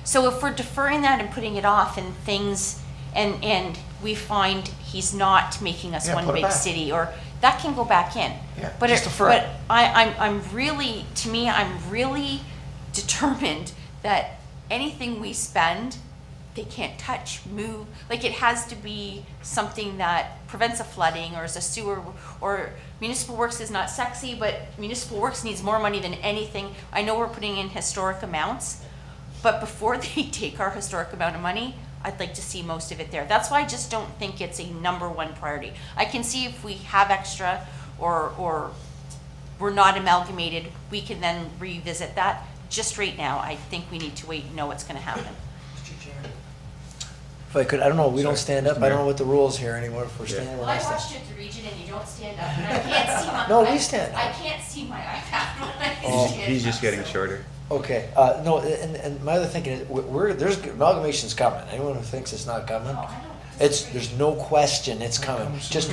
So if we're deferring that and putting it off and things, and we find he's not making us Yeah, one put it big back. city, or that can go back in. Yeah, But just defer it. I'm really determined that anything we spend, they can't touch, move. Like, it has to be something that prevents a flooding, or is a sewer, or municipal works is not sexy, but municipal works needs more money than anything. I know we're putting in historic amounts, but before they take our historic amount of money, I'd like to see most of it there. That's why I just don't think it's a number one priority. I can see if we have extra or we're not amalgamated, we can then revisit that. Just right now, I think we need to wait and know what's gonna happen. If I could, I don't know, we don't stand up, I don't know what the rules here anymore, if we're standing, we're Well, I not watched standing. you at the region and you don't stand up, and I can't see my. No, we stand I up. can't see my iPad when I Oh. stand He's just up, getting so- shorter. Okay, no, and my other thinking is, there's, amalgamation's coming, anyone who thinks it's not coming, there's no question it's coming,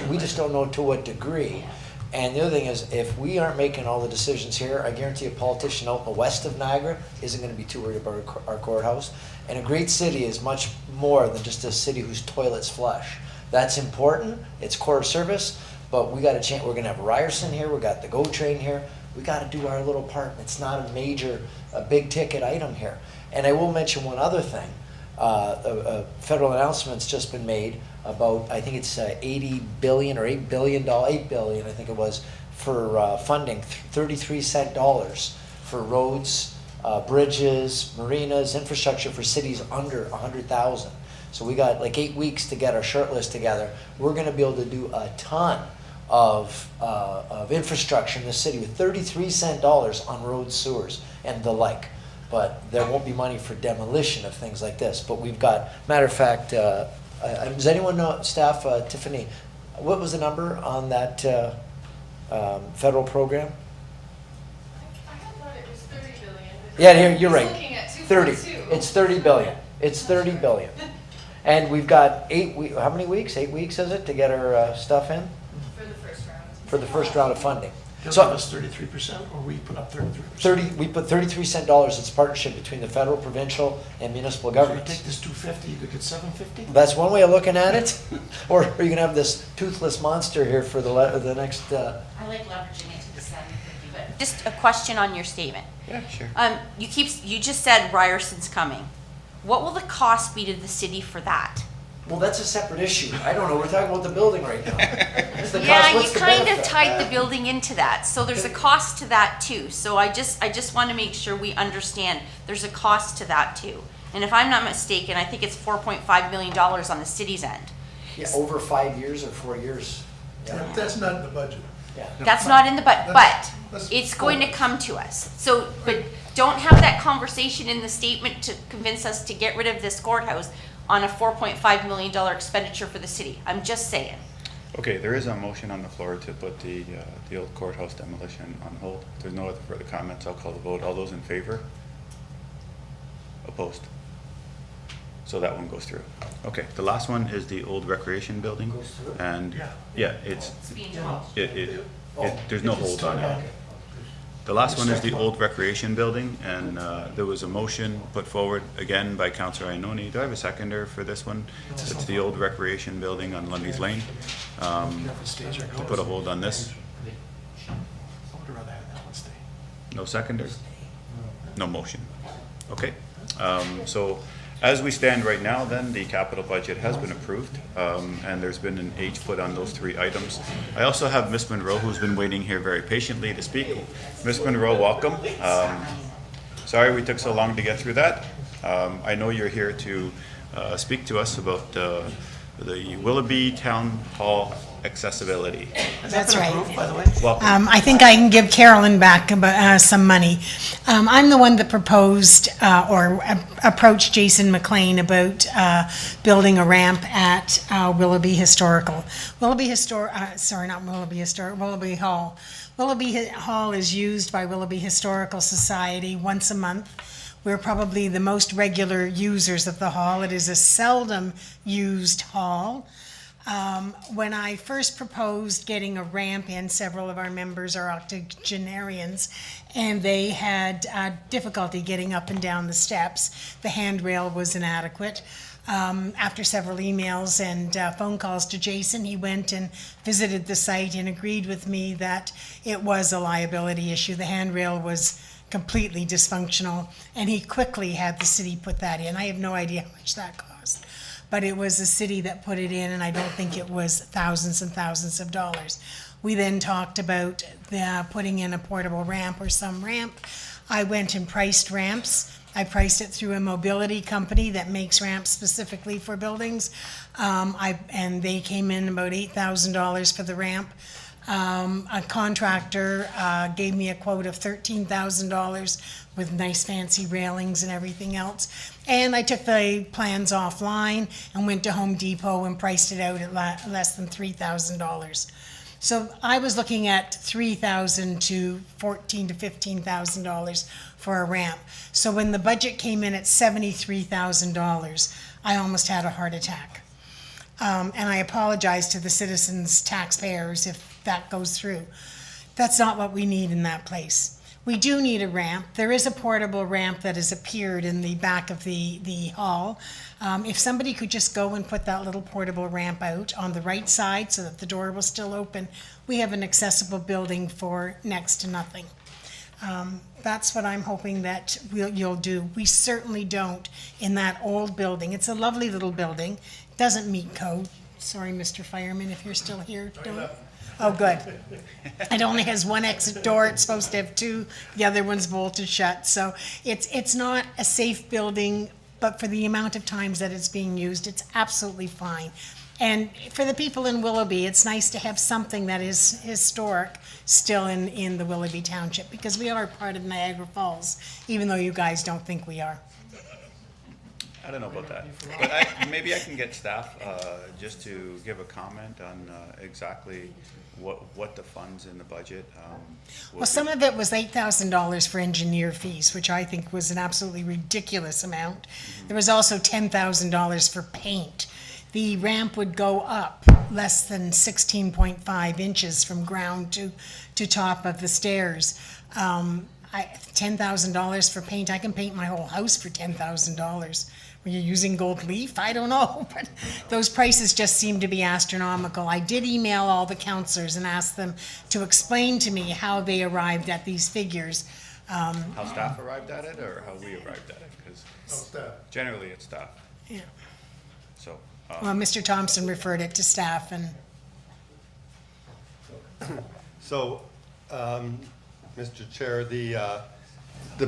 we just don't know to what degree. And the other thing is, if we aren't making all the decisions here, I guarantee a politician out in the west of Niagara isn't gonna be too worried about our courthouse. And a great city is much more than just a city whose toilets flush. That's important, it's core service, but we gotta change, we're gonna have Ryerson here, we got the GO train here, we gotta do our little part, it's not a big ticket item here. And I will mention one other thing, a federal announcement's just been made about, I think it's 80 billion or $8 billion, 8 billion I think it was, for funding 33-cent dollars for roads, bridges, marinas, infrastructure for cities under 100,000. So we got like 8 weeks to get our short list together. We're gonna be able to do a ton of infrastructure in the city with 33-cent dollars on roads, sewers, and the like. But there won't be money for demolition of things like this. But we've got, matter of fact, does anyone know, staff, Tiffany, what was the number on that federal program? I thought it was 30 billion. Yeah, here, you're He's right. looking at 30. 2.2. It's 30 billion. It's 30 billion. And we've got 8 weeks, how many weeks? 8 weeks, is it, to get our stuff in? For the first round. For the first round of funding. He'll So- give us 33%, or we put up 33%? 30, we put 33-cent dollars, it's a partnership between the federal, provincial, and municipal So you governments. take this 250, you could get 750? That's one way of looking at it. Or are you gonna have this toothless monster here for the next, I like leveraging it to the 750, but. Just a question on your statement. Yeah, sure. You just said Ryerson's coming. What will the cost be to the city for that? well, that's a separate issue. I don't know, we're talking about the building right now. It's the cost, Yeah, you what's the kind of benefit? tied the building into that, so there's a cost to that too. So I just want to make sure we understand, there's a cost to that too. And if I'm not mistaken, I think it's $4.5 million on the city's end. Yeah, over 5 years or 4 years. Yeah. That's not in the budget. Yeah. That's not in the, but That's- it's going to come to us. So, but don't have that conversation in the statement to convince us to get rid of this courthouse on a $4.5 million expenditure for the city. I'm just saying. Okay, there is a motion on the floor to put the old courthouse demolition on hold. If there's no other further comments, I'll call the vote. All those in favor? Opposed? So that one goes through. Okay, the last one is the old recreation building. Goes through? And, yeah, it's, It's being demolished. there's no hold on it. The last one is the old recreation building, and there was a motion put forward again by Councillor Iononi. Do I have a seconder for this one? It's the old recreation building on Lundy's Lane. To put a hold on this. I would rather have that one stay. No seconder? No motion. Okay. So as we stand right now, then, the capital budget has been approved, and there's been an H put on those 3 items. I also have Ms. Monroe, who's been waiting here very patiently to speak. Ms. Monroe, welcome. Sorry we took so long to get through that. I know you're here to speak to us about the Willoughby Town Hall accessibility. Has that been approved, by the way? Welcome. I think I can give Carolyn back some money. I'm the one that proposed or approached Jason McLean about building a ramp at Willoughby Historical. Willoughby Hall. Willoughby Hall is used by Willoughby Historical Society once a month. We're probably the most regular users of the hall. It is a seldom used hall. When I first proposed getting a ramp in, several of our members are octogenarians, and they had difficulty getting up and down the steps. The handrail was inadequate. After several emails and phone calls to Jason, he went and visited the site and agreed with me that it was a liability issue. The handrail was completely dysfunctional, and he quickly had the city put that in. I have no idea how much that cost, but it was the city that put it in, and I don't think it was thousands and thousands of dollars. We then talked about putting in a portable ramp or some ramp. I went and priced ramps. I priced it through a mobility company that makes ramps specifically for buildings. And they came in about $8,000 for the ramp. A contractor gave me a quote of $13,000 with nice fancy railings and everything else. And I took the plans offline and went to Home Depot and priced it out at less than $3,000. So I was looking at $3,000 to $14,000 to $15,000 for a ramp. So when the budget came in at $73,000, I almost had a heart attack. And I apologize to the citizens, taxpayers, if that goes through. That's not what we need in that place. We do need a ramp. There is a portable ramp that has appeared in the back of the hall. If somebody could just go and put that little portable ramp out on the right side so that the door will still open, we have an accessible building for next to nothing. That's what I'm hoping that you'll do. We certainly don't in that old building. It's a lovely little building. It doesn't meet code. Sorry, Mr. Fireman, if you're still here. Don't. Oh, good. It only has one exit door. It's supposed to have two. The other one's bolted shut. So it's not a safe building, but for the amount of times that it's being used, it's absolutely fine. And for the people in Willoughby, it's nice to have something that is historic still in the Willoughby Township, because we are part of Niagara Falls, even though you guys don't think we are. I don't know about that, but maybe I can get staff just to give a comment on exactly what the funds in the budget will Well, some of it was $8,000 for engineer fees, which I think was an absolutely ridiculous amount. There was also $10,000 for paint. The ramp would go up less than 16.5 inches from ground to top of the stairs. $10,000 for paint. I can paint my whole house for $10,000. Were you using gold leaf? I don't know, but those prices just seem to be astronomical. I did email all the counselors and ask them to explain to me how they arrived at these figures. How staff arrived at it, or how we arrived at it? Because generally it's staff. Yeah. So. Well, Mr. Thompson referred it to staff and. So, Mr. Chair, the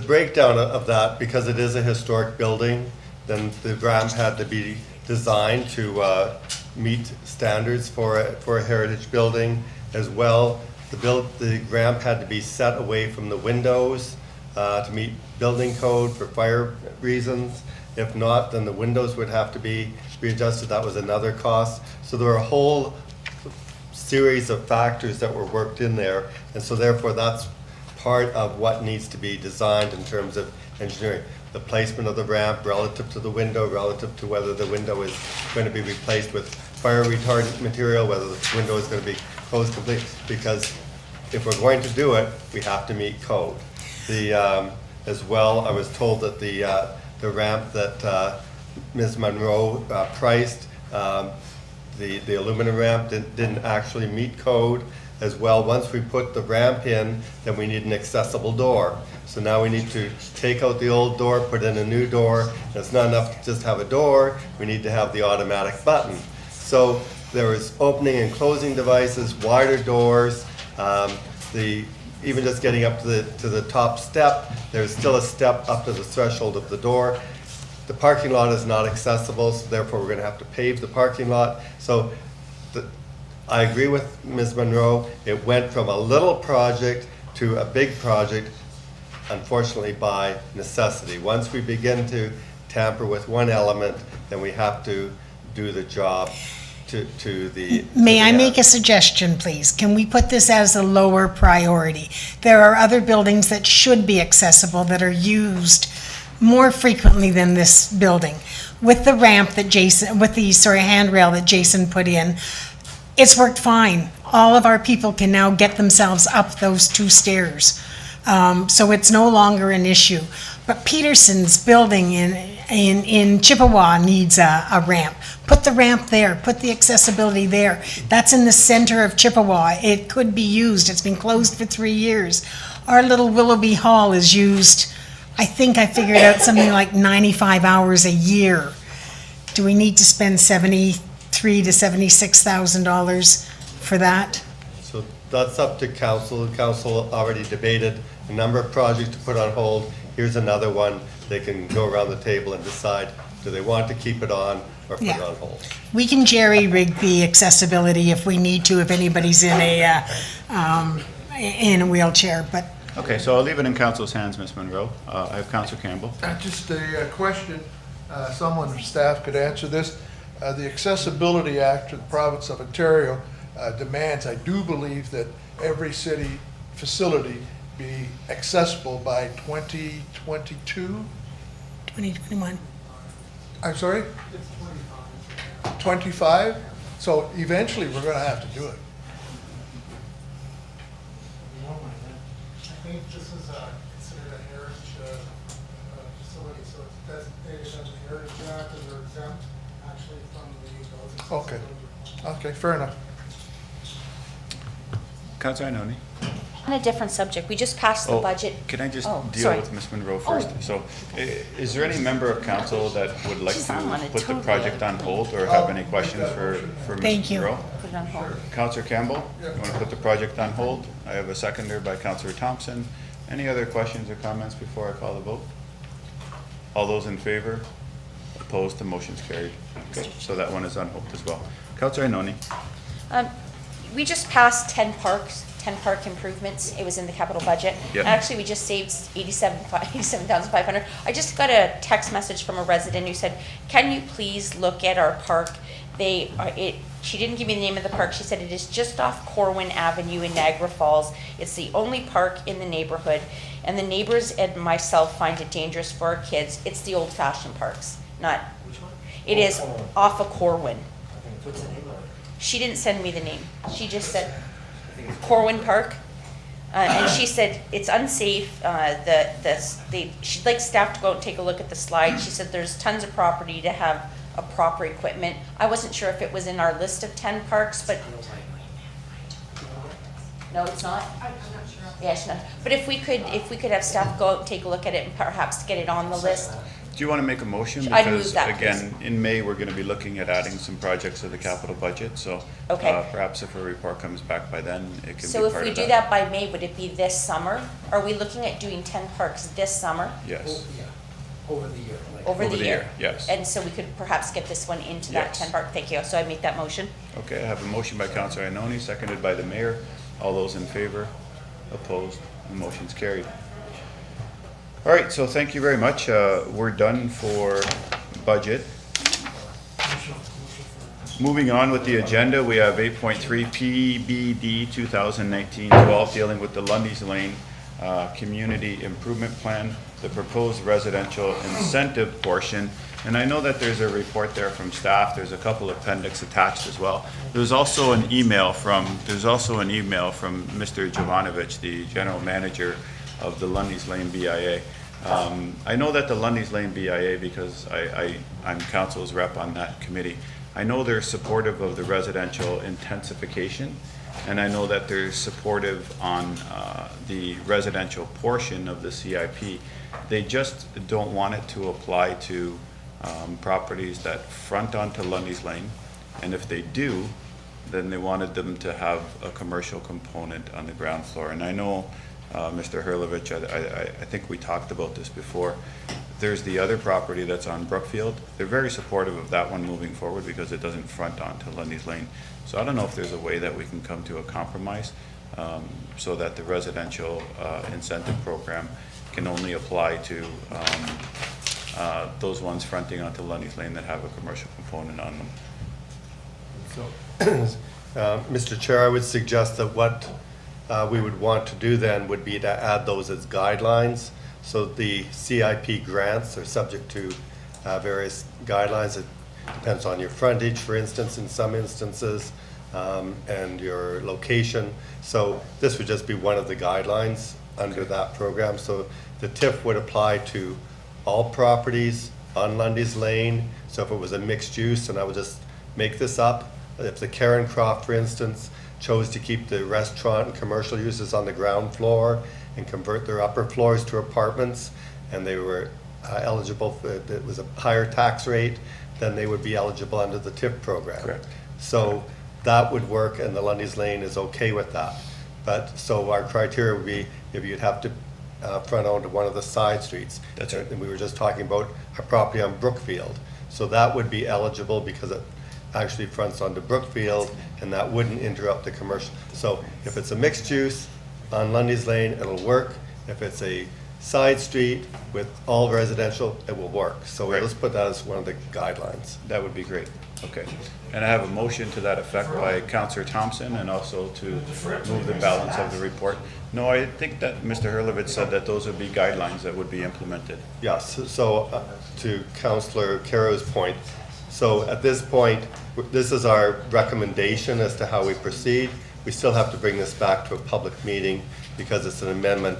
breakdown of that, because it is a historic building, then the ramp had to be designed to meet standards for a heritage building as well. The ramp had to be set away from the windows to meet building code for fire reasons. If not, then the windows would have to be readjusted. That was another cost. So there were a whole series of factors that were worked in there, and so therefore that's part of what needs to be designed in terms of engineering. The placement of the ramp relative to the window, relative to whether the window is going to be replaced with fire retardant material, whether the window is going to be closed completely, because if we're going to do it, we have to meet code. As well, I was told that the ramp that Ms. Monroe priced, the aluminum ramp didn't actually meet code as well. Once we put the ramp in, then we need an accessible door. So now we need to take out the old door, put in a new door. And it's not enough to just have a door, we need to have the automatic button. So there was opening and closing devices, wider doors, even just getting up to the top step, there's still a step up to the threshold of the door. The parking lot is not accessible, so therefore we're going to have to pave the parking lot. So I agree with Ms. Monroe. It went from a little project to a big project, unfortunately by necessity. Once we begin to tamper with one element, then we have to do the job to the... May I make a suggestion, please? Can we put this as a lower priority? There are other buildings that should be accessible that are used more frequently than this building. With the ramp that handrail that Jason put in, it's worked fine. All of our people can now get themselves up those two stairs. So it's no longer an issue. But Peterson's building in Chippewa needs a ramp. Put the ramp there, put the accessibility there. That's in the center of Chippewa. It could be used. It's been closed for 3 years. Our little Willoughby Hall is used, I think I figured out something like 95 hours a year. Do we need to spend $73,000 to $76,000 for that? So that's up to council. Council already debated a number of projects to put on hold, here's another one. They can go around the table and decide, do they want to keep it on or put it Yeah. on hold? We can jerry-rig the accessibility if we need to, if anybody's in a wheelchair, but Okay, so I'll leave it in council's hands, Ms. Monroe. I have Councilor Campbell. Just a question, someone from staff could answer this. The Accessibility Act of the Province of Ontario demands, I do believe, that every city facility be accessible by 2022? 2021. I'm sorry? 25? So eventually, we're gonna have to do it. I think this is considered a heritage facility, so it's designated as a heritage act, and they're exempt actually from the those. Okay, okay, fair enough. Councilor Ioannoni. On a different subject, we just passed the budget. Can I just Oh, deal sorry. with Ms. Monroe first? So, is there any member of council that would like She's to on it put the totally. project on hold or have any questions for Thank Ms. you. Monroe? Put it on hold. Councilor Campbell, you want to put the project on hold? I have a seconder by Councilor Thompson. Any other questions or comments before I call the vote? All those in favor? Opposed? The motion's carried. Okay, so that one is on hold as well. Councilor Ioannoni. We just passed 10 parks, 10 park improvements. It was in the capital budget. Yep. Actually, we just saved 87,500. I just got a text message from a resident who said, can you please look at our park? She didn't give me the name of the park. She said it is just off Corwin Avenue in Niagara Falls. It's the only park in the neighborhood. And the neighbors and myself find it dangerous for our kids. It's the old-fashioned parks, not. Which one? It is off of Corwin. What's the name of it? She didn't send me the name. She just said Corwin Park. And she said it's unsafe. She'd like staff to go out and take a look at the slide. She said there's tons of property to have a proper equipment. I wasn't sure if it was in our list of 10 parks, but. No, it's not? I'm not sure. Yeah, it's not. But if we could have staff go out and take a look at it and perhaps get it on the list. Do you want to make a motion? I'd move Because that, again, in May, we're going to be looking at adding some projects to the capital budget, so Okay. Perhaps if a report comes back by then, it can be So part if of we do that by May, would it be this summer? Are we looking at doing 10 parks this summer? Yes. Over the year. Over the year? Yes. And so we could perhaps get this one into that Yes. 10 park? Thank you. So I make that motion. Okay, I have a motion by Councilor Ioannoni, seconded by the mayor. All those in favor? Opposed? The motion's carried. All right, so thank you very much. We're done for budget. Moving on with the agenda, we have 8.3 PBD 2019-12 dealing with the Lundy's Lane Community Improvement Plan, the proposed residential incentive portion. And I know that there's a report there from staff. There's a couple appendix attached as well. There's also an email from Mr. Jovanovich, the general manager of the Lundy's Lane BIA. I know that the Lundy's Lane BIA, because I'm council's rep on that committee, I know they're supportive of the residential intensification, and I know that they're supportive on the residential portion of the CIP. They just don't want it to apply to properties that front onto Lundy's Lane, and if they do, then they wanted them to have a commercial component on the ground floor. And I know, Mr. Hurlovich, I think we talked about this before. There's the other property that's on Brookfield. They're very supportive of that one moving forward because it doesn't front onto Lundy's Lane. So I don't know if there's a way that we can come to a compromise so that the residential incentive program can only apply to those ones fronting onto Lundy's Lane that have a commercial component on them. So, Mr. Chair, I would suggest that what we would want to do then would be to add those as guidelines. So the CIP grants are subject to various guidelines. It depends on your frontage, for instance, in some instances, and your location. So this would just be one of the guidelines under that program. So the TIF would apply to all properties on Lundy's Lane. So if it was a mixed use, and I would just make this up, if the Karen Croft, for instance, chose to keep the restaurant and commercial uses on the ground floor and convert their upper floors to apartments, and they were eligible, it was a higher tax rate, then they would be eligible under the TIP program. Correct. So that would work, and the Lundy's Lane is okay with that. But, so our criteria would be, if you'd have to front onto one of the side streets. That's right. And we were just talking about a property on Brookfield. So that would be eligible because it actually fronts onto Brookfield, and that wouldn't interrupt the commercial. So if it's a mixed use on Lundy's Lane, it'll work. If it's a side street with all residential, it will work. So let's put that as one of the guidelines. That would be great. Okay. And I have a motion to that effect by Councillor Thompson, and also to move the balance of the report. No, I think that Mr. Hurlovitz said that those would be guidelines that would be implemented. Yes, so to Councillor Caro's point, so at this point, this is our recommendation as to how we proceed. We still have to bring this back to a public meeting because it's an amendment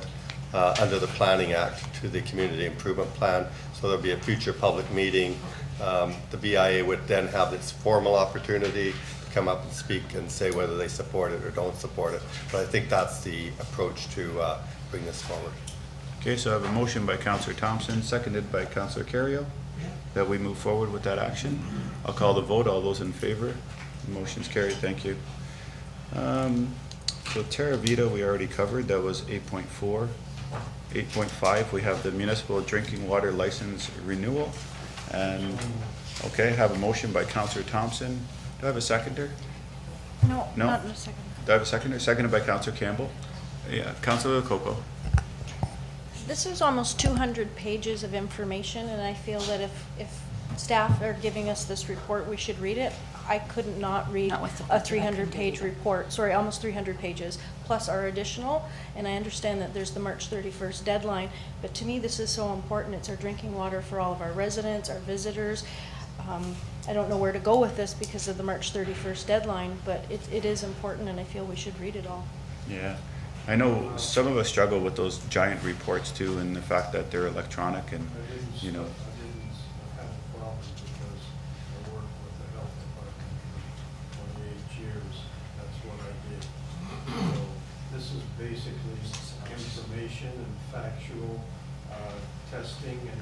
under the Planning Act to the Community Improvement Plan. So there'll be a future public meeting. The BIA would then have its formal opportunity to come up and speak and say whether they support it or don't support it. But I think that's the approach to bring this forward. Okay, so I have a motion by Councillor Thompson, seconded by Councillor Carrio, that we move forward with that action. I'll call the vote. All those in favor? The motion's carried. Thank you. So Terra Vita we already covered. That was 8.4. 8.5, we have the municipal drinking water license renewal. And, okay, I have a motion by Councillor Thompson. Do I have a seconder? No, No? not in a second. Do I have a seconder? Seconded by Councillor Campbell. Yeah, Councillor Coco. This is almost 200 pages of information, and I feel that if staff are giving us this report, we should read it. I could not read Not with the a budget 300-page report, sorry, almost 300 pages, plus our additional, and I understand that there's the March 31st deadline, but to me, this is so important. It's our drinking water for all of our residents, our visitors. I don't know where to go with this because of the March 31st deadline, but it is important, and I feel we should read it all. Yeah. I know some of us struggle with those giant reports too, and the fact that they're electronic and, you know. This is basically information and factual testing and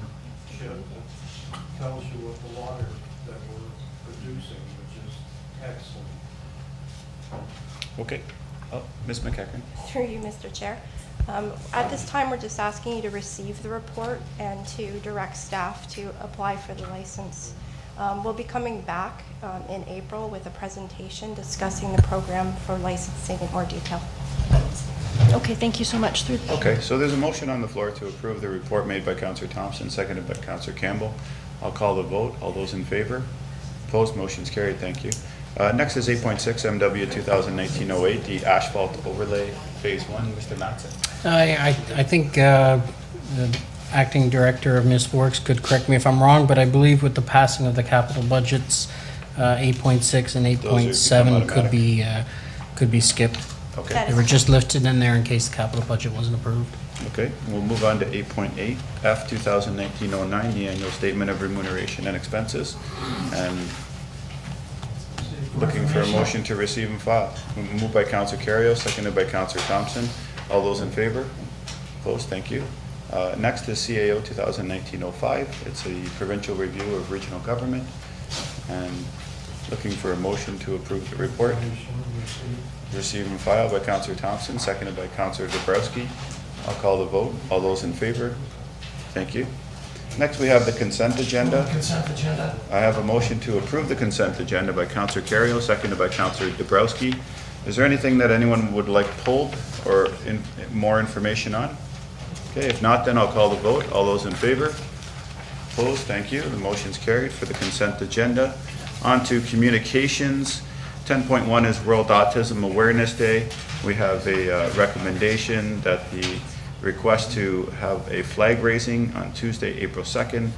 tells you what the water that we're producing, which is excellent. Okay. Oh, Ms. McEachran. Through you, Mr. Chair. At this time, we're just asking you to receive the report and to direct staff to apply for the license. We'll be coming back in April with a presentation discussing the program for licensing in more detail. Okay, thank you so much. Okay, so there's a motion on the floor to approve the report made by Councillor Thompson, seconded by Councillor Campbell. I'll call the vote. All those in favor? Opposed? Motion's carried. Thank you. Next is 8.6 MW 2019-08, the asphalt overlay phase 1. Mr. Matson. I think the acting director of municipal works could correct me if I'm wrong, but I believe with the passing of the capital budgets, 8.6 and 8.7 could be skipped. Okay. They were just lifted in there in case the capital budget wasn't approved. Okay, we'll move on to 8.8 F 2019-09, the annual statement of remuneration and expenses. And looking for a motion to receive and file. Moved by Councillor Carrio, seconded by Councillor Thompson. All those in favor? Opposed? Thank you. Next is CAO 2019-05. It's a provincial review of regional government. And looking for a motion to approve the report. Receive and file by Councillor Thompson, seconded by Councillor Dabrowski. I'll call the vote. All those in favor? Thank you. Next, we have the consent agenda. Consent agenda. I have a motion to approve the consent agenda by Councillor Carrio, seconded by Councillor Dabrowski. Is there anything that anyone would like pulled or more information on? Okay, if not, then I'll call the vote. All those in favor? Opposed? Thank you. The motion's carried for the consent agenda. On to communications. 10.1 is World Autism Awareness Day. We have a recommendation that the request to have a flag raising on Tuesday, April 2nd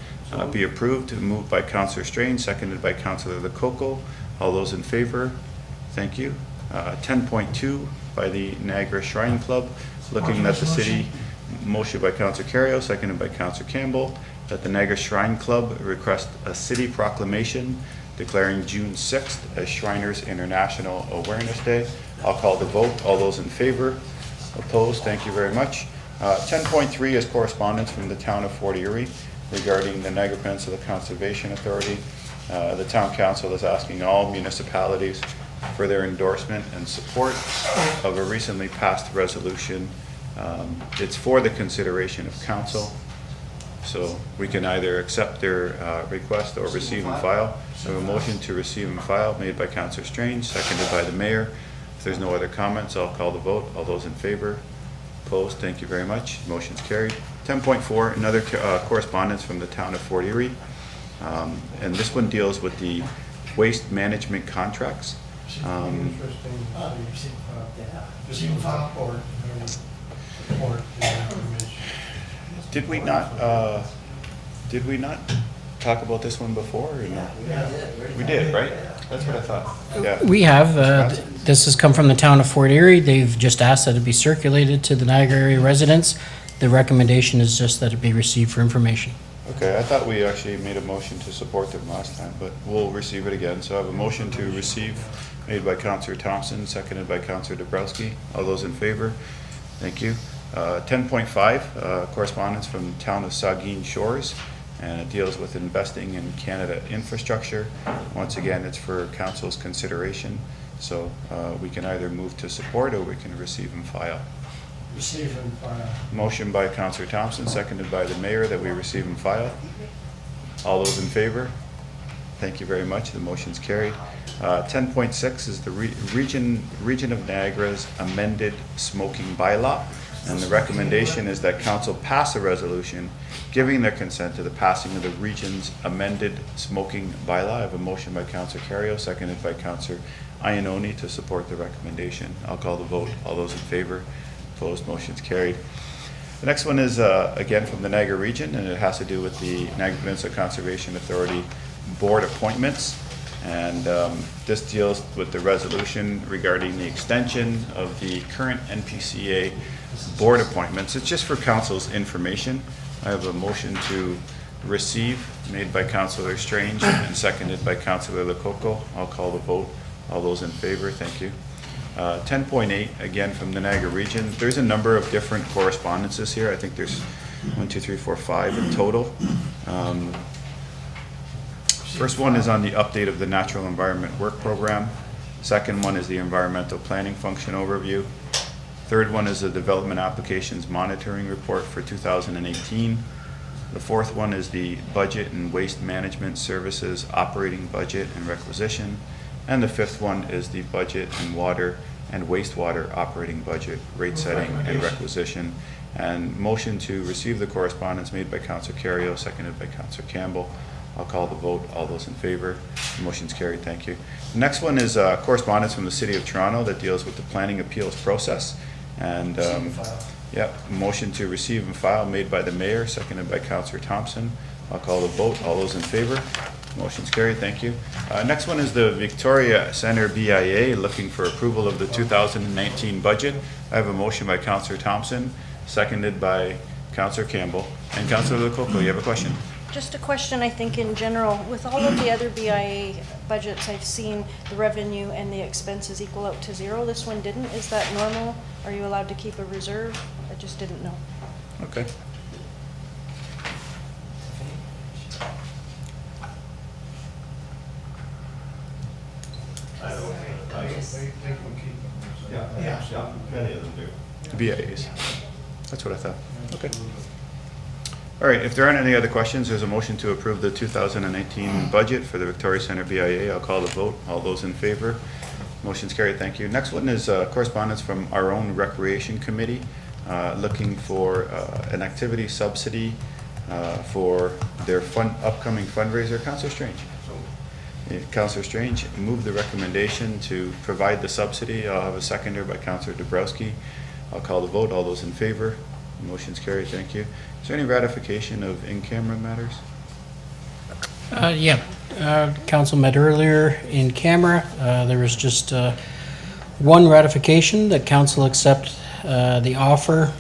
be approved. Moved by Councillor Strange, seconded by Councillor Lococo. All those in favor? Thank you. 10.2 by the Niagara Shrine Club, looking that the city, motion by Councillor Carrio, seconded by Councillor Campbell, that the Niagara Shrine Club request a city proclamation declaring June 6th as Shriners International Awareness Day. I'll call the vote. All those in favor? Opposed? Thank you very much. 10.3 is correspondence from the town of Fort Erie regarding the Niagara Peninsula Conservation Authority. The town council is asking all municipalities for their endorsement and support of a recently passed resolution It's for the consideration of council. So we can either accept their request or receive and file. So a motion to receive and file made by Councillor Strange, seconded by the mayor. If there's no other comments, I'll call the vote. All those in favor? Opposed? Thank you very much. Motion's carried. 10.4, another correspondence from the town of Fort Erie. And this one deals with the waste management contracts. Interesting to see, report the information. Did we not talk about this one before or no? We did, right? That's what I thought. Yeah. We have, this has come from the town of Fort Erie. They've just asked that it be circulated to the Niagara area residents. The recommendation is just that it be received for information. Okay, I thought we actually made a motion to support them last time, but we'll receive it again. So I have a motion to receive made by Councillor Thompson, seconded by Councillor Dabrowski. All those in favor? Thank you. 10.5, correspondence from the town of Saugeen Shores, and it deals with investing in Canada infrastructure. Once again, it's for council's consideration, so we can either move to support or we can receive and file. Receive and file. Motion by Councillor Thompson, seconded by the mayor, that we receive and file. All those in favor? Thank you very much. The motion's carried. 10.6 is the Region of Niagara's amended smoking bylaw. And the recommendation is that council pass a resolution giving their consent to the passing of the region's amended smoking bylaw. I have a motion by Councillor Cario, seconded by Councillor Iannoni to support the recommendation. I'll call the vote. All those in favor? Opposed? Motion's carried. The next one is again from the Niagara region, and it has to do with the Niagara Peninsula Conservation Authority board appointments. And this deals with the resolution regarding the extension of the current NPCA board appointments. It's just for council's information. I have a motion to receive made by Councillor Strange and seconded by Councillor Lococo. I'll call the vote. All those in favor? Thank you. 10.8, again from the Niagara region. There's a number of different correspondences here. I think there's 1, 2, 3, 4, 5 in total. First one is on the update of the Natural Environment Work Program. Second one is the Environmental Planning Function Overview. Third one is the Development Applications Monitoring Report for 2018. The fourth one is the Budget and Waste Management Services Operating Budget and Requisition. And the fifth one is the Budget and Water and Wastewater Operating Budget, Rate Setting and Requisition. And motion to receive the correspondence made by Councillor Cario, seconded by Councillor Campbell. I'll call the vote. All those in favor? The motion's carried. Thank you. The next one is correspondence from the City of Toronto that deals with the planning appeals process. And motion to receive and file made by the mayor, seconded by Councillor Thompson. I'll call the vote. All those in favor? Motion's carried. Thank you. Next one is the Victoria Centre BIA looking for approval of the 2019 budget. I have a motion by Councillor Thompson, seconded by Councillor Campbell. And Councillor Lococo, you have a question? Just a question, I think in general, with all of the other BIA budgets, I've seen the revenue and the expenses equal out to zero. This one didn't. Is that normal? Are you allowed to keep a reserve? I just didn't know. Okay. Yeah, many of them do. BIAs. That's what I thought. Okay. All right, if there aren't any other questions, there's a motion to approve the 2019 budget for the Victoria Centre BIA. I'll call the vote. All those in favor? Motion's carried. Thank you. Next one is correspondence from our own Recreation Committee looking for an activity subsidy for their upcoming fundraiser. Councillor Strange. Councillor Strange, move the recommendation to provide the subsidy. I'll have a seconder by Councillor Dabrowski. I'll call the vote. All those in favor? Motion's carried. Thank you. Is there any ratification of in-camera matters? Council met earlier in camera. There was just one ratification that council accept the offer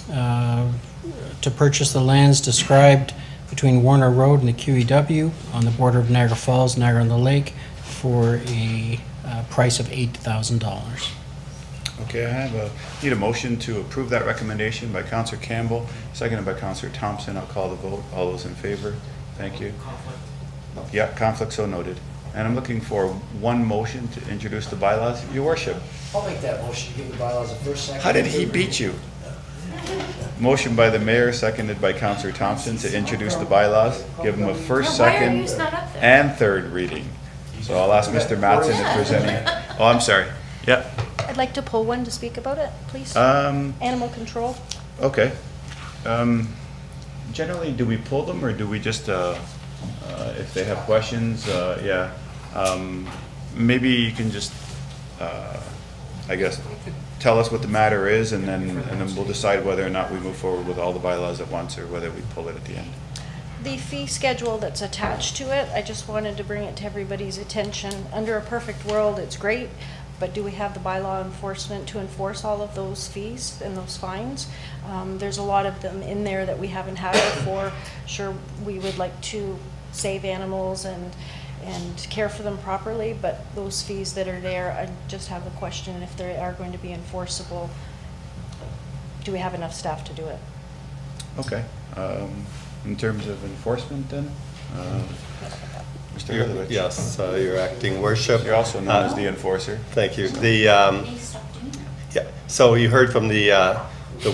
to purchase the lands described between Warner Road and the QEW on the border of Niagara Falls, Niagara on the Lake for a price of $8,000. Okay, I need a motion to approve that recommendation by Councillor Campbell, seconded by Councillor Thompson. I'll call the vote. All those in favor? Thank you. Yeah, conflict so noted. And I'm looking for one motion to introduce the bylaws. Your worship. I'll make that motion, give the bylaws a first, second. How did he beat you? Motion by the mayor, seconded by Councillor Thompson to introduce the bylaws, give them a first, Why are second, you not up there? and third reading. So I'll ask Mr. Mattson if there's any, oh, I'm sorry. Yeah, I'd like to pull one to speak about it, please. Um, Animal control. okay. Generally, do we pull them or do we just, if they have questions, yeah. Maybe you can just, I guess, tell us what the matter is and then we'll decide whether or not we move forward with all the bylaws at once or whether we pull it at the end. The fee schedule that's attached to it, I just wanted to bring it to everybody's attention. Under a perfect world, it's great, but do we have the bylaw enforcement to enforce all of those fees and those fines? There's a lot of them in there that we haven't had before. Sure, we would like to save animals and care for them properly, but those fees that are there, I just have the question if they are going to be enforceable. Do we have enough staff to do it? Okay. In terms of enforcement then, Mr. Herlovich? Yes, your acting worship. You're also known as the enforcer. Thank you. Yeah, so you heard from the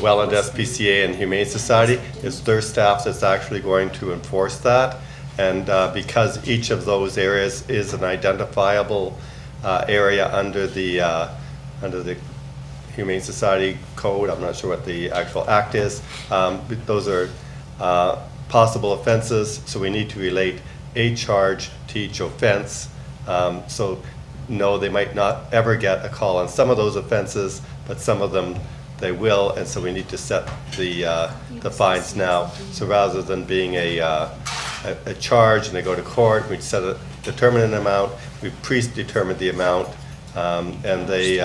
Welland SPCA and Humane Society. It's their staff that's actually going to enforce that. And because each of those areas is an identifiable area under the Humane Society Code, I'm not sure what the actual act is, those are possible offenses, so we need to relate a charge to each offense. So no, they might not ever get a call on some of those offenses, but some of them they will, and so we need to set the fines now. So rather than being a charge and they go to court, we determine an amount, we predetermine the amount, and they,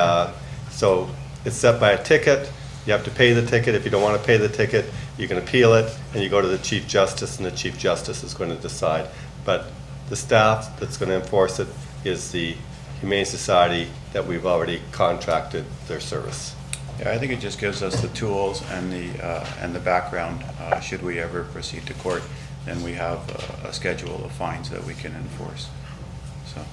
so it's set by a ticket. You have to pay the ticket. If you don't want to pay the ticket, you can appeal it, and you go to the Chief Justice, and the Chief Justice is going to decide. But the staff that's going to enforce it is the Humane Society that we've already contracted their service. Yeah, I think it just gives us the tools and the background. Should we ever proceed to court, then we have a schedule of fines that we can enforce. So.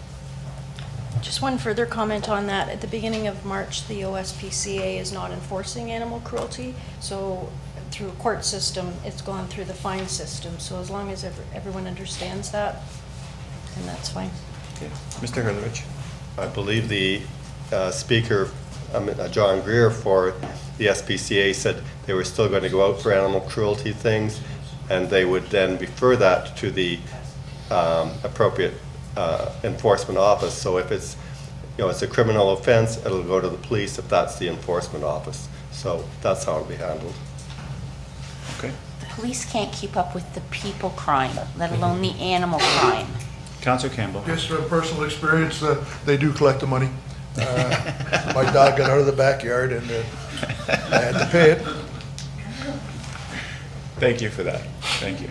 Just one further comment on that. At the beginning of March, the OSPCA is not enforcing animal cruelty. So through a court system, it's gone through the fine system. So as long as everyone understands that, then that's fine. Okay. Mr. Herlovich. I believe the speaker, John Greer for the SPCA, said they were still going to go out for animal cruelty things, and they would then refer that to the appropriate enforcement office. So if it's, it's a criminal offense, it'll go to the police if that's the enforcement office. So that's how it'll be handled. Okay. The police can't keep up with the people crime, let alone the animal crime. Councillor Campbell. Just from personal experience, they do collect the money. My dog got out of the backyard and I had to pay it. Thank you for that. Thank you.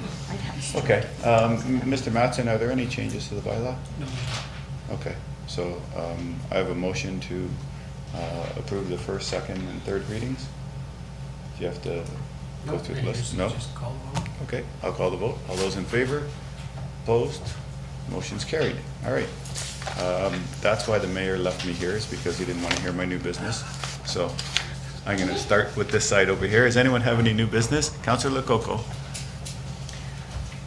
Okay. Mr. Mattson, are there any changes to the bylaw? No. Okay. So I have a motion to approve the first, second, and third readings. Do you have to go through the list? No? Just call the vote. Okay, I'll call the vote. All those in favor? Opposed? Motion's carried. All right. That's why the mayor left me here, is because he didn't want to hear my new business. So I'm going to start with this side over here. Does anyone have any new business? Councillor Lococo.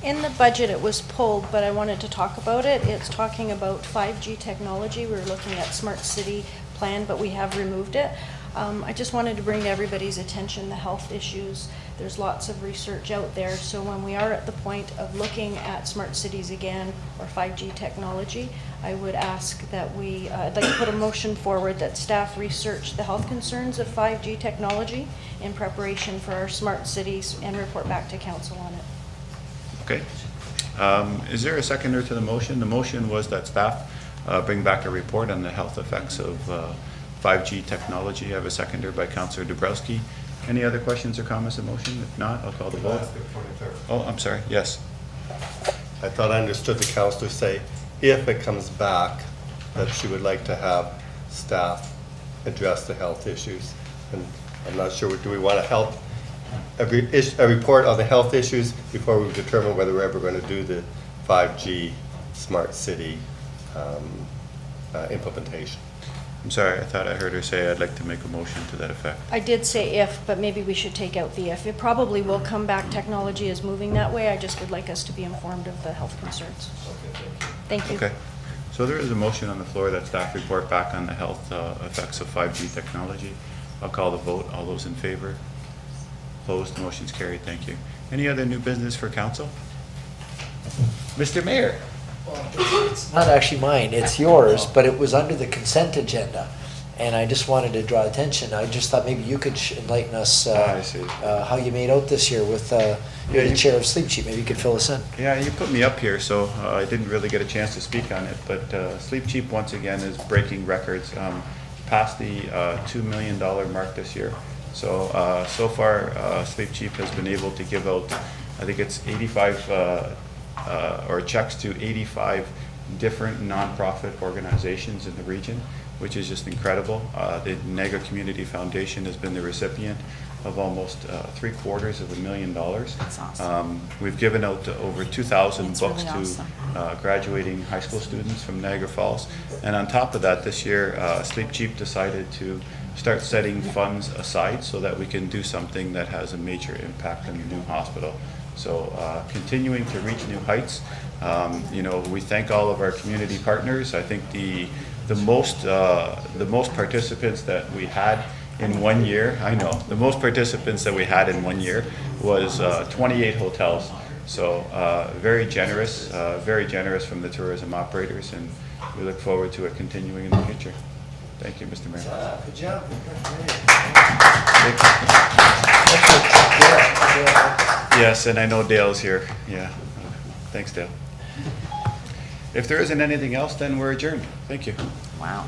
In the budget, it was pulled, but I wanted to talk about it. It's talking about 5G technology. We were looking at smart city plan, but we have removed it. I just wanted to bring to everybody's attention the health issues. There's lots of research out there. So when we are at the point of looking at smart cities again or 5G technology, I would ask that I'd like to put a motion forward that staff research the health concerns of 5G technology in preparation for our smart cities and report back to council on it. Okay. Is there a seconder to the motion? The motion was that staff bring back a report on the health effects of 5G technology. I have a seconder by Councillor Dabrowski. Any other questions or comments on the motion? If not, I'll call the vote. Oh, I'm sorry. Yes. I thought I understood the councillor say, if it comes back, that she would like to have staff address the health issues. And I'm not sure, do we want to help a report on the health issues before we determine whether we're ever going to do the 5G smart city implementation? I'm sorry, I thought I heard her say I'd like to make a motion to that effect. I did say if, but maybe we should take out the if. It probably will come back. Technology is moving that way. I just would like us to be informed of the health concerns. Thank you. Okay. So there is a motion on the floor that staff report back on the health effects of 5G technology. I'll call the vote. All those in favor? Opposed? Motion's carried. Thank you. Any other new business for council? Mr. Mayor? It's not actually mine, it's yours, but it was under the consent agenda. And I just wanted to draw attention. I just thought maybe you could enlighten us I see. how you made out this year with, you're the chair of Sleep Cheap. Maybe you could fill us in. Yeah, you put me up here, so I didn't really get a chance to speak on it, but Sleep Cheap once again is breaking records, past the $2 million mark this year. So, so far, Sleep Cheap has been able to give out, I think it's 85, or checks to 85 different nonprofit organizations in the region, which is just incredible. The Niagara Community Foundation has been the recipient of almost $750,000. That's awesome. We've given out over 2,000 That's books really awesome. to graduating high school students from Niagara Falls. And on top of that, this year, Sleep Cheap decided to start setting funds aside so that we can do something that has a major impact on the new hospital. So continuing to reach new heights. You know, we thank all of our community partners. I think the most participants that we had in 1 year, the most participants that we had in 1 year was 28 hotels. So very generous from the tourism operators, and we look forward to it continuing in the future. Thank you, Mr. Mayor. Good job. Yes, and I know Dale's here. Yeah. Thanks, Dale. If there isn't anything else, then we're adjourned. Thank you. Wow.